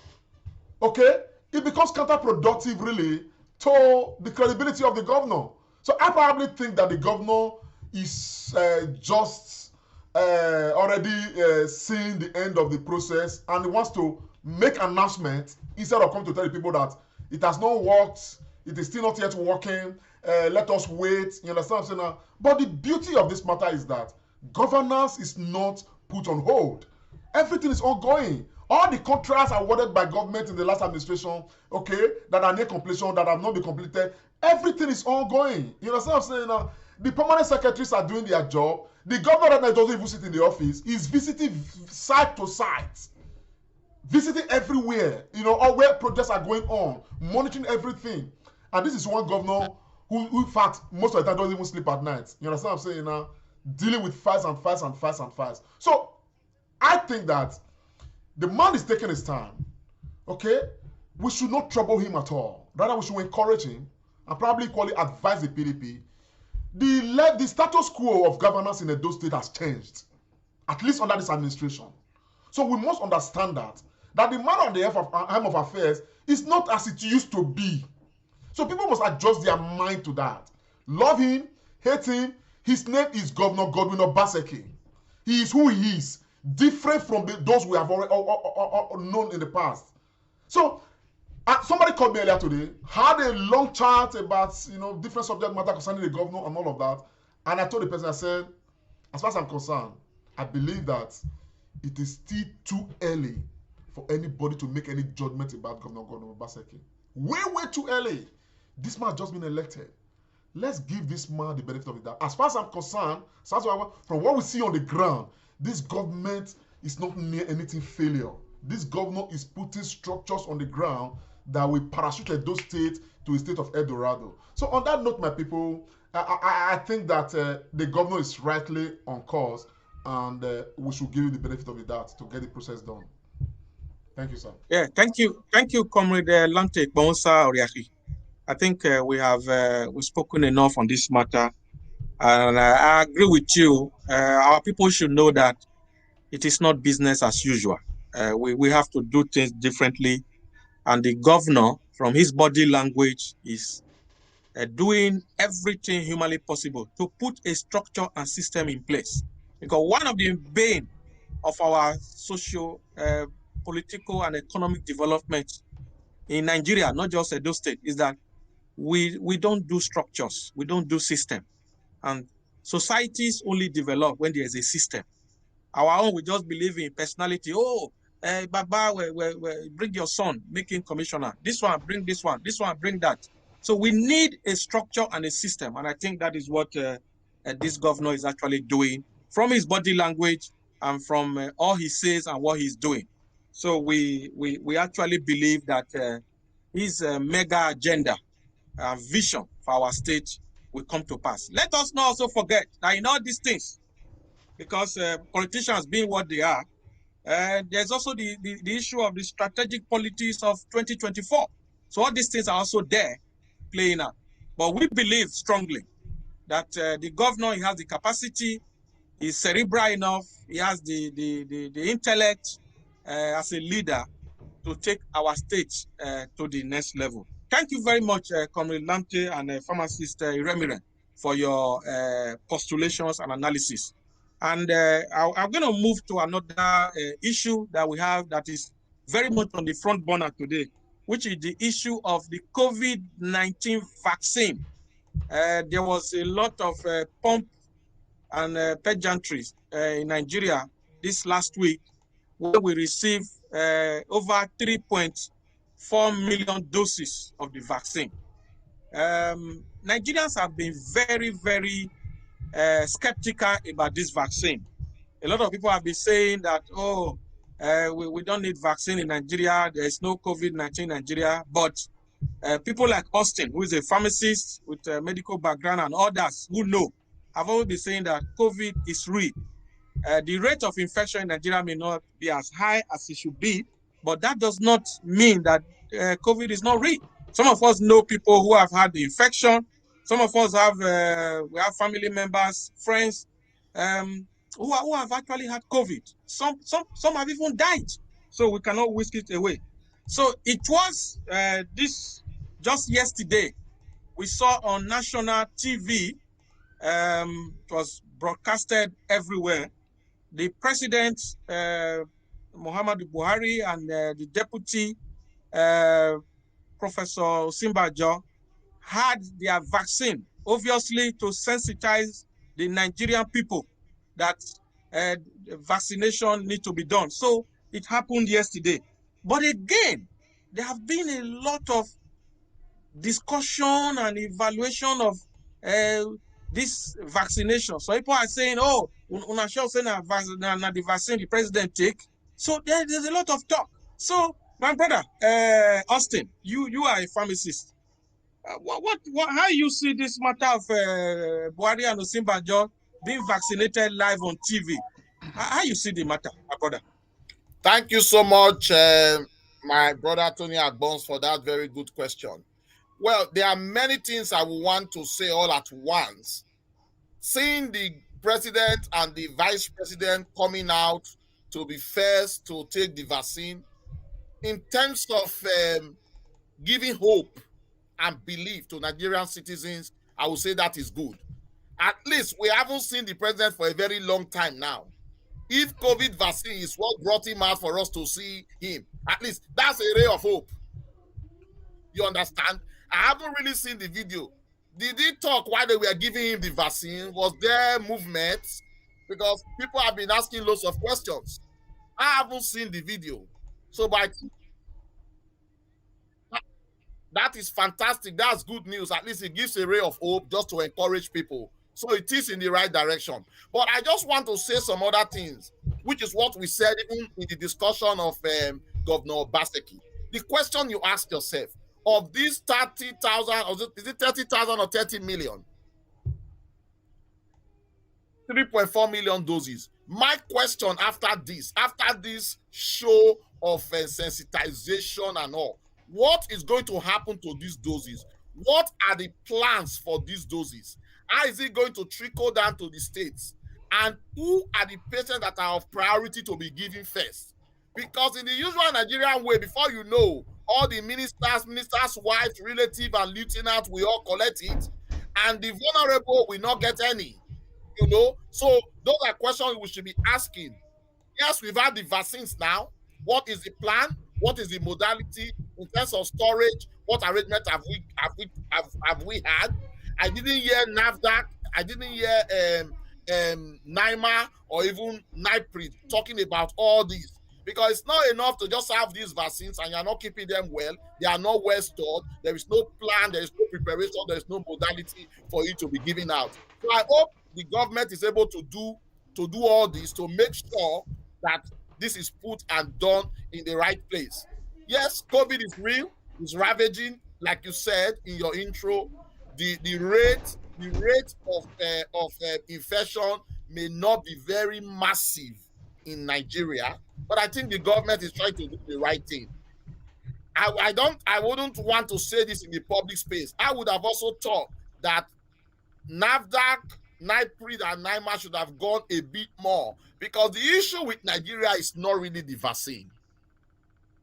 B: okay? It becomes counterproductive, really, to the credibility of the governor. So I probably think that the governor is just already seeing the end of the process, and he wants to make an announcement instead of coming to tell the people that it has not worked, it is still not yet working, let us wait. You understand what I'm saying now? But the beauty of this matter is that governance is not put on hold. Everything is ongoing. All the contracts awarded by government in the last administration, okay, that are near completion, that have not been completed, everything is ongoing. You understand what I'm saying now? The permanent secretaries are doing their job. The governor right now doesn't even sit in the office. He's visiting site to site, visiting everywhere, all where projects are going on, monitoring everything. And this is one governor who in fact, most of the time doesn't even sleep at night. You understand what I'm saying now? Dealing with files and files and files and files. So, I think that the man is taking his time, okay? We should not trouble him at all. Rather, we should encourage him and probably equally advise the PDP. The status quo of governance in Edo State has changed, at least under this administration. So we must understand that the man on the helm of affairs is not as it used to be. So people must adjust their mind to that. Love him, hate him. His name is Governor Godwin Obaseki. He is who he is, different from those we have already known in the past. So somebody called me earlier today, had a long chat about different subject matter concerning the governor and all of that. And I told the person, I said, as far as I'm concerned, I believe that it is still too early for anybody to make any judgment about Governor Gordon Obaseki. Way too early. This man has just been elected. Let's give this man the benefit of the doubt. As far as I'm concerned, from what we see on the ground, this government is not near anything failure. This governor is putting structures on the ground that will parachute Edo State to a state of El Dorado. So on that note, my people, I think that the governor is rightly on course, and we should give you the benefit of the doubt to get the process done. Thank you, sir.
J: Yeah, thank you, Comrade Lante Bonsa Oriaki. I think we have we've spoken enough on this matter, and I agree with you. Our people should know that it is not business as usual. We have to do things differently, and the governor, from his body language, is doing everything humanly possible to put a structure and system in place. Because one of the bane of our socio political and economic development in Nigeria, not just Edo State, is that we don't do structures, we don't do system. And societies only develop when there is a system. Our own, we just believe in personality. Oh, Baba, bring your son, make him commissioner. This one, bring this one bring that. So we need a structure and a system. And I think that is what this governor is actually doing from his body language and from all he says and what he's doing. So we actually believe that his mega agenda and vision for our state will come to pass. Let us not also forget that in all these things, because politicians being what they are, there's also the issue of the strategic politics of 2024. So all these things are also there playing out. But we believe strongly that the governor, he has the capacity, he's cerebral enough, he has the intellect as a leader to take our state to the next level. Thank you very much, Comrade Lante and pharmacist Iremiren, for your postulations and analysis. And I'm going to move to another issue that we have that is very much on the front burner today, which is the issue of the COVID-19 vaccine. There was a lot of pomp and pageantries in Nigeria this last week, where we received over 3.4 million doses of the vaccine. Nigerians have been very, very skeptical about this vaccine. A lot of people have been saying that, oh, we don't need vaccine in Nigeria. There is no COVID-19 in Nigeria. But people like Austin, who is a pharmacist with a medical background, and others who know, have always been saying that COVID is real. The rate of infection in Nigeria may not be as high as it should be, but that does not mean that COVID is not real. Some of us know people who have had the infection. Some of us have we have family members, friends who have actually had COVID. Some have even died. So we cannot whisk it away. So it was this just yesterday. We saw on national TV. It was broadcasted everywhere. The president, Muhammadu Buhari, and the deputy, Professor Simbajo, had their vaccine, obviously to sensitize the Nigerian people that vaccination need to be done. So it happened yesterday. But again, there have been a lot of discussion and evaluation of this vaccination. So people are saying, oh, una sure say na the vaccine the president take. So there's a lot of talk. So my brother, Austin, you are a pharmacist. How you see this matter of Buhari and Osinbajo being vaccinated live on TV? How you see the matter, my brother?
K: Thank you so much, my brother Tony Agbons, for that very good question. Well, there are many things I would want to say all at once. Seeing the president and the vice president coming out to be first to take the vaccine, in terms of giving hope and belief to Nigerian citizens, I would say that is good. At least we haven't seen the president for a very long time now. If COVID vaccine is what brought him out for us to see him, at least that's a ray of hope. You understand? I haven't really seen the video. Did he talk while they were giving him the vaccine? Was there movements? Because people have been asking lots of questions. I haven't seen the video. So by that is fantastic. That's good news. At least it gives a ray of hope just to encourage people. So it is in the right direction. But I just want to say some other things, which is what we said even in the discussion of Governor Baseki. The question you ask yourself, of these 30,000, or is it 30,000 or 30 million? 3.4 million doses. My question after this show of sensitization and all, what is going to happen to these doses? What are the plans for these doses? How is it going to trickle down to the states? And who are the patients that are of priority to be given first? Because in the usual Nigerian way, before you know, all the ministers' wives, relatives, and lieutenants will all collect it, and the vulnerable will not get any. So those are questions we should be asking. Yes, we've had the vaccines now. What is the plan? What is the modality in terms of storage? What arrangement have we had? I didn't hear NAFDAC. I didn't hear NIMA or even NIPRID talking about all these, because it's not enough to just have these vaccines and you're not keeping them well. They are not well stored. There is no plan. There is no preparation. There is no modality for it to be given out. So I hope the government is able to do all this to make sure that this is put and done in the right place. Yes, COVID is real, it's ravaging, like you said in your intro. The rate of infection may not be very massive in Nigeria, but I think the government is trying to do the right thing. I wouldn't want to say this in the public space. I would have also thought that NAFDAC, NIPRID, and NIMA should have gone a bit more, because the issue with Nigeria is not really the vaccine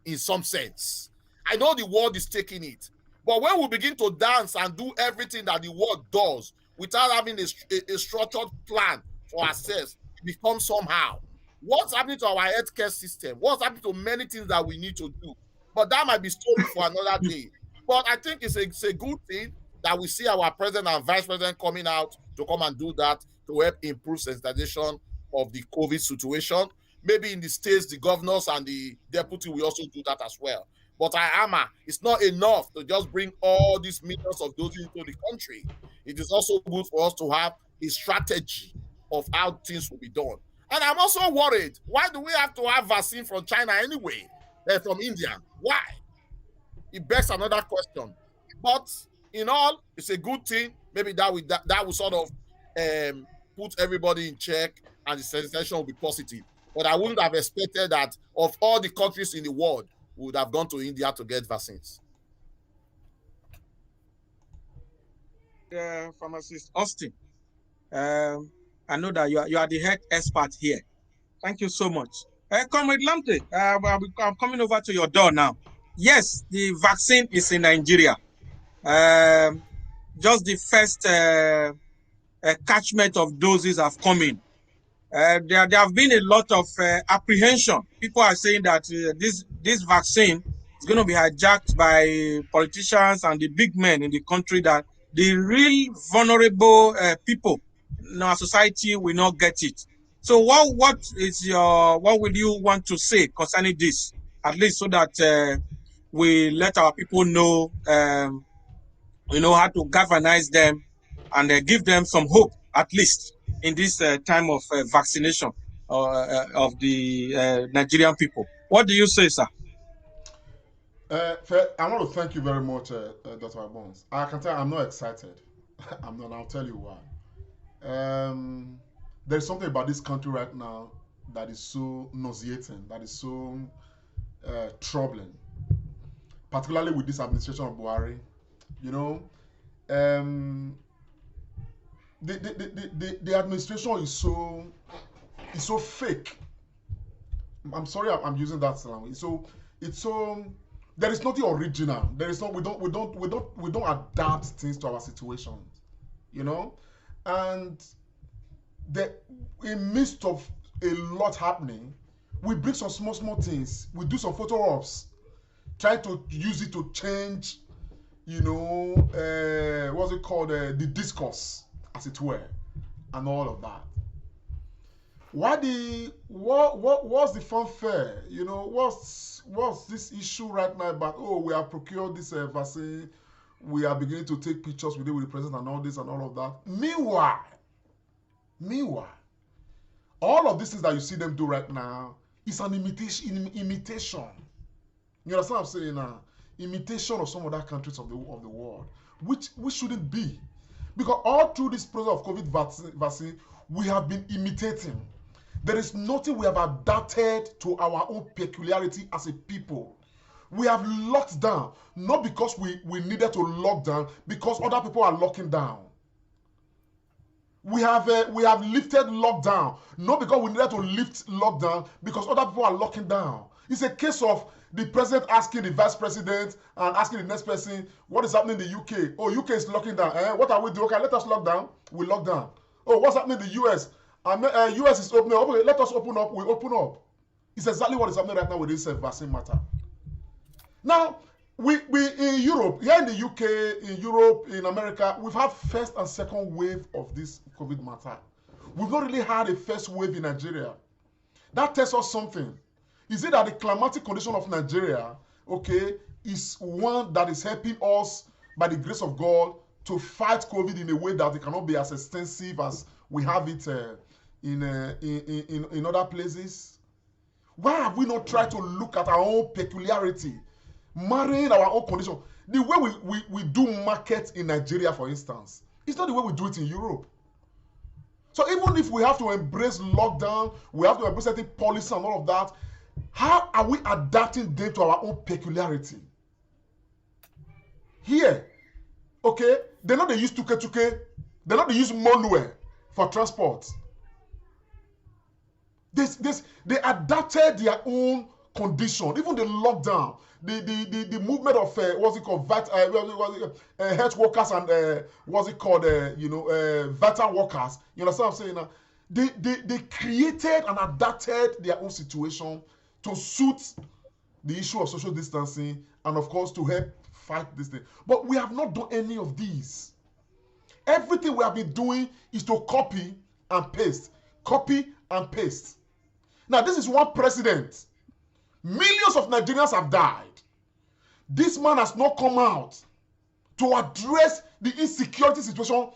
K: in some sense. I know the world is taking it, but when we begin to dance and do everything that the world does without having a structured plan for ourselves, it becomes somehow. What's happening to our healthcare system? What's happening to many things that we need to do? But that might be story for another day. But I think it's a good thing that we see our president and vice president coming out to come and do that to help improve sensitization of the COVID situation. Maybe in the states, the governors and the deputy will also do that as well. But it's not enough to just bring all these millions of doses into the country. It is also good for us to have a strategy of how things will be done. And I'm also worried, why do we have to have vaccine from China anyway? From India? Why? It begs another question. But in all, it's a good thing. Maybe that will sort of put everybody in check and the sensation will be positive. But I wouldn't have expected that of all the countries in the world, we would have gone to India to get vaccines.
J: Pharmacist Austin, I know that you are the head expert here. Thank you so much. Comrade Lamte, I'm coming over to your door now. Yes, the vaccine is in Nigeria. Just the first catchment of doses have come in. There have been a lot of apprehension. People are saying that this vaccine is going to be hijacked by politicians and the big men in the country, that the real vulnerable people in our society will not get it. So what will you want to say concerning this, at least so that we let our people know, how to galvanize them and give them some hope, at least in this time of vaccination of the Nigerian people. What do you say, sir?
B: I want to thank you very much, Dr. Abons. I can tell I'm not excited. I'm not. I'll tell you why. There's something about this country right now that is so nauseating, that is so troubling, particularly with this administration of Buhari. The administration is so fake. I'm sorry, I'm using that language. It's so there is nothing original. There is we don't adapt things to our situations, and in midst of a lot happening, we bring some small things. We do some photo ops, try to use it to change, what's it called, the discourse, as it were, and all of that. what's the fanfare? You know, what's this issue right now about, oh, we have procured this vaccine, we are beginning to take pictures with it with the president and all this and all of that. Meanwhile, all of these things that you see them do right now is an imitation. You understand what I'm saying now? Imitation of some other countries of the world, which shouldn't be. Because all through this process of COVID vaccine, we have been imitating. There is nothing we have adapted to our own peculiarity as a people. We have locked down, not because we needed to lock down, because other people are locking down. We have lifted lockdown, not because we needed to lift lockdown, because other people are locking down. It's a case of the president asking the vice president and asking the next person, what is happening in the UK? Oh, UK is locking down. What are we doing? Okay, let us lock down. We lock down. Oh, what's happening in the US? US is opening up. Okay, let us open up. We open up. It's exactly what is happening right now with this vaccine matter. Now, we in Europe, here in the UK, in Europe, in America, we've had first and second wave of this COVID matter. We've not really had a first wave in Nigeria. That tells us something. Is it that the climatic condition of Nigeria, okay, is one that is helping us, by the grace of God, to fight COVID in a way that it cannot be as extensive as we have it in other places? Why have we not tried to look at our own peculiarity, marrying our own condition? The way we do market in Nigeria, for instance, it's not the way we do it in Europe. So even if we have to embrace lockdown, we have to embrace certain policy and all of that, how are we adapting them to our own peculiarity? Here, okay, they're not they use tuke, they're not they use Molue for transport. They adapted their own condition, even the lockdown, the movement of what's it called, health workers and what's it called, vital workers. You understand what I'm saying now? They created and adapted their own situation to suit the issue of social distancing and, of course, to help fight this thing. But we have not done any of these. Everything we have been doing is to copy and paste. Copy and paste. Now, this is one president. Millions of Nigerians have died. This man has not come out to address the insecurity situation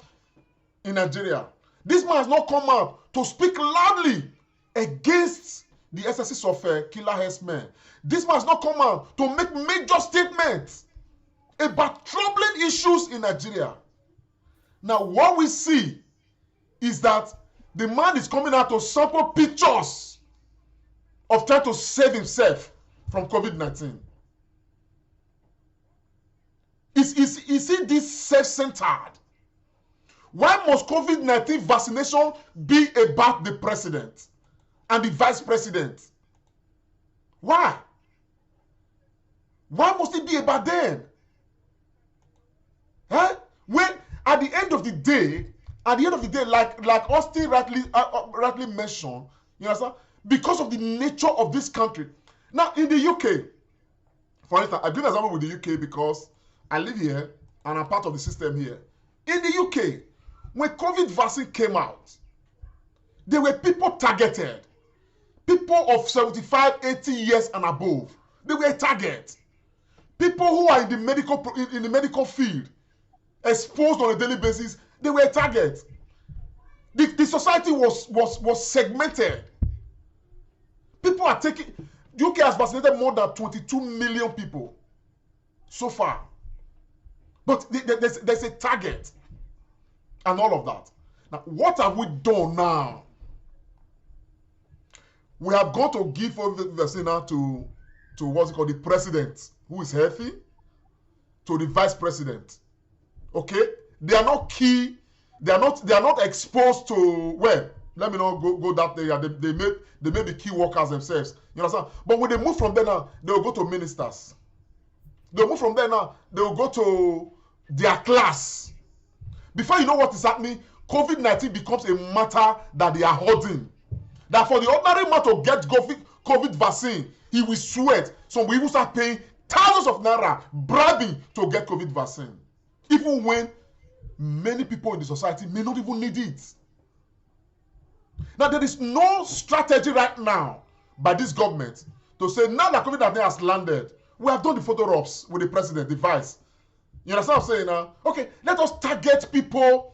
B: in Nigeria. This man has not come out to speak loudly against the excesses of killer herdsmen. This man has not come out to make major statements about troubling issues in Nigeria. Now, what we see is that the man is coming out to sample pictures of trying to save himself from COVID-19. Is it this self-centered? Why must COVID-19 vaccination be about the president and the vice president? Why? Why must it be about them? Huh? When at the end of the day, like Austin rightly mentioned, you understand? Because of the nature of this country. Now, in the UK, for instance, I give an example with the UK because I live here and I'm part of the system here. In the UK, when COVID vaccine came out, there were people targeted. People of 75, 80 years and above. They were a target. People who are in the medical field, exposed on a daily basis, they were a target. The society was segmented. People are taking... UK has vaccinated more than 22 million people so far. But there's a target and all of that. Now, what have we done now? We have got to give the vaccine now to what's it called, the president, who is healthy, to the vice president. Okay? They are not key. They are not exposed to, well, let me not go that area. They may be key workers themselves. You understand? But when they move from there now, they will go to ministers. They will move from there now, they will go to their class. Before you know what is happening, COVID-19 becomes a matter that they are holding. That for the ordinary man to get COVID vaccine, he will sweat. So we will start paying thousands of naira bribing to get COVID vaccine. Even when many people in the society may not even need it. Now, there is no strategy right now by this government to say, now that COVID-19 has landed, we have done the photo ops with the president, the vice. You understand what I'm saying now? Okay, let us target people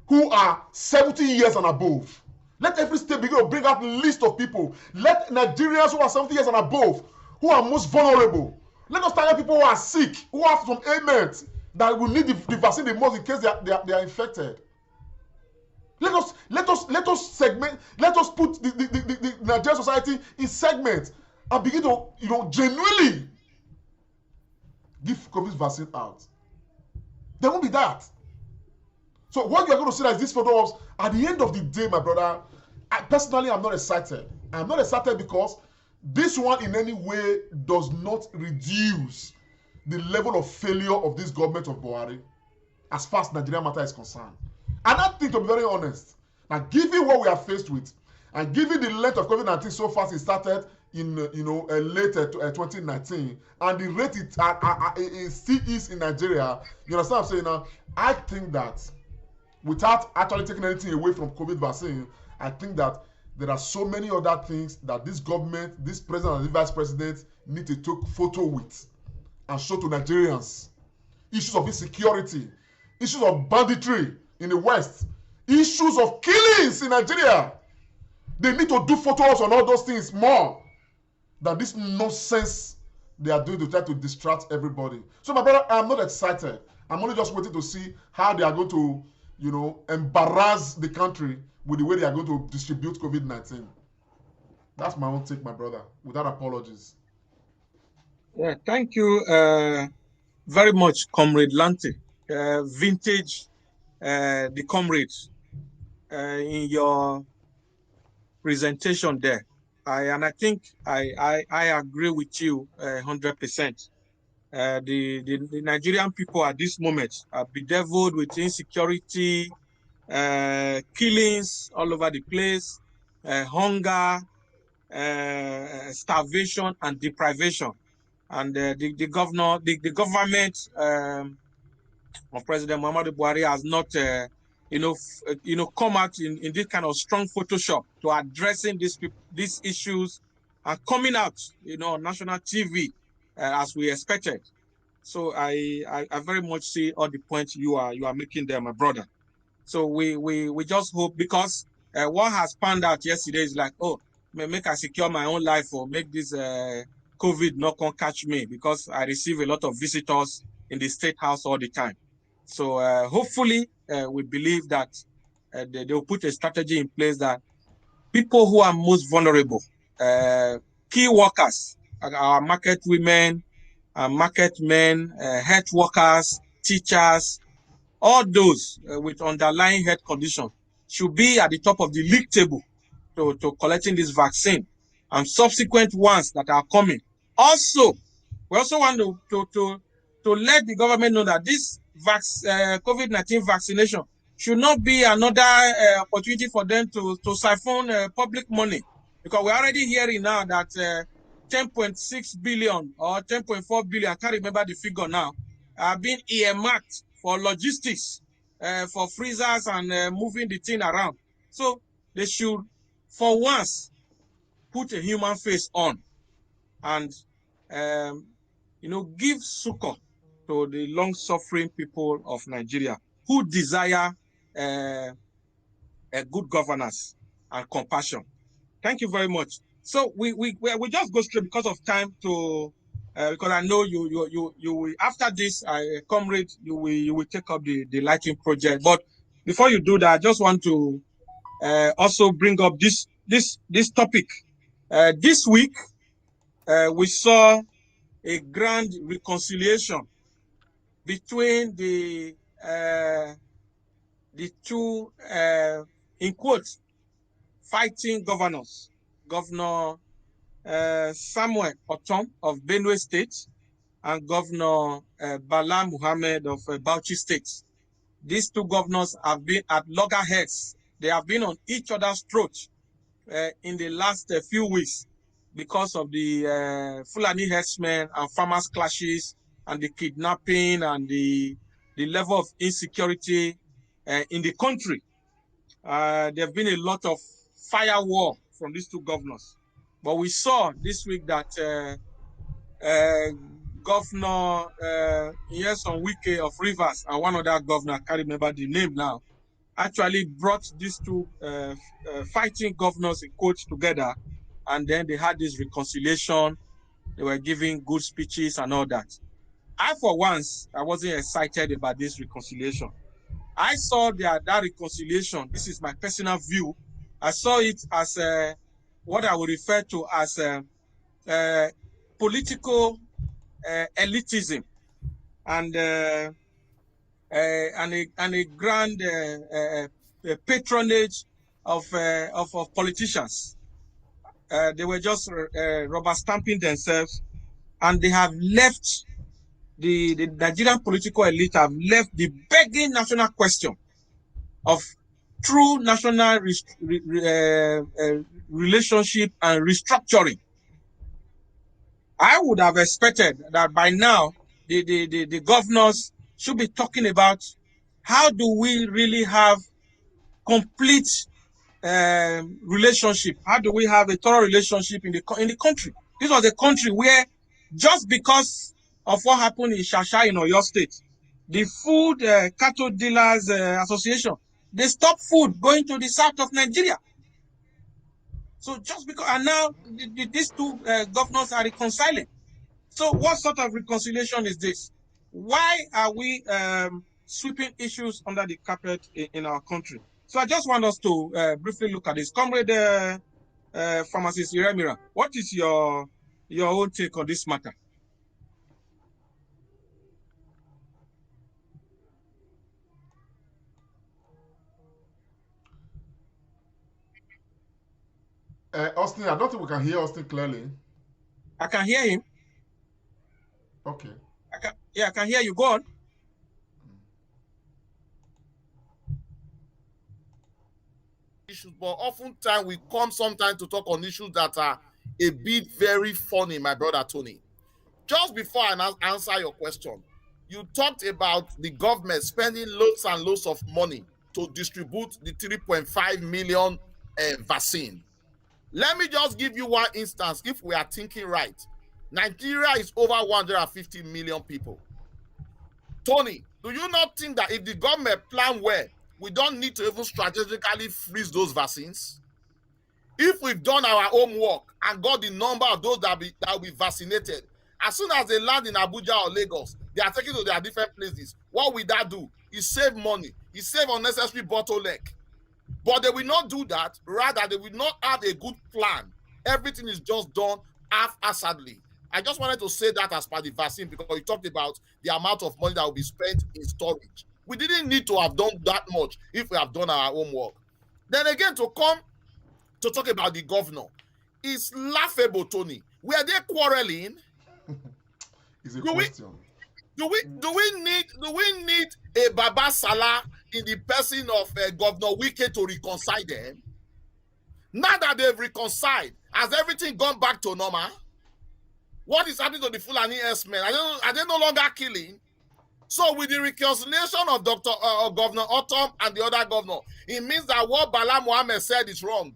B: who are 70 years and above. Let every state begin to bring out a list of people. Let Nigerians who are 70 years and above, who are most vulnerable. Let us target people who are sick, who have some ailments that will need the vaccine the most in case they are infected. Let us segment. Let us put the Nigerian society in segments and begin to genuinely give COVID vaccine out. There won't be that. So what you are going to see is this photo ops. At the end of the day, my brother, I personally am not excited. I'm not excited because this one in any way does not reduce the level of failure of this government of Buhari as far as Nigeria matter is concerned. And I think, to be very honest, now given what we are faced with, and given the length of COVID-19 so far since it started in late 2019, and the rate it still is in Nigeria, you understand what I'm saying now? I think that without actually taking anything away from COVID vaccine, I think that there are so many other things that this government, this president and the vice president need to take photo with and show to Nigerians. Issues of insecurity, issues of banditry in the West, issues of killings in Nigeria. They need to do photos on all those things more than this nonsense they are doing to try to distract everybody. So my brother, I'm not excited. I'm only just waiting to see how they are going to, embarrass the country with the way they are going to distribute COVID-19. That's my own take, my brother, without apologies.
J: Yeah, thank you very much, Comrade Lante. Vintage, the comrades, in your presentation there. I think I agree with you 100%. The Nigerian people at this moment are bedeviled with insecurity, killings all over the place, hunger, starvation, and deprivation. And the government of President Muhammadu Buhari has not, come out in this kind of strong Photoshop to addressing these issues and coming out, on national TV as we expected. So I very much see all the points you are making there, my brother. So we just hope, because what has panned out yesterday is like, oh, make I secure my own life or make this COVID not come catch me, because I receive a lot of visitors in the State House all the time. So hopefully we believe that they will put a strategy in place that people who are most vulnerable, key workers, our market women, market men, health workers, teachers, all those with underlying health conditions should be at the top of the league table to collecting this vaccine, and subsequent ones that are coming. Also, we also want to let the government know that this COVID-19 vaccination should not be another opportunity for them to siphon public money, because we're already hearing now that 10.6 billion or 10.4 billion, I can't remember the figure now, are being earmarked for logistics, for freezers and moving the thing around. So they should, for once, put a human face on and, give succor to the long-suffering people of Nigeria who desire a good governance and compassion. Thank you very much. So we just go straight because of time to, because I know you will, after this, Comrade, you will take up the lighting project. But before you do that, I just want to also bring up this topic. This week, we saw a grand reconciliation between the two, in quotes, fighting governors, Governor Samuel Otom of Benue State and Governor Bala Muhammad of Bauchi State. These two governors have been at loggerheads. They have been on each other's throat in the last few weeks because of the Fulani herdsmen and farmers clashes and the kidnapping and the level of insecurity in the country. There have been a lot of fire war from these two governors. But we saw this week that Governor Nyesom Wike of Rivers and one other governor, I can't remember the name now, actually brought these two fighting governors in court together, and then they had this reconciliation. They were giving good speeches and all that. I, for once, I wasn't excited about this reconciliation. I saw that reconciliation, this is my personal view, I saw it as what I would refer to as political elitism and a grand patronage of politicians. They were just rubber stamping themselves, and they have left the Nigerian political elite have left the begging national question of true national relationship and restructuring. I would have expected that by now the governors should be talking about how do we really have complete relationship? How do we have a thorough relationship in the country? This was a country where just because of what happened in Shasha in Oyo State, the Food Cattle Dealers Association, they stopped food going to the south of Nigeria. So just because, and now these two governors are reconciling. So what sort of reconciliation is this? Why are we sweeping issues under the carpet in our country? So I just want us to briefly look at this. Comrade Pharmacist Iremira, what is your own take on this matter?
B: Austin, I don't think we can hear Austin clearly.
J: I can hear him.
B: Okay.
J: I can hear you. Go on.
K: Issues, but oftentimes we come sometimes to talk on issues that are a bit very funny, my brother Tony. Just before I answer your question, you talked about the government spending loads and loads of money to distribute the 3.5 million vaccine. Let me just give you one instance. If we are thinking right, Nigeria is over 150 million people. Tony, do you not think that if the government plan well, we don't need to even strategically freeze those vaccines? If we've done our homework and got the number of those that will be vaccinated, as soon as they land in Abuja or Lagos, they are taken to their different places. What will that do? It save money. It save unnecessary bottleneck. But they will not do that. Rather, they will not have a good plan. Everything is just done haphazardly. I just wanted to say that as part of the vaccine, because you talked about the amount of money that will be spent in storage. We didn't need to have done that much if we have done our homework. Then again, to come to talk about the governor, it's laughable, Tony. Were they quarreling?
B: It's a question.
K: Do we need a Baba Salah in the person of Governor Wike to reconcile them? Now that they've reconciled, has everything gone back to normal? What is happening to the Fulani S-men? Are they no longer killing? So with the reconciliation of Governor Otom and the other governor, it means that what Bala Mohammed said is wrong,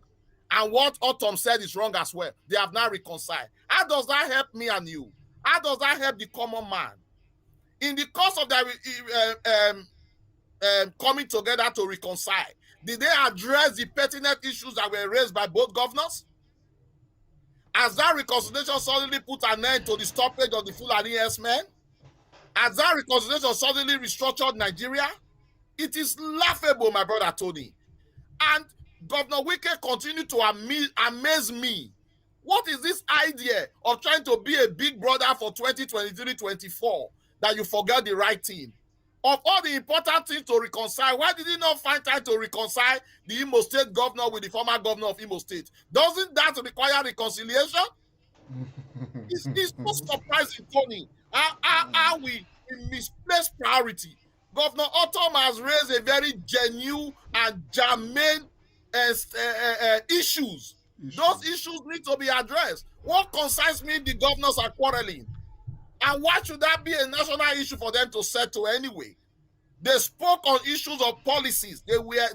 K: and what Otom said is wrong as well. They have now reconciled. How does that help me and you? How does that help the common man? In the course of their coming together to reconcile, did they address the pertinent issues that were raised by both governors? Has that reconciliation suddenly put an end to the stoppage of the Fulani S-men? Has that reconciliation suddenly restructured Nigeria? It is laughable, my brother Tony. And Governor Wike continued to amaze me. What is this idea of trying to be a big brother for 2023-24 that you forget the right thing? Of all the important things to reconcile, why did he not find time to reconcile the Imo State governor with the former governor of Imo State? Doesn't that require reconciliation? It's so surprising, Tony, how we misplace priority. Governor Otom has raised a very genuine and germane issues. Those issues need to be addressed. What concerns me, the governors are quarreling. And why should that be a national issue for them to settle anyway? They spoke on issues of policies. They were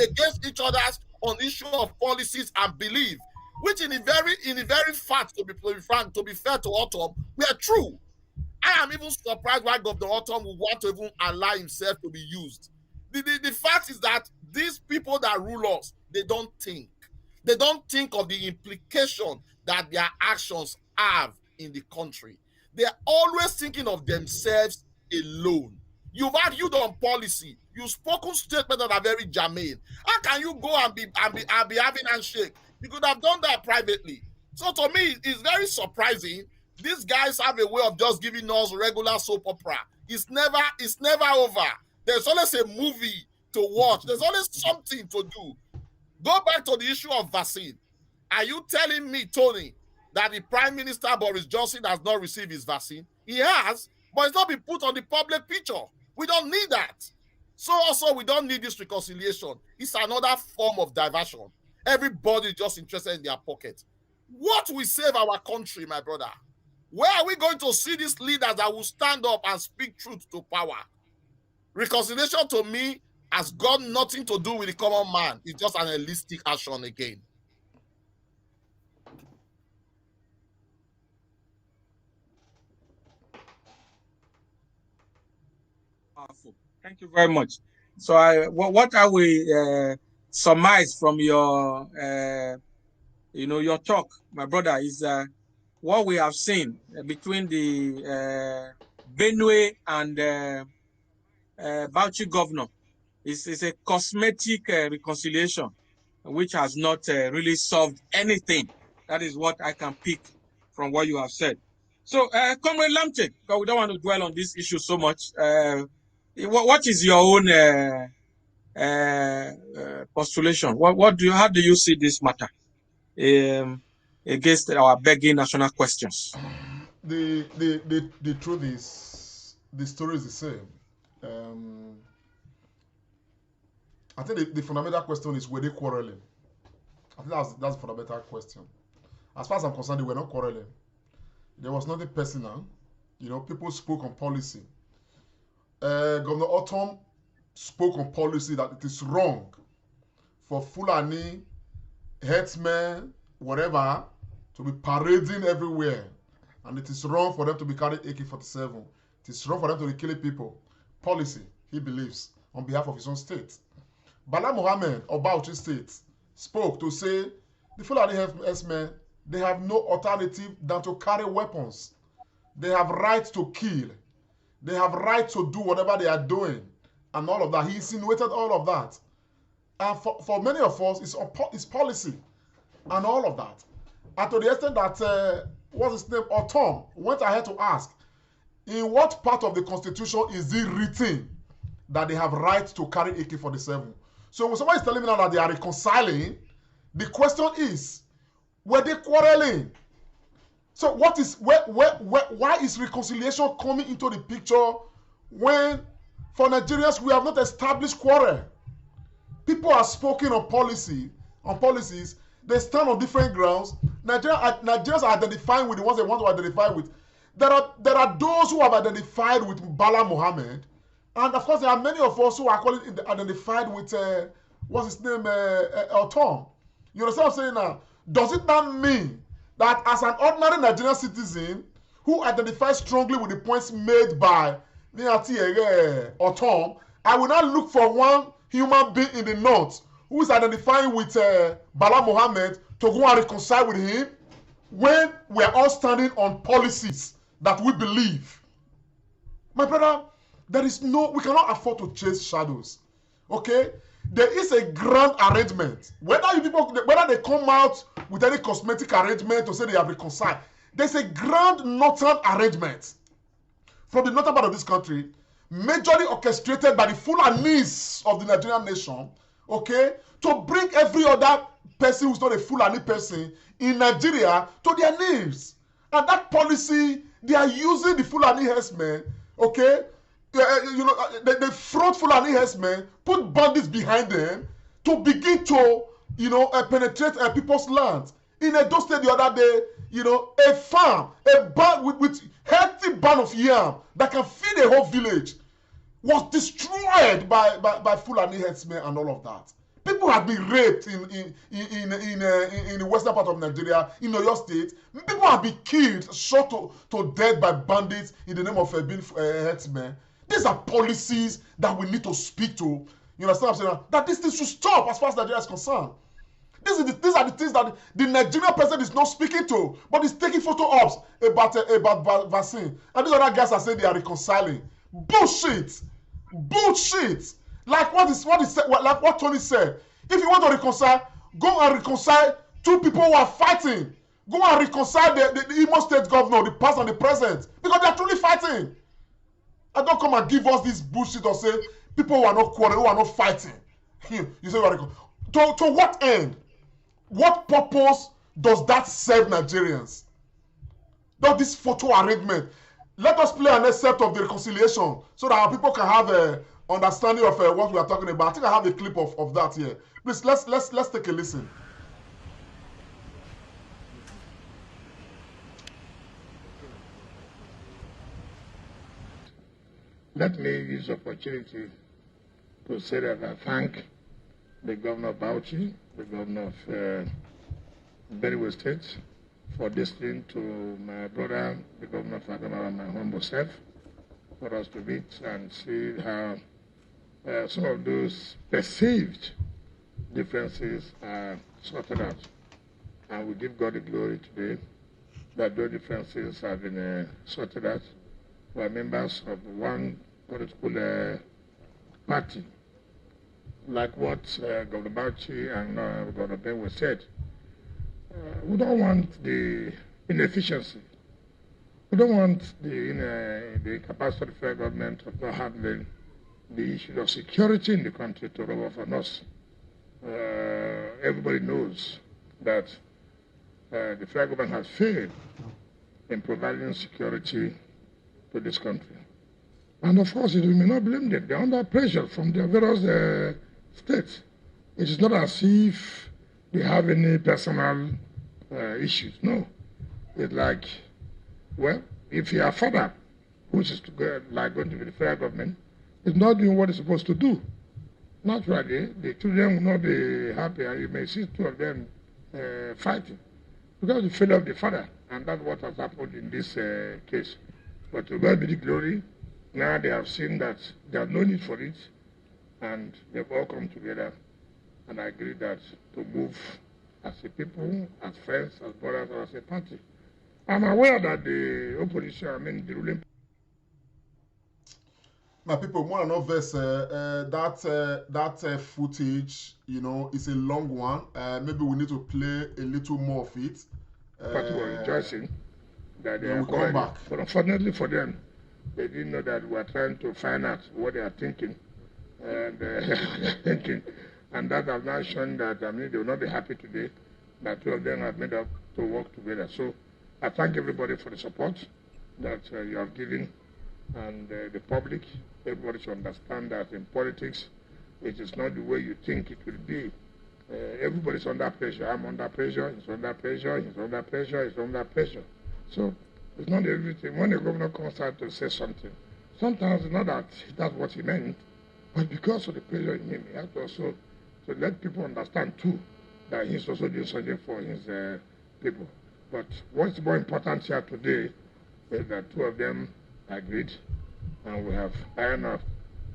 K: against each other's on issue of policies and belief, which in the very fact, to be frank, to be fair to Autumn, we are true. I am even surprised why Governor Autumn would want to even allow himself to be used. The fact is that these people that rule us, they don't think. They don't think of the implication that their actions have in the country. They're always thinking of themselves alone. You've argued on policy. You've spoken statements that are very germane. How can you go and be having handshake? You could have done that privately. So to me, it's very surprising. These guys have a way of just giving us regular soap opera. It's never over. There's always a movie to watch. There's always something to do. Go back to the issue of vaccine. Are you telling me, Tony, that the Prime Minister Boris Johnson has not received his vaccine? He has, but it's not been put on the public picture. We don't need that. So also, we don't need this reconciliation. It's another form of diversion. Everybody is just interested in their pocket. What will save our country, my brother? Where are we going to see these leaders that will stand up and speak truth to power? Reconciliation to me has got nothing to do with the common man. It's just an holistic action again.
J: Powerful. Thank you very much. So what I will surmise from your your talk, my brother, is what we have seen between the Benue and Bauchi governor is a cosmetic reconciliation, which has not really solved anything. That is what I can pick from what you have said. So, Comrade Lamche, because we don't want to dwell on this issue so much, what is your own postulation? How do you see this matter against our begging national questions?
B: The truth is, the story is the same. I think the fundamental question is, were they quarreling? I think that's the fundamental question. As far as I'm concerned, they were not quarreling. There was nothing personal. People spoke on policy. Governor Autumn spoke on policy that it is wrong for Fulani, herdsmen, whatever, to be parading everywhere. And it is wrong for them to be carrying AK-47. It is wrong for them to be killing people. Policy, he believes, on behalf of his own state. Bala Mohammed of Bauchi State spoke to say the Fulani herdsmen, they have no alternative than to carry weapons. They have right to kill. They have right to do whatever they are doing and all of that. He insinuated all of that. And for many of us, it's policy and all of that. And to the extent that, what's his name, Autumn went ahead to ask, in what part of the Constitution is it written that they have right to carry AK-47? So when somebody is telling me now that they are reconciling, the question is, were they quarreling? So why is reconciliation coming into the picture when, for Nigerians, we have not established quarrel? People are spoken on policies. They stand on different grounds. Nigerians are identifying with the ones they want to identify with. There are those who have identified with Bala Mohammed, and of course there are many of us who are identified with what's his name, Autumn. You understand what I'm saying now? Does it not mean that as an ordinary Nigerian citizen who identifies strongly with the points made by Autumn, I will not look for one human being in the north who is identifying with Bala Mohammed to go and reconcile with him when we are all standing on policies that we believe? My brother, we cannot afford to chase shadows. Okay? There is a grand arrangement. Whether they come out with any cosmetic arrangement to say they have reconciled, there's a grand northern arrangement from the northern part of this country, majorly orchestrated by the Fulanis of the Nigerian nation, okay, to bring every other person who's not a Fulani person in Nigeria to their knees. And that policy, they are using the Fulani herdsmen, okay, they fraud Fulani herdsmen, put bandits behind them to begin to, penetrate people's lands. In Edo State the other day, a farm, a barn with healthy barn of yam that can feed a whole village was destroyed by Fulani herdsmen and all of that. People have been raped in the western part of Nigeria, in Oyo State. People have been killed, shot to death by bandits in the name of being herdsmen. These are policies that we need to speak to. You understand what I'm saying? That this thing should stop as far as Nigeria is concerned. These are the things that the Nigerian president is not speaking to, but he's taking photo ops about vaccine. And these other guys are saying they are reconciling. Bullshit. Bullshit. Like what Tony said. If you want to reconcile, go and reconcile two people who are fighting. Go and reconcile the Imo State governor, the past and the present, because they are truly fighting. And don't come and give us this bullshit or say people who are not quarreling, who are not fighting. You say you are to what end? What purpose does that serve Nigerians? Does this photo arrangement? Let us play an excerpt of the reconciliation so that our people can have a understanding of what we are talking about. I think I have a clip of that here. Please, let's take a listen.
L: Let me use the opportunity to say that I thank the governor of Bauchi, the governor of Benue State, for listening to my brother, the governor of Adamawa, and my humble self, for us to meet and see how some of those perceived differences are sorted out. And we give God the glory today that those differences have been sorted out. We are members of one political party. Like what Governor Bauchi and Governor Benwe said, we don't want the inefficiency. We don't want the incapacity of the federal government of not handling the issue of security in the country to rub off on us. Everybody knows that the federal government has failed in providing security to this country. And of course, we may not blame them. They're under pressure from their various states. It is not as if they have any personal issues. No. It's like, well, if your father, which is like going to be the federal government, is not doing what it's supposed to do, naturally, the children will not be happy, and you may see two of them fighting because of the failure of the father. And that's what has happened in this case. But to God be the glory, now they have seen that there is no need for it, and they've all come together and agreed that to move as a people, as friends, as brothers, or as a party. I'm aware that the opposition, the ruling.
B: My people, more than not verse, that footage, is a long one. Maybe we need to play a little more of it.
L: Party were rejoicing that they
B: will come back.
L: But unfortunately for them, they didn't know that we are trying to find out what they are thinking. And and that has now shown that they will not be happy today that two of them have made up to work together. So I thank everybody for the support that you have given, and the public. Everybody should understand that in politics, it is not the way you think it will be. Everybody's under pressure. I'm under pressure. He's under pressure. He's under pressure. He's under pressure. So it's not everything. When the governor comes out to say something, sometimes it's not that that's what he meant, but because of the pressure in him, he has to also to let people understand too that he's also doing something for his people. But what's more important here today is that two of them agreed, and we have ironed out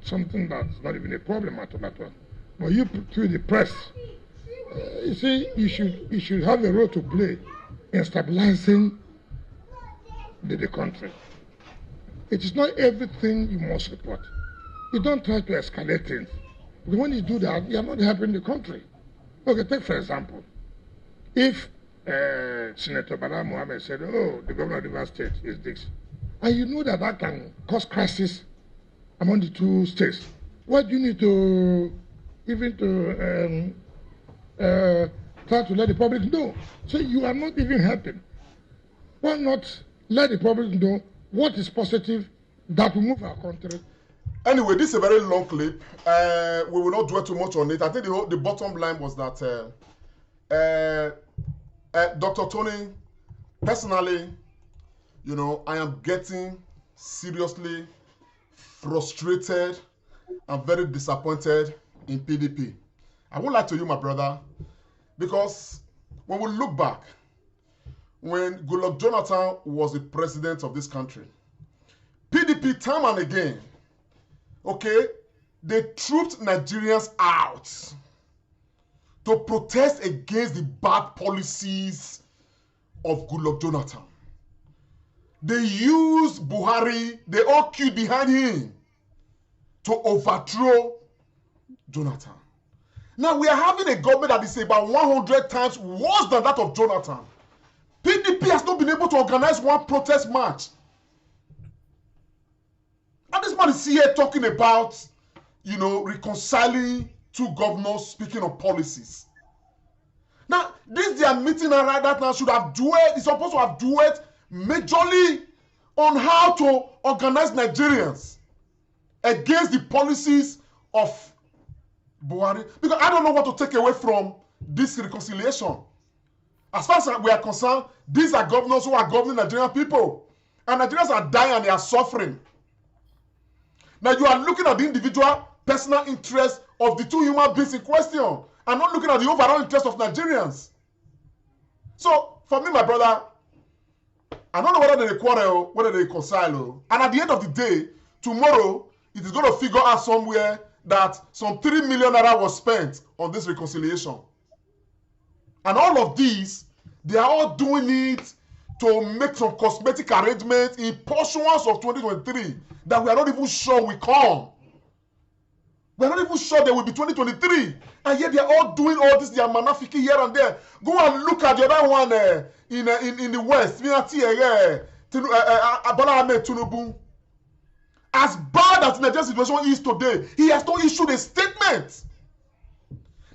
L: something that's not even a problem at all. But you through the press, you see, you should have a role to play in stabilizing the country. It is not everything you must report. You don't try to escalate things. Because when you do that, you are not helping the country. Okay, take for example, if Senator Bala Mohammed said, oh, the governor of the Rivers State is this, and you know that that can cause crisis among the two states, what do you need to even to try to let the public know? So you are not even helping. Why not let the public know what is positive that will move our country?
B: Anyway, this is a very long clip. We will not dwell too much on it. I think the bottom line was that Dr. Tony, personally, I am getting seriously frustrated and very disappointed in PDP. I won't lie to you, my brother, because when we look back, when Goodluck Jonathan was the president of this country, PDP time and again, okay, they trooped Nigerians out to protest against the bad policies of Goodluck Jonathan. They used Buhari, they all queued behind him to overthrow Jonathan. Now we are having a government that is about 100 times worse than that of Jonathan. PDP has not been able to organize one protest march. And this man is here talking about, reconciling two governors speaking of policies. Now, this their meeting right now should have dwelt, it's supposed to have dwelt majorly on how to organize Nigerians against the policies of Buhari. Because I don't know what to take away from this reconciliation. As far as we are concerned, these are governors who are governing Nigerian people. And Nigerians are dying and they are suffering. Now you are looking at the individual personal interest of the two human beings in question and not looking at the overall interest of Nigerians. So, for me, my brother, I don't know whether they quarrel, whether they reconcile. And at the end of the day, tomorrow, it is going to figure out somewhere that some 3 million naira was spent on this reconciliation. And all of these, they are all doing it to make some cosmetic arrangements in pursuance of 2023 that we are not even sure will come. We are not even sure there will be 2023. And yet they are all doing all this, they are manafiki here and there. Go and look at the other one in the West. Bola Ahmed Tinubu. As bad as the Nigerian situation is today, he has not issued a statement.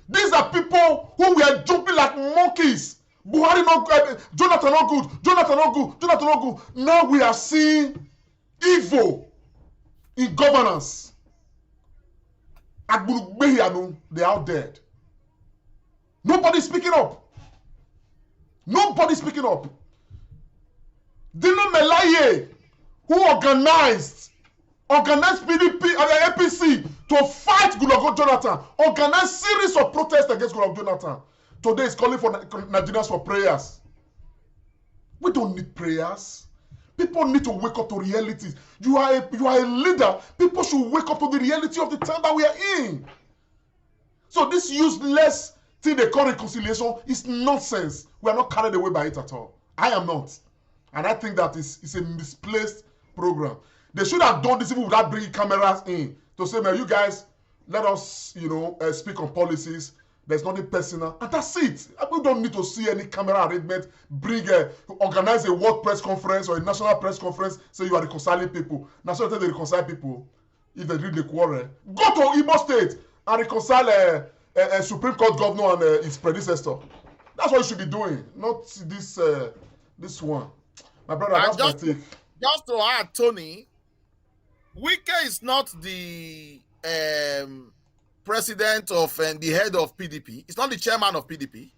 B: These are people who were jumping like monkeys. Buhari not good, Jonathan not good, Jonathan not good, Jonathan not good. Now we are seeing evil in governance. They are all dead. Nobody speaking up. Nobody speaking up. Dino Melaye, who organized PDP and APC to fight Goodluck Jonathan, organized series of protests against Goodluck Jonathan. Today is calling for Nigerians for prayers. We don't need prayers. People need to wake up to realities. You are a leader. People should wake up to the reality of the time that we are in. So this useless thing they call reconciliation is nonsense. We are not carried away by it at all. I am not. And I think that it's a misplaced program. They should have done this even without bringing cameras in to say, man, you guys, let us, speak on policies. There's nothing personal, and that's it. We don't need to see any camera arrangement. Organize a world press conference or a national press conference. Say you are reconciling people. Now, so they reconcile people if they really quarrel. Go to Igbo State and reconcile a Supreme Court governor and his predecessor. That's what you should be doing, not this one. My brother, that's my take.
K: Just to add, Tony, Wike is not the president of and the head of PDP. It's not the chairman of PDP.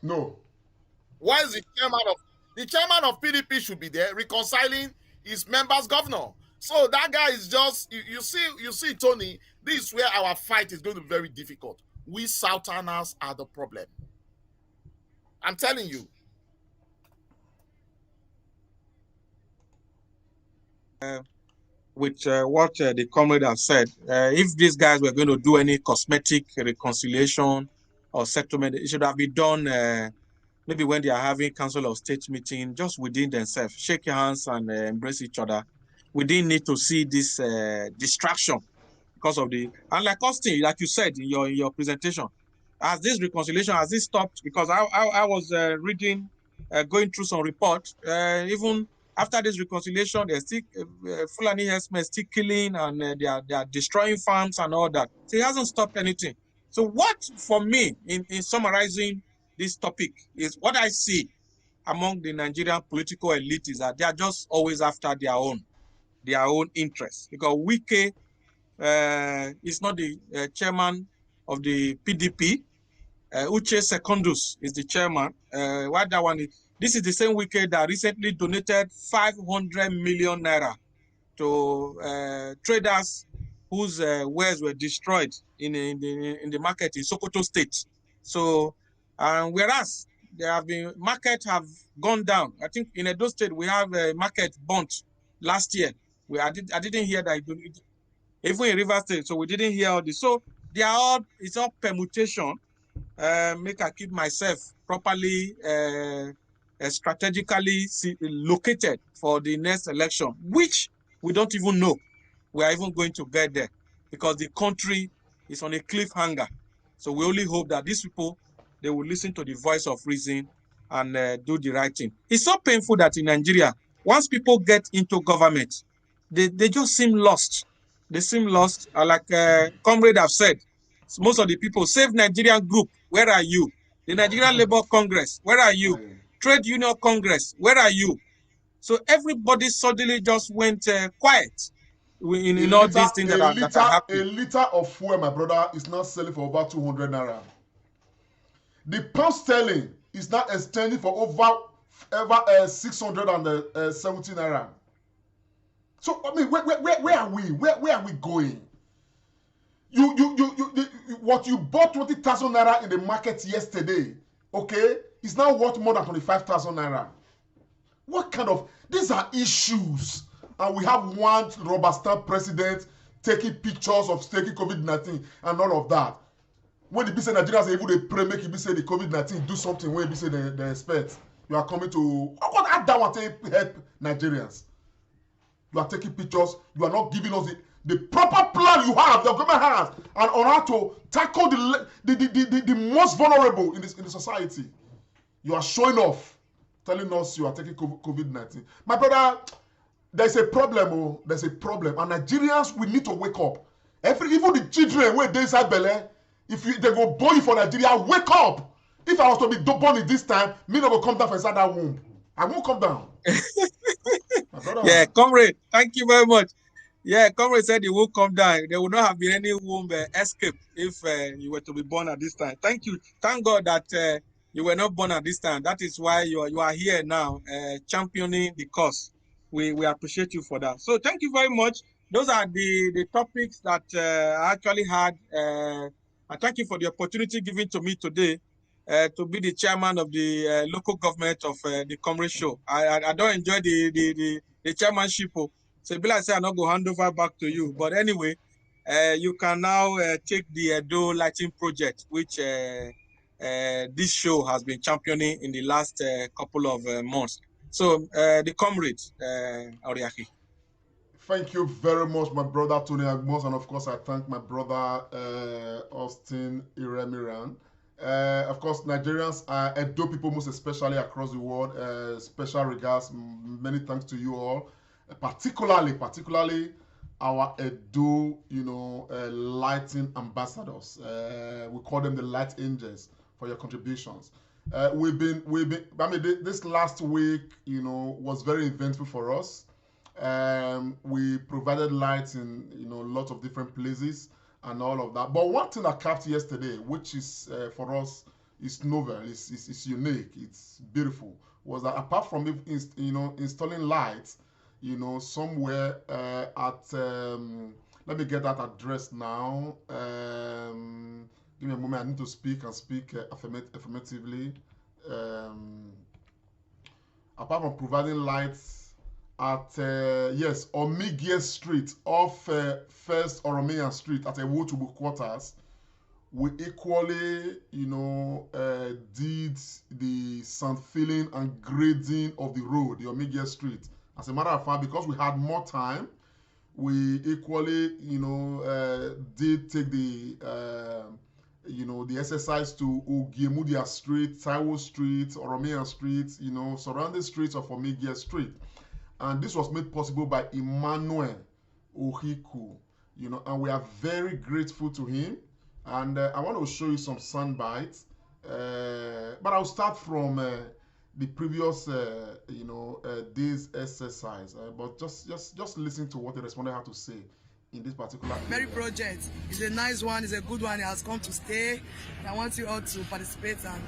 B: No.
K: Why is the chairman of PDP should be there reconciling his members' governor? So that guy is just you see, Tony, this is where our fight is going to be very difficult. We Southerners are the problem. I'm telling you.
J: With what the comrade has said, if these guys were going to do any cosmetic reconciliation or settlement, it should have been done maybe when they are having council of state meeting, just within themselves, shake hands and embrace each other. We didn't need to see this distraction because of and like Austin, like you said in your presentation, has this reconciliation, has this stopped? Because I was reading, going through some reports, even after this reconciliation, they're still Fulani herdsmen still killing and they are destroying farms and all that. So it hasn't stopped anything. So what, for me, in summarizing this topic, is what I see among the Nigerian political elite is that they are just always after their own interests. Because Wike is not the chairman of the PDP. Uche Secondus is the chairman. What that one is? This is the same Wike that recently donated 500 million naira to traders whose wares were destroyed in the market in Sokoto State. So, whereas there have been market have gone down. I think in Edo State we have a market burnt last year. I didn't hear that even in River State, so we didn't hear all this. So it's all permutation. Make I keep myself properly strategically located for the next election, which we don't even know we are even going to get there, because the country is on a cliffhanger. So we only hope that these people, they will listen to the voice of reason and do the right thing. It's so painful that in Nigeria, once people get into government, they just seem lost. They seem lost. Like Comrade have said, most of the people, Save Nigerian Group, where are you? The Nigerian Labour Congress, where are you? Trade Union Congress, where are you? So everybody suddenly just went quiet in all these things that are happening.
B: A liter of fuel, my brother, is now selling for over 200 naira. The pound sterling is now extending for over 670 naira. So I mean, where are we? Where are we going? What you bought 20,000 naira in the market yesterday, okay, is now worth more than 25,000 naira. What kind of, these are issues, and we have one rubber stamp president taking pictures of taking COVID-19 and all of that. When the say Nigerians are able to pray, make it be say the COVID-19 do something when it be say they expect. You are coming to what I don't want to help Nigerians. You are taking pictures. You are not giving us the proper plan you have, the government has, and on how to tackle the most vulnerable in the society. You are showing off, telling us you are taking COVID-19. My brother, there's a problem. Oh, there's a problem, and Nigerians, we need to wake up. Even the children when they inside Bele, if they go born for Nigeria, wake up. If I was to be born in this time, me not go come down for inside that womb. I won't come down.
J: Yeah, Comrade, thank you very much. Yeah, Comrade said he will come down. There would not have been any womb escape if you were to be born at this time. Thank you. Thank God that you were not born at this time. That is why you are here now, championing the cause. We appreciate you for that. So thank you very much. Those are the topics that I actually had. And thank you for the opportunity given to me today to be the chairman of the local government of the Comrade Show. I don't enjoy the chairmanship. So Bila say I'm not going to hand over back to you. But anyway, you can now take the Edo Lighting Project, which this show has been championing in the last couple of months. So the comrade, Oriaki.
B: Thank you very much, my brother Tony Agmos, and of course I thank my brother Austin Iremiran. Of course, Nigerians, Edo people most especially across the world, special regards, many thanks to you all. Particularly our Edo, lighting ambassadors. We call them the light angels for your contributions. We've been. I mean, this last week, was very eventful for us. We provided lights in, lots of different places and all of that. But one thing that capped yesterday, which is for us, is novel, it's unique, it's beautiful, was that apart from installing lights, somewhere at let me get that address now. Give me a moment. I need to speak affirmatively. Apart from providing lights at Omigie Street off First Oromiyan Street at Ewotubu quarters, we equally did the sand filling and grading of the road, the Omigie Street. As a matter of fact, because we had more time, we equally did take the the exercise to Ogiemudia Street, Taiwo Street, Oromiyan Street, surrounding streets of Omigie Street. And this was made possible by Emmanuel Ohiku, and we are very grateful to him. And I want to show you some sound bites, but I'll start from the previous, day's exercise. But just listen to what the respondent had to say in this particular.
H: Very project. It's a nice one. It's a good one. It has come to stay. And I want you all to participate and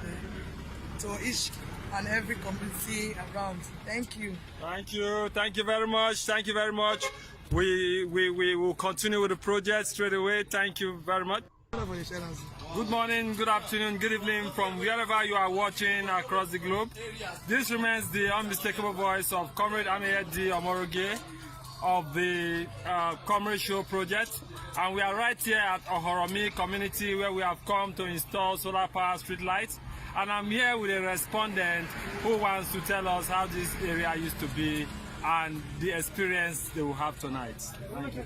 H: to each and every community around. Thank you.
C: Thank you. Thank you very much. Thank you very much. We will continue with the project straight away. Thank you very much. Good morning, good afternoon, good evening from wherever you are watching across the globe. This remains the unmistakable voice of Comrade Ameyedi Omoroge of the Comrade Show project. And we are right here at Ohoromi community where we have come to install solar power street lights. And I'm here with a respondent who wants to tell us how this area used to be and the experience they will have tonight. Thank you.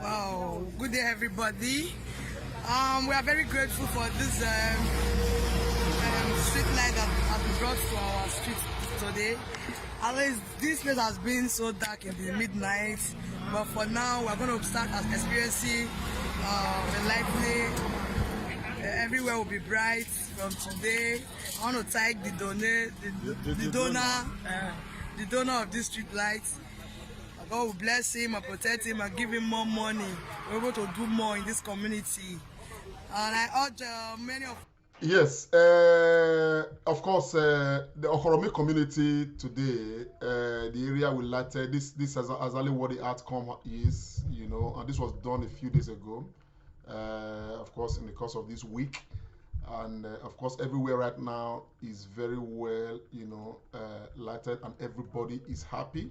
H: Wow, good day everybody. We are very grateful for this street light that has been brought to our street today. At least this place has been so dark in the midnight, but for now we are going to start experiencing the lightning. Everywhere will be bright from today. I want to thank the donor of this street lights. God will bless him and protect him and give him more money. We're able to do more in this community. And I urge many of...
B: Yes, of course, the Ohoromi community today, the area we lighted, this is exactly what the outcome is, you know, and this was done a few days ago, of course, in the course of this week. And of course, everywhere right now is very well, you know, lighted, and everybody is happy.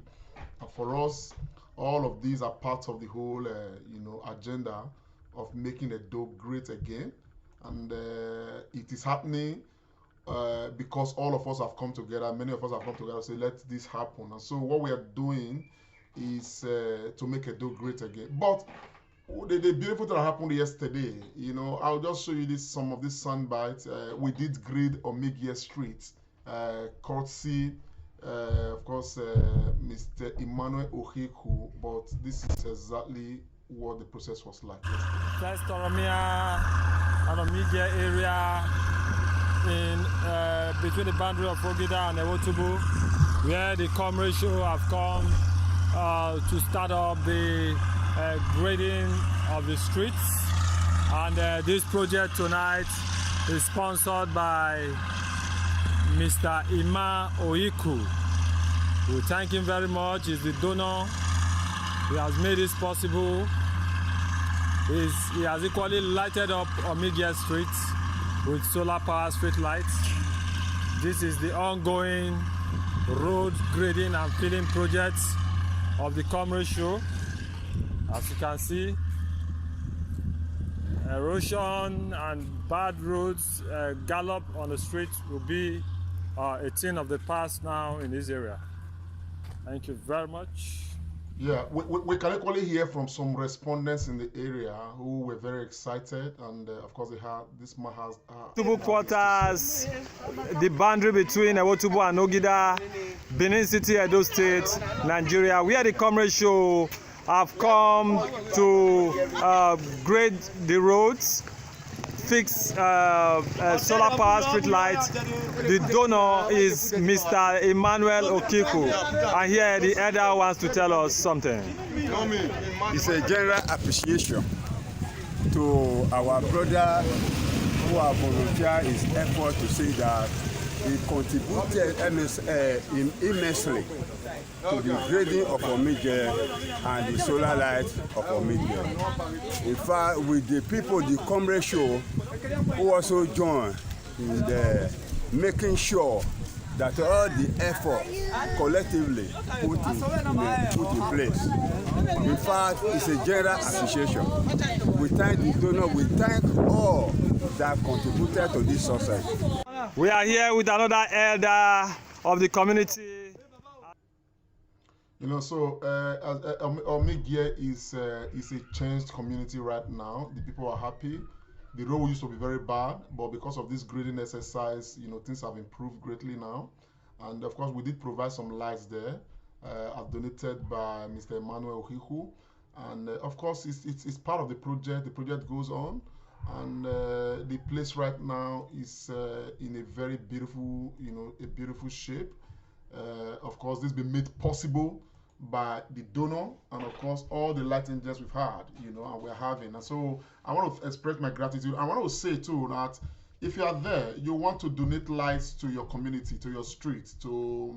B: And for us, all of these are part of the whole, you know, agenda of making Edo great again. And it is happening because all of us have come together. Many of us have come together to say, let this happen. And so what we are doing is to make Edo great again. But the beautiful thing that happened yesterday, you know, I'll just show you some of these sound bites. We did grid Omigie Street, courtesy, of course, Mr. Emmanuel Ohiku, but this is exactly what the process was like yesterday.
C: First Oromia and Omigie area in between the boundary of Ogida and Ewotubu, where the Comrade Show have come to start up the grading of the streets. And this project tonight is sponsored by Mr. Ima Oiku. We thank him very much. He's the donor. He has made this possible. He has equally lighted up Omigie Street with solar power street lights. This is the ongoing road grading and filling project of the Comrade Show. As you can see, erosion and bad roads, gallop on the street will be a thing of the past now in this area. Thank you very much.
B: Yeah, we can equally hear from some respondents in the area who were very excited, and of course this man has
C: Ewotubu quarters, the boundary between Ewotubu and Ogida, Benin City, Edo State, Nigeria, where the Comrade Show have come to grade the roads, fix solar power street lights. The donor is Mr. Emmanuel Okiku, and here the elder wants to tell us something.
E: It's a general appreciation to our brother who have volunteered his effort to say that he contributed immensely to the grading of Omigie and the solar light of Omigie. In fact, with the people, the Comrade Show, who also joined in the making sure that all the effort collectively put in place. In fact, it's a general appreciation. We thank the donor, we thank all that contributed to this success.
C: We are here with another elder of the community.
B: You know, so Omigie is a changed community right now. The people are happy. The road used to be very bad, but because of this grading exercise, you know, things have improved greatly now. And of course, we did provide some lights there, as donated by Mr. Emmanuel Ohiku. And of course, it's part of the project. The project goes on, and the place right now is in a very beautiful, you know, a beautiful shape. Of course, this has been made possible by the donor, and of course all the light engines we've had, you know, and we're having. And so I want to express my gratitude. I want to say too that if you are there, you want to donate lights to your community, to your street, to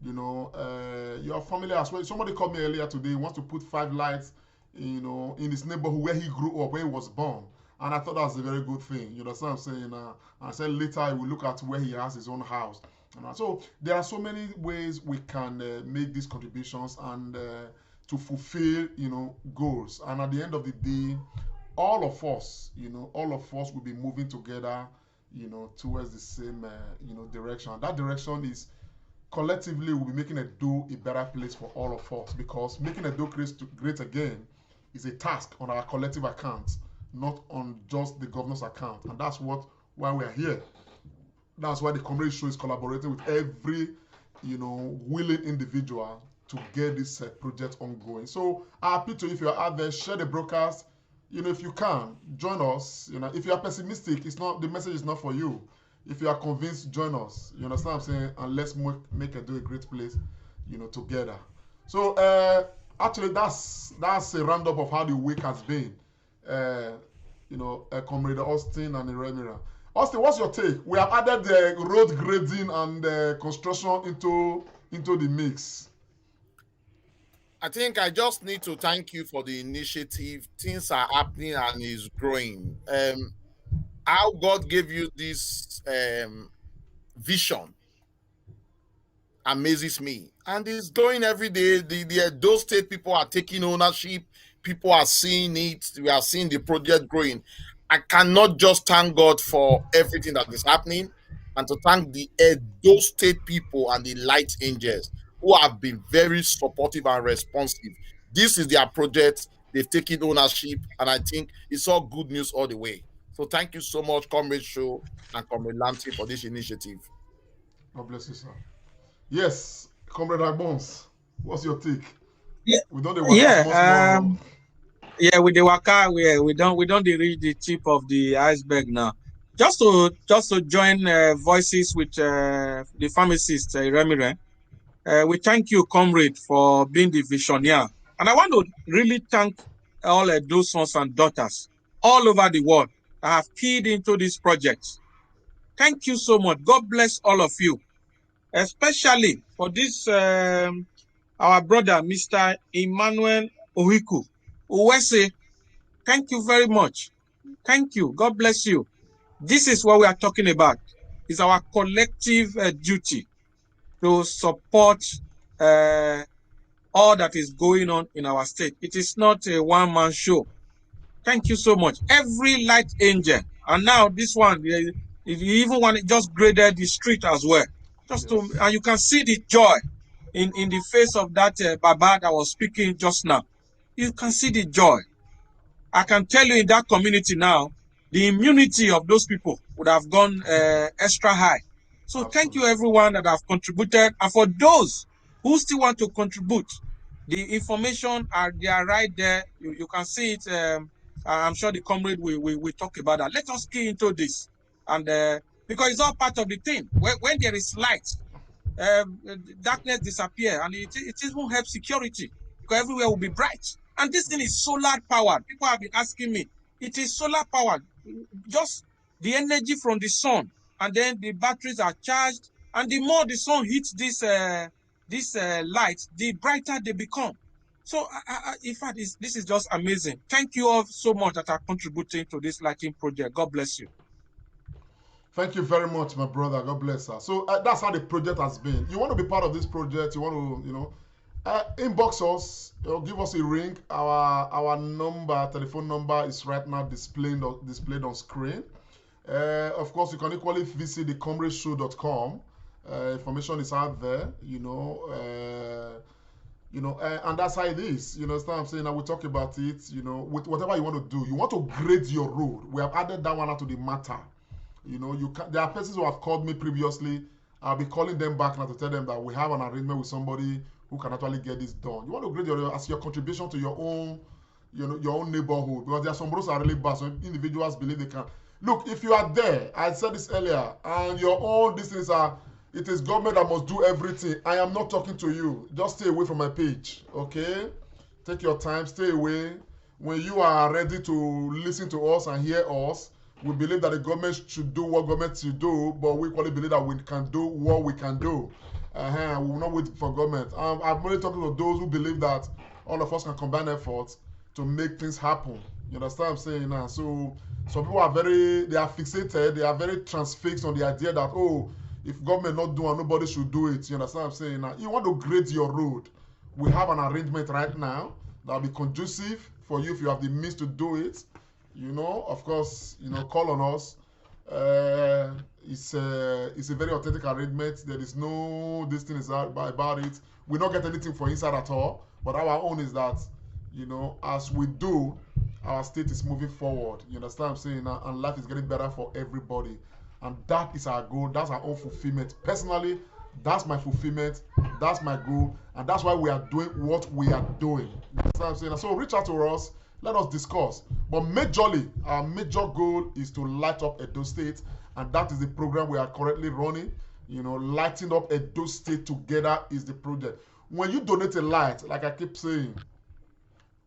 B: your family as well. Somebody called me earlier today, wants to put 5 lights, in his neighborhood where he grew up, where he was born. And I thought that was a very good thing. You know what I'm saying? I said later we will look at where he has his own house. So there are so many ways we can make these contributions and to fulfill, goals. And at the end of the day, all of us will be moving together, towards the same, direction. That direction is collectively we'll be making Edo a better place for all of us, because making Edo great again is a task on our collective account, not on just the governor's account. And that's why we are here. That's why the Comrade Show is collaborating with every, willing individual to get this project ongoing. So I appeal to you, if you're out there, share the broadcast. If you can, join us. If you are pessimistic, the message is not for you. If you are convinced, join us. You understand what I'm saying? And let's make Edo a great place, together. So actually, that's a roundup of how the week has been. Comrade Austin and Iremira. Austin, what's your take? We have added the road grading and construction into the mix.
K: I think I just need to thank you for the initiative. Things are happening and is growing. How God gave you this vision amazes me, and it's growing every day. Those state people are taking ownership. People are seeing it. We are seeing the project growing. I cannot just thank God for everything that is happening, and to thank the Edo State people and the Light Angels who have been very supportive and responsive. This is their project. They've taken ownership, and I think it's all good news all the way. So thank you so much, Comrade Show and Comrade Lamptey, for this initiative.
B: God bless you, sir. Yes, Comrade Agbons, what's your take?
J: Yeah,
B: we don't
J: with the waka, we don't reach the tip of the iceberg now. Just to join voices with the pharmacist Remire. We thank you, Comrade, for being the visionary. And I want to really thank all those sons and daughters all over the world that have keyed into this project. Thank you so much. God bless all of you, especially for this, our brother, Mr. Emmanuel Ohiku. Uwese, thank you very much. Thank you. God bless you. This is what we are talking about. It's our collective duty to support all that is going on in our state. It is not a one-man show. Thank you so much. Every Light Angel, and now this one, if you even want to just graded the street as well, and you can see the joy in the face of that Baba that was speaking just now. You can see the joy. I can tell you in that community now, the immunity of those people would have gone extra high. So thank you everyone that have contributed. And for those who still want to contribute, the information they are right there. You can see it. I'm sure the comrade will talk about that. Let us key into this. And because it's all part of the thing. When there is light, darkness disappears. And it even helps security, because everywhere will be bright. And this thing is solar powered. People have been asking me, it is solar powered. Just the energy from the sun, and then the batteries are charged. And the more the sun hits this light, the brighter they become. So, in fact, this is just amazing. Thank you all so much that are contributing to this lighting project. God bless you.
B: Thank you very much, my brother. God bless her. So that's how the project has been. You want to be part of this project, you want to, inbox us, give us a ring. Our telephone number is right now displayed on screen. Of course, you can equally visit the comradeshow.com. Information is out there, and that's how it is. You understand what I'm saying? I will talk about it, with whatever you want to do. You want to grade your road. We have added that one out to the matter. There are persons who have called me previously. I'll be calling them back now to tell them that we have an arrangement with somebody who can actually get this done. You want to grade as your contribution to your own, your own neighborhood, because there are some roads are really bad. So individuals believe they can. Look, if you are there, I said this earlier, and your own things it is government that must do everything. I am not talking to you. Just stay away from my page, okay? Take your time, stay away. When you are ready to listen to us and hear us, We believe that the government should do what government should do, but we equally believe that we can do what we can do. We will not wait for government. I'm only talking to those who believe that all of us can combine efforts to make things happen. You understand what I'm saying now? So some people are they are fixated, they are very transfixed on the idea that, oh, if government not do it, nobody should do it. You understand what I'm saying now? You want to grade your road. We have an arrangement right now that will be conducive for you if you have the means to do it. You know, of course, you know, call on us. It's a very authentic arrangement. There is no this thing is about it. We don't get anything for inside at all. But our own is that, you know, as we do, our state is moving forward. You understand what I'm saying? And life is getting better for everybody. And that is our goal. That's our own fulfillment. Personally, that's my fulfillment. That's my goal. And that's why we are doing what we are doing. You understand what I'm saying? And so reach out to us. Let us discuss. But majorly, our major goal is to light up Edo State. And that is the program we are currently running. You know, lighting up Edo State together is the project. When you donate a light, like I keep saying,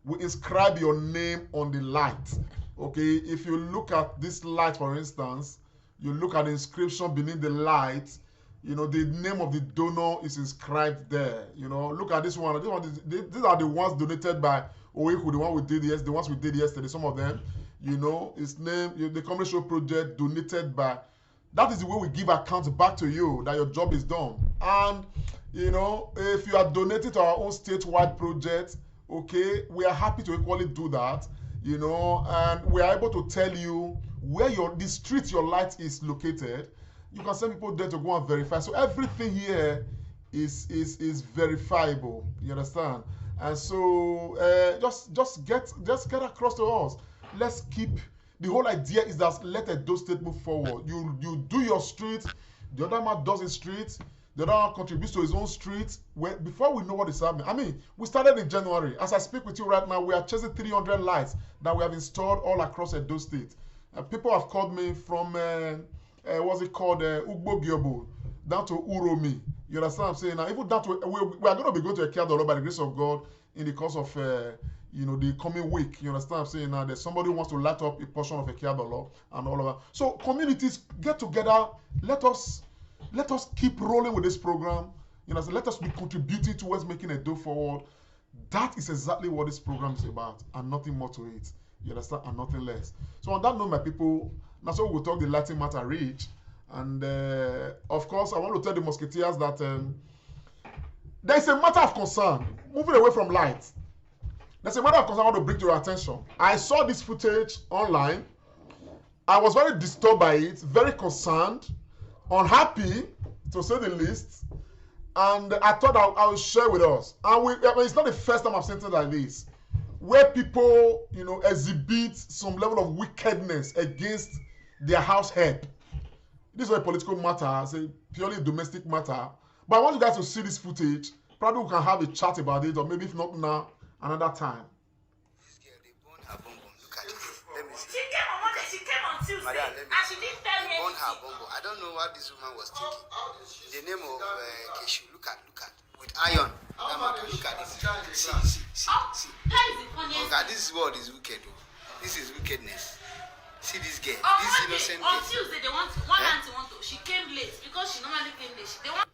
B: we inscribe your name on the light. Okay? If you look at this light, for instance, you look at the inscription beneath the light, you know, the name of the donor is inscribed there. You know, look at this one. These are the ones donated by Oeku, the ones we did yesterday, some of them. You know, his name, the Comrade Show project donated by. That is the way we give account back to you that your job is done. And, you know, if you are donating to our own statewide project, okay, we are happy to equally do that, you know, and we are able to tell you where the street your light is located. You can send people there to go and verify. So everything here is verifiable. You understand? And so just get across to us. Let's keep. The whole idea is that let Edo State move forward. You do your street. The other man does his street. The other one contributes to his own street. Before we know what is happening, I mean, we started in January. As I speak with you right now, we are chasing 300 lights that we have installed all across Edo State. People have called me from what's it called, Ugbo Gyobo, down to Uromi. You understand what I'm saying? Now, even that we are going to be going to Ekiadolo by the grace of God in the course of you know, the coming week. You understand what I'm saying? Now, there's somebody who wants to light up a portion of Ekiadolo and all of that. So communities get together. Let us keep rolling with this program. You know, so let us be contributing towards making Edo forward. That is exactly what this program is about, and nothing more to it. You understand? And nothing less. So on that note, my people, now so we'll talk the Latin matter reach. And of course, I want to tell the Musketeers that there is a matter of concern. Moving away from light, there's a matter of concern I want to bring to your attention. I saw this footage online. I was very disturbed by it, very concerned, unhappy, to say the least. And I thought I would share with us. And it's not the first time I've seen things like this, where people, you know, exhibit some level of wickedness against their house help. This is not a political matter, it's a purely domestic matter. But I want you guys to see this footage. Probably we can have a chat about it, or maybe if not now, another time.
M: This girl, they born her bonbon. Look at it. Let me see. She came on Tuesday, Madam, and she didn't tell me anything. Born her bonbon. I don't know what this woman was thinking. The name of Keshu. Look at. With iron. Look at this. See.
N: That is the funniest.
M: Okay, this world is wicked. This is wickedness. See this girl.
N: On
M: This
N: Monday,
M: innocent
N: on
M: girl.
N: Tuesday, they want one auntie want to. She came late because she normally came late. They want.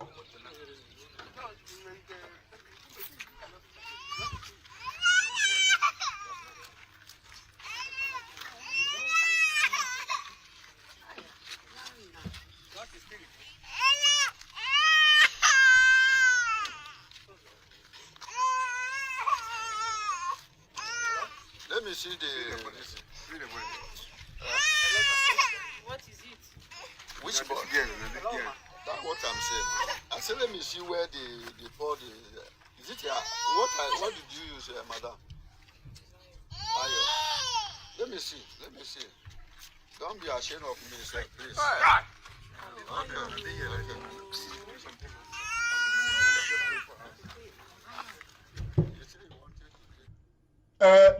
M: Let me see the.
N: What is it?
M: Which ball? That's what I'm saying. I said, let me see where the ball is. Is it here? What did you use, madam? Ayo. Let me see. Don't be ashamed of me, sir, please.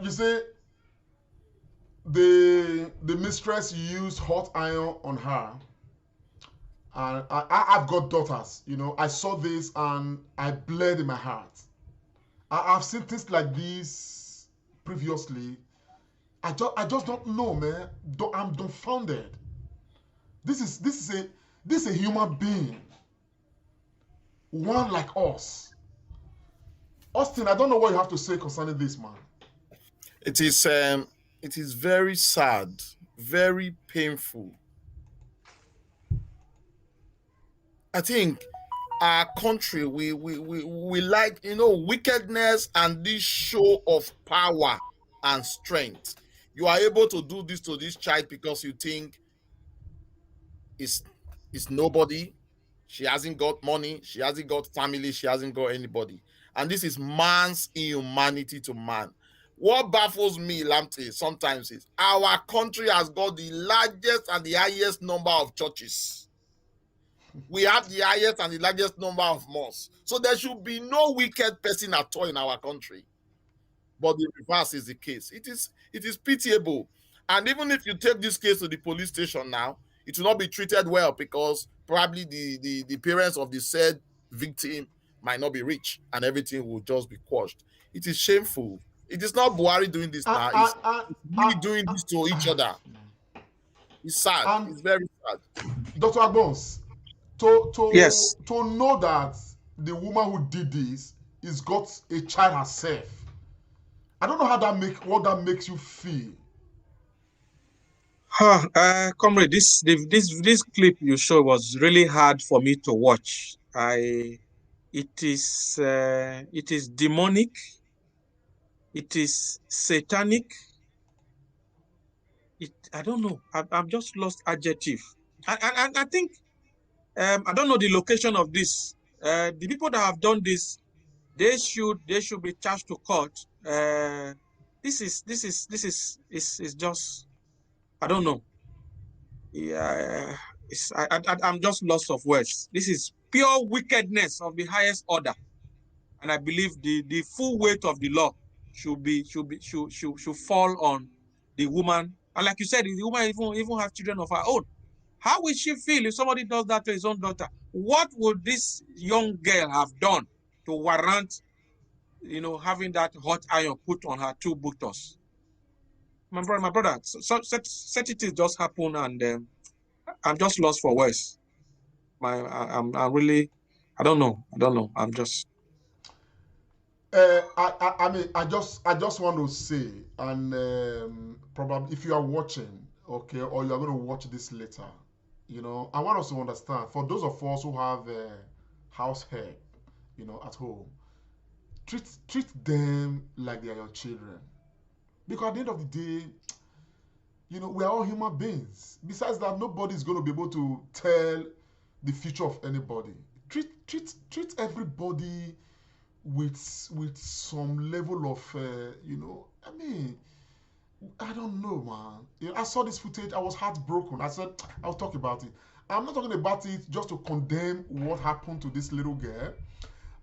B: You see, the mistress used hot iron on her. And I've got daughters, you know. I saw this and I bled in my heart. I've seen things like this previously. I just don't know, man. I'm dumbfounded. This is a human being, one like us. Austin, I don't know what you have to say concerning this, man.
K: It is very sad, very painful. I think our country, we like, wickedness and this show of power and strength. You are able to do this to this child because you think it's nobody. She hasn't got money, she hasn't got family, she hasn't got anybody. And this is man's inhumanity to man. What baffles me, Lamte, sometimes is our country has got the largest and the highest number of churches. We have the highest and the largest number of mosques. So there should be no wicked person at all in our country. But the reverse is the case. It is pitiable. And even if you take this case to the police station now, it will not be treated well because probably the parents of the said victim might not be rich and everything will just be quashed. It is shameful. It is not Buhari doing this now. It's we doing this to each other. It's sad. It's very sad.
B: Dr. Agbons,
J: Yes.
B: to know that the woman who did this is got a child herself. I don't know what that makes you feel.
J: Comrade, this clip you showed was really hard for me to watch. It is demonic. It is satanic. I don't know. I've just lost adjective. And I think I don't know the location of this. The people that have done this, they should be charged to court. This is just, I don't know. Yeah, I'm just lost of words. This is pure wickedness of the highest order, and I believe the full weight of the law should fall on the woman. And like you said, the woman even have children of her own. How will she feel if somebody does that to his own daughter? What would this young girl have done to warrant, having that hot iron put on her two buttocks? My brother, such it just happened, and I'm just lost for words. I'm really, I don't know. I'm just.
B: I mean, I just want to say, and probably if you are watching, okay, or you are going to watch this later, I want us to understand. For those of us who have house help, at home, treat them like they are your children, because at the end of the day, we are all human beings. Besides that, nobody is going to be able to tell the future of anybody. Treat everybody with some level of I mean, I don't know, man. I saw this footage, I was heartbroken. I said I'll talk about it. I'm not talking about it just to condemn what happened to this little girl.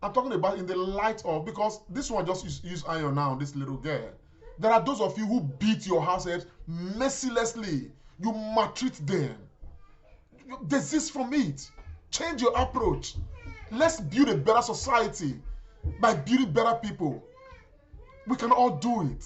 B: I'm talking about in the light of, because this one just use iron now, this little girl. There are those of you who beat your househead mercilessly. You maltreat them. You desist from it. Change your approach. Let's build a better society by building better people. We can all do it.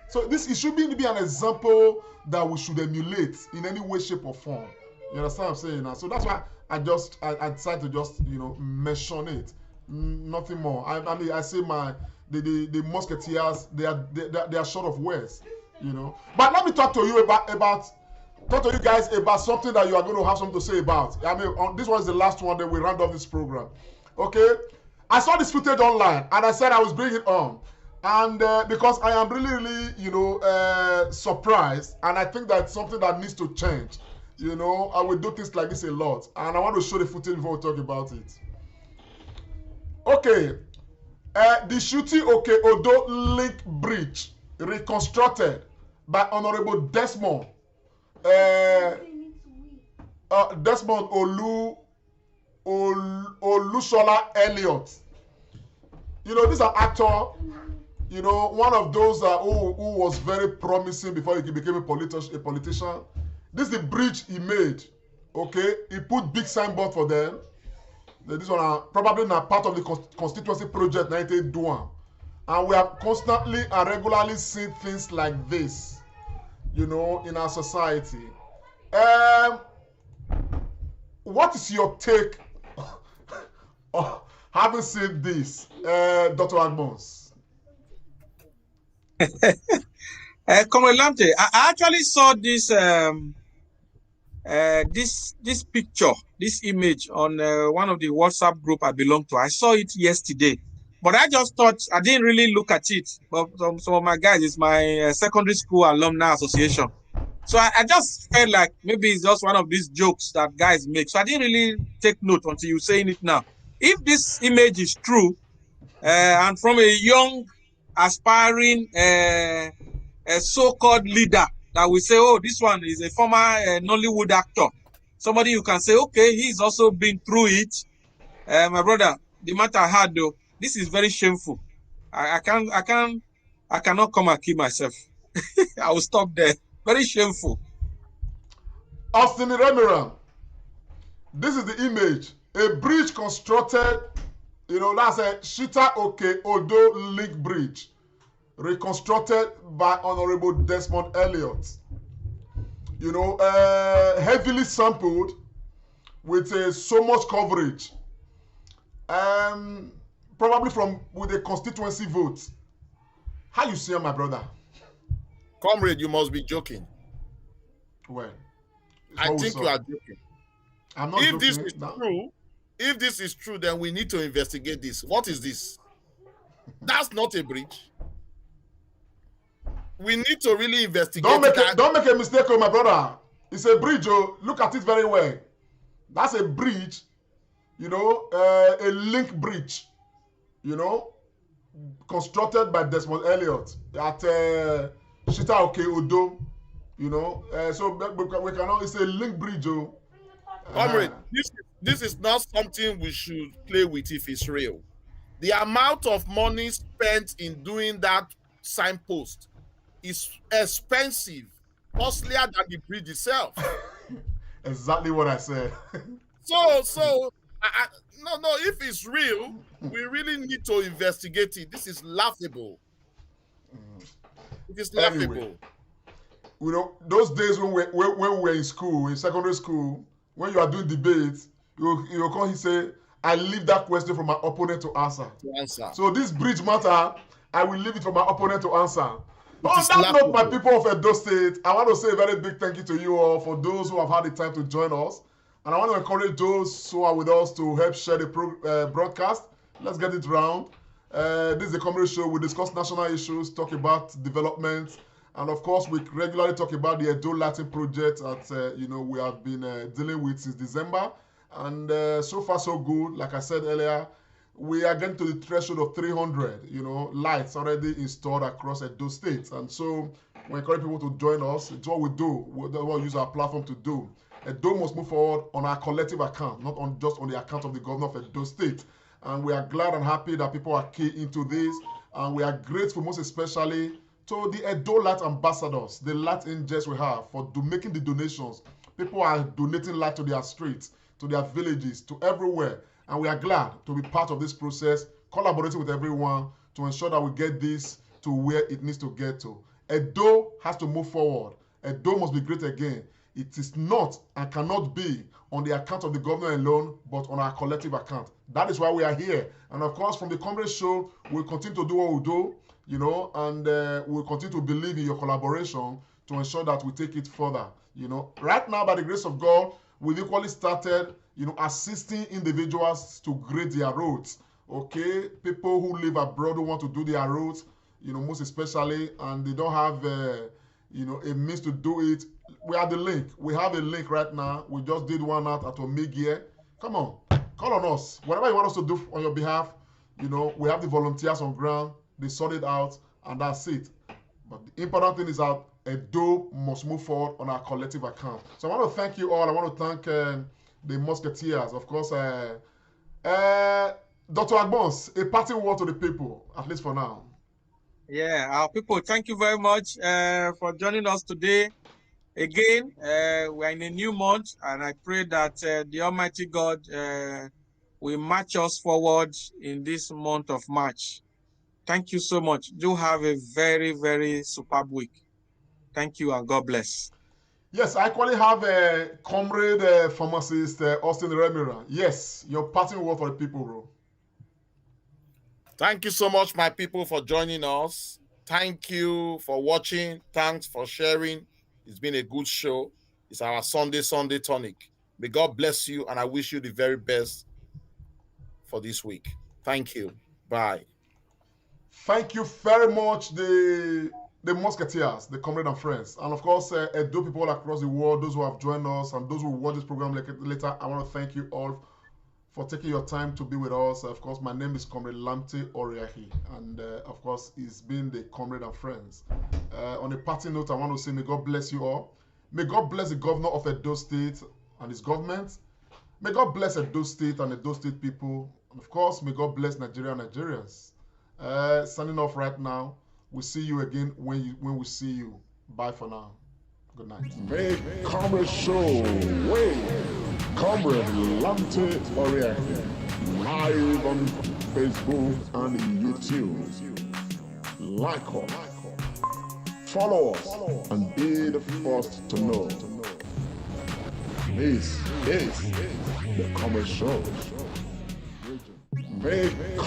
B: So it should be an example that we should emulate in any way, shape, or form. You understand what I'm saying now? So that's why I decided to just mention it. Nothing more. I mean, I say the musketeers, they are short of words, But let me talk to you talk to you guys about something that you are going to have something to say about. I mean, this one is the last one, then we round off this program. Okay? I saw this footage online, and I said I was bringing it on. And because I am really, surprised, and I think that's something that needs to change. I will do things like this a lot, and I want to show the footage before we talk about it. Okay, the shooting Odo Link Bridge reconstructed by Honorable Desmond Olusola Elliott. This is an actor, one of those who was very promising before he became a politician. This is the bridge he made. Okay, he put big signboard for them. This one probably not part of the constituency project 19 Duan. And we have constantly and regularly seen things like this. you know, in our society. What is your take on having seen this, Dr. Agbons?
J: Comrade Lamte, I actually saw this this picture, this image on one of the WhatsApp group I belong to. I saw it yesterday, but I just thought I didn't really look at it. But some of my guys, it's my secondary school alumni association. So I just felt like maybe it's just one of these jokes that guys make. So I didn't really take note until you saying it now. If this image is true, and from a young, aspiring, a so-called leader that we say, oh, this one is a former Nollywood actor, somebody you can say, okay, he's also been through it. My brother, the matter I had though, this is very shameful. I cannot come and kill myself. I will stop there. Very shameful.
B: Austin Remiran, this is the image. A bridge constructed, you know, that's a Shita Oke Odo Link Bridge, reconstructed by Honorable Desmond Elliott. You know, heavily sampled with so much coverage. Probably with a constituency vote. How you see him, my brother?
K: Comrade, you must be joking.
B: Well,
K: I think you are joking.
B: I'm not joking.
K: This is true, if this is true, then we need to investigate this. What is this? That's not a bridge. We need to really investigate.
B: Don't make a mistake, oh, my brother. It's a bridge. Oh, look at it very well. That's a bridge. You know, a link bridge. You know, constructed by Desmond Elliott at Shita Oke Odo. You know, so we cannot. It's a link bridge. Oh,
K: Comrade, this is not something we should play with if it's real. The amount of money spent in doing that signpost is expensive, costlier than the bridge itself.
B: Exactly what I said.
K: No, if it's real, we really need to investigate it. This is laughable. It is laughable.
B: Anyway, you know, those days when we were in school, in secondary school, when you are doing debates, you come and say, I leave that question for my opponent to answer. So this bridge matter, I will leave it for my opponent to answer. On that note, my people of Edo State, I want to say a very big thank you to you all for those who have had the time to join us. And I want to encourage those who are with us to help share the broadcast. Let's get it round. This is the Comrade Show. We discuss national issues, talk about development, and of course, we regularly talk about the Edo Latin project that you know, we have been dealing with since December. And so far, so good. Like I said earlier, we are getting to the threshold of 300, you know, lights already installed across Edo State. And so we encourage people to join us. It's what we do. What we use our platform to do. Edo must move forward on our collective account, not on just on the account of the governor of Edo State. And we are glad and happy that people are key into this. And we are grateful, most especially, to the Edo Light ambassadors, the light angels we have for making the donations. People are donating light to their streets, to their villages, to everywhere. And we are glad to be part of this process, collaborating with everyone to ensure that we get this to where it needs to get to. Edo has to move forward. Edo must be great again. It is not and cannot be on the account of the governor alone, but on our collective account. That is why we are here. And of course, from the Comrade Show, we'll continue to do what we do, you know, and we'll continue to believe in your collaboration to ensure that we take it further. You know, right now, by the grace of God, we've equally started, you know, assisting individuals to grade their roads. Okay, people who live abroad who want to do their roads, you know, most especially, and they don't have, you know, a means to do it. We have the link. We have a link right now. We just did one out at Omigie. Come on, call on us. Whatever you want us to do on your behalf, you know, we have the volunteers on ground. They sort it out, and that's it. But the important thing is that Edo must move forward on our collective account. So I want to thank you all. I want to thank the Musketeers, of course. Dr. Agbons, a parting word to the people, at least for now.
J: Yeah, our people, thank you very much for joining us today. Again, we're in a new month, and I pray that the Almighty God will march us forward in this month of March. Thank you so much. Do have a very, very superb week. Thank you and God bless.
B: Yes, I actually have a comrade pharmacist, Austin Remira. Yes, your parting word for the people, bro.
K: Thank you so much, my people, for joining us. Thank you for watching. Thanks for sharing. It's been a good show. It's our Sunday tonic. May God bless you, and I wish you the very best for this week. Thank you. Bye.
B: Thank you very much, the Musketeers, the comrade and friends, and of course, Edo people across the world, those who have joined us, and those who watch this program later. I want to thank you all for taking your time to be with us. Of course, my name is Comrade Lamte Oriahi, and of course, it's been the comrade and friends. On a parting note, I want to say, may God bless you all. May God bless the governor of Edo State and his government. May God bless Edo State and Edo State people. And of course, may God bless Nigeria and Nigerians. Signing off right now. We'll see you again when we see you. Bye for now. Good night.
A: Make Comrade Show way. Comrade Lamte Oriahi. Live on Facebook and YouTube. Like us. Follow us and be the first to know. This is the Comrade Show. Make